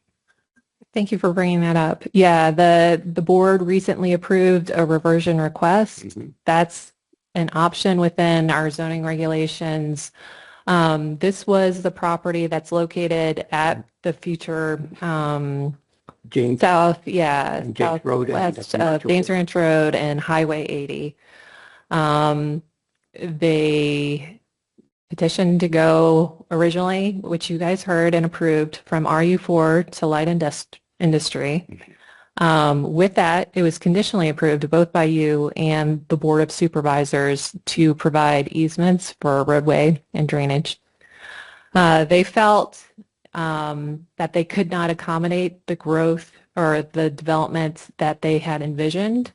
R: Thank you for bringing that up. Yeah, the board recently approved a reversion request. That's an option within our zoning regulations. This was the property that's located at the future
L: James
R: southwest of James Ranch Road and Highway 80. They petitioned to go originally, which you guys heard and approved, from RU4 to light industry. With that, it was conditionally approved both by you and the Board of Supervisors to provide easements for roadway and drainage. They felt that they could not accommodate the growth or the development that they had envisioned.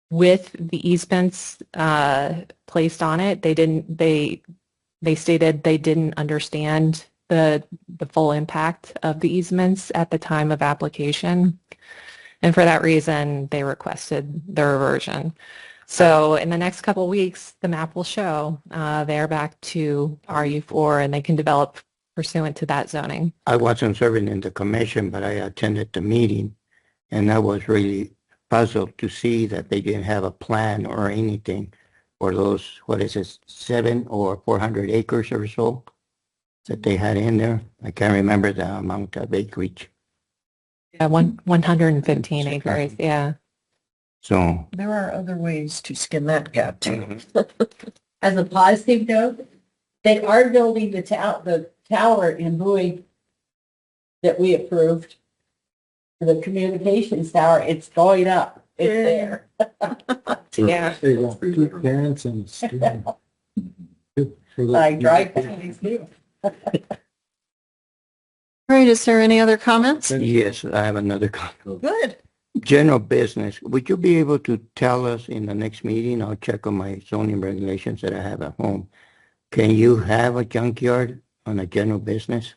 R: With the easements placed on it, they stated they didn't understand the full impact of the easements at the time of application. And for that reason, they requested the reversion. So in the next couple of weeks, the map will show they're back to RU4 and they can develop pursuant to that zoning.
L: I wasn't serving in the commission, but I attended the meeting, and I was really puzzled to see that they didn't have a plan or anything for those, 700 or 400 acres or so that they had in there. I can't remember the amount of acreage.
R: Yeah, 115 acres, yeah.
L: So
A: There are other ways to skin that cat too.
S: As a positive note, they are building the tower in Bowie that we approved. The communications tower, it's going up. It's there.
R: Yeah.
O: They got two parents and a student.
S: I drive by too.
A: All right, is there any other comments?
L: yes, I have another comment.
A: Good.
L: General business, would you be able to tell us in the next meeting? I'll check on my zoning regulations that I have at home. Can you have a junkyard on a general business?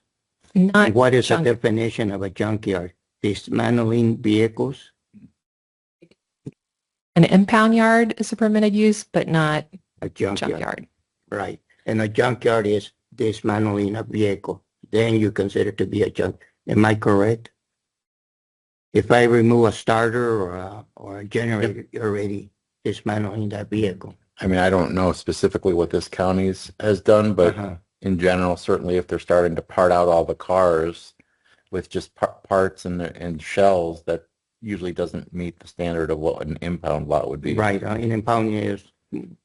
R: Not
L: What is the
R: junk.
L: definition of a junkyard? Dismantling vehicles?
R: An impound yard is a permitted use, but not
L: A junkyard.
R: junkyard.
L: Right. And a junkyard is dismantling a vehicle. Then you consider to be a junk. Am I correct? If I remove a starter or a generator, you're already dismantling that vehicle.
Q: I mean, I don't know specifically what this county's has done, but in general, certainly if they're starting to part out all the cars with just parts and shells, that usually doesn't meet the standard of what an impound lot would be.
L: Right. An impounding is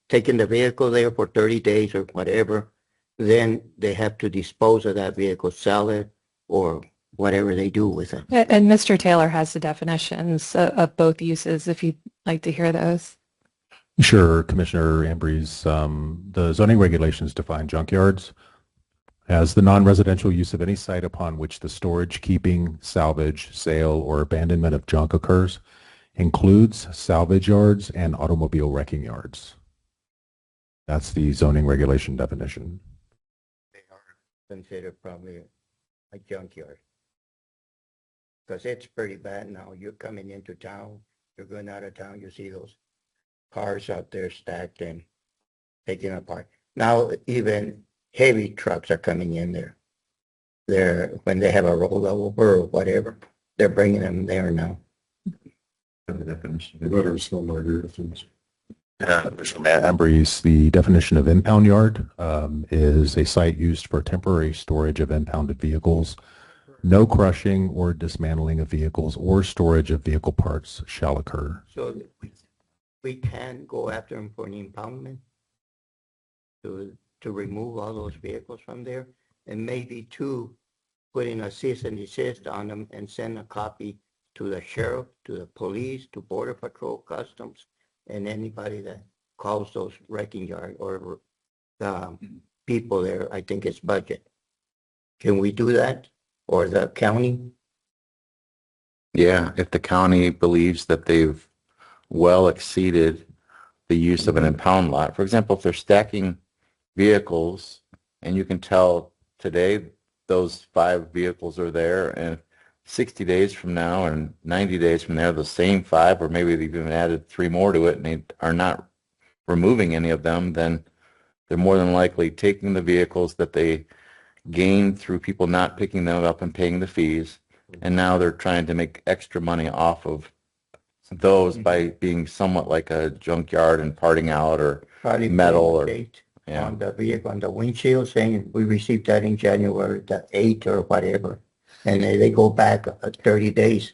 L: taking the vehicle there for 30 days or whatever. Then they have to dispose of that vehicle, sell it, or whatever they do with it.
R: And Mr. Taylor has the definitions of both uses, if you'd like to hear those.
C: Sure, Commissioner Ambrose. The zoning regulations define junkyards as the non-residential use of any site upon which the storage, keeping, salvage, sale, or abandonment of junk occurs, includes salvage yards and automobile wrecking yards. That's the zoning regulation definition.
L: They are considered probably a junkyard. Because it's pretty bad now. You're coming into town, you're going out of town, you see those cars out there stacked and taken apart. Now even heavy trucks are coming in there. When they have a rollover or whatever, they're bringing them there now.
H: Letters from my directions.
C: From Ambrose, the definition of impound yard is a site used for temporary storage of impounded vehicles. No crushing or dismantling of vehicles or storage of vehicle parts shall occur.
L: So we can go after them for an impoundment to remove all those vehicles from there, and maybe to put in a cease and desist on them and send a copy to the sheriff, to the police, to Border Patrol, Customs, and anybody that calls those wrecking yard or the people there. I think it's budget. Can we do that? Or the county?
Q: Yeah, if the county believes that they've well exceeded the use of an impound lot. For example, if they're stacking vehicles and you can tell today those 5 vehicles are there, and 60 days from now and 90 days from there, the same 5, or maybe they've even added 3 more to it, and they are not removing any of them, then they're more than likely taking the vehicles that they gained through people not picking them up and paying the fees, and now they're trying to make extra money off of those by being somewhat like a junkyard and parting out or
L: Probably
Q: metal or
L: date on the vehicle, on the windshield, saying we received that in January the 8th or whatever, and they go back 30 days.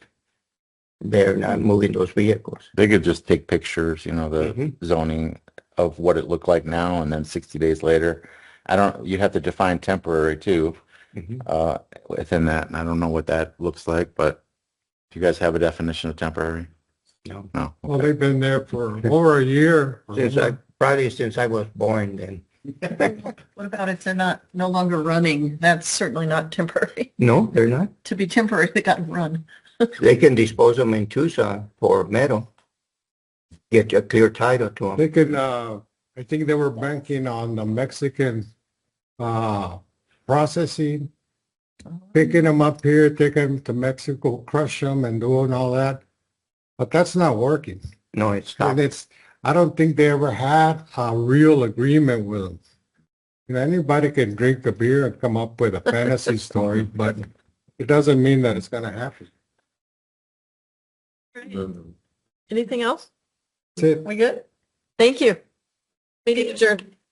L: They're not moving those vehicles.
Q: They could just take pictures, the zoning of what it looked like now, and then 60 days later. You'd have to define temporary too, within that, and I don't know what that looks like, but do you guys have a definition of temporary?
L: No.
Q: No.
O: Well, they've been there for over a year.
L: Probably since I was born then.
A: What about if they're no longer running? That's certainly not temporary.
L: No, they're not.
A: To be temporary, they got to run.
L: They can dispose them in Tucson for metal. Get a clear title to them.
O: They could, I think they were banking on the Mexican processing, picking them up here, taking them to Mexico, crush them and doing all that. But that's not working.
L: No, it's not.
O: And I don't think they ever had a real agreement with them. Anybody can drink a beer and come up with a fantasy story, but it doesn't mean that it's going to happen.
A: Anything else?
O: That's it.
A: We good? Thank you. Meeting adjourned.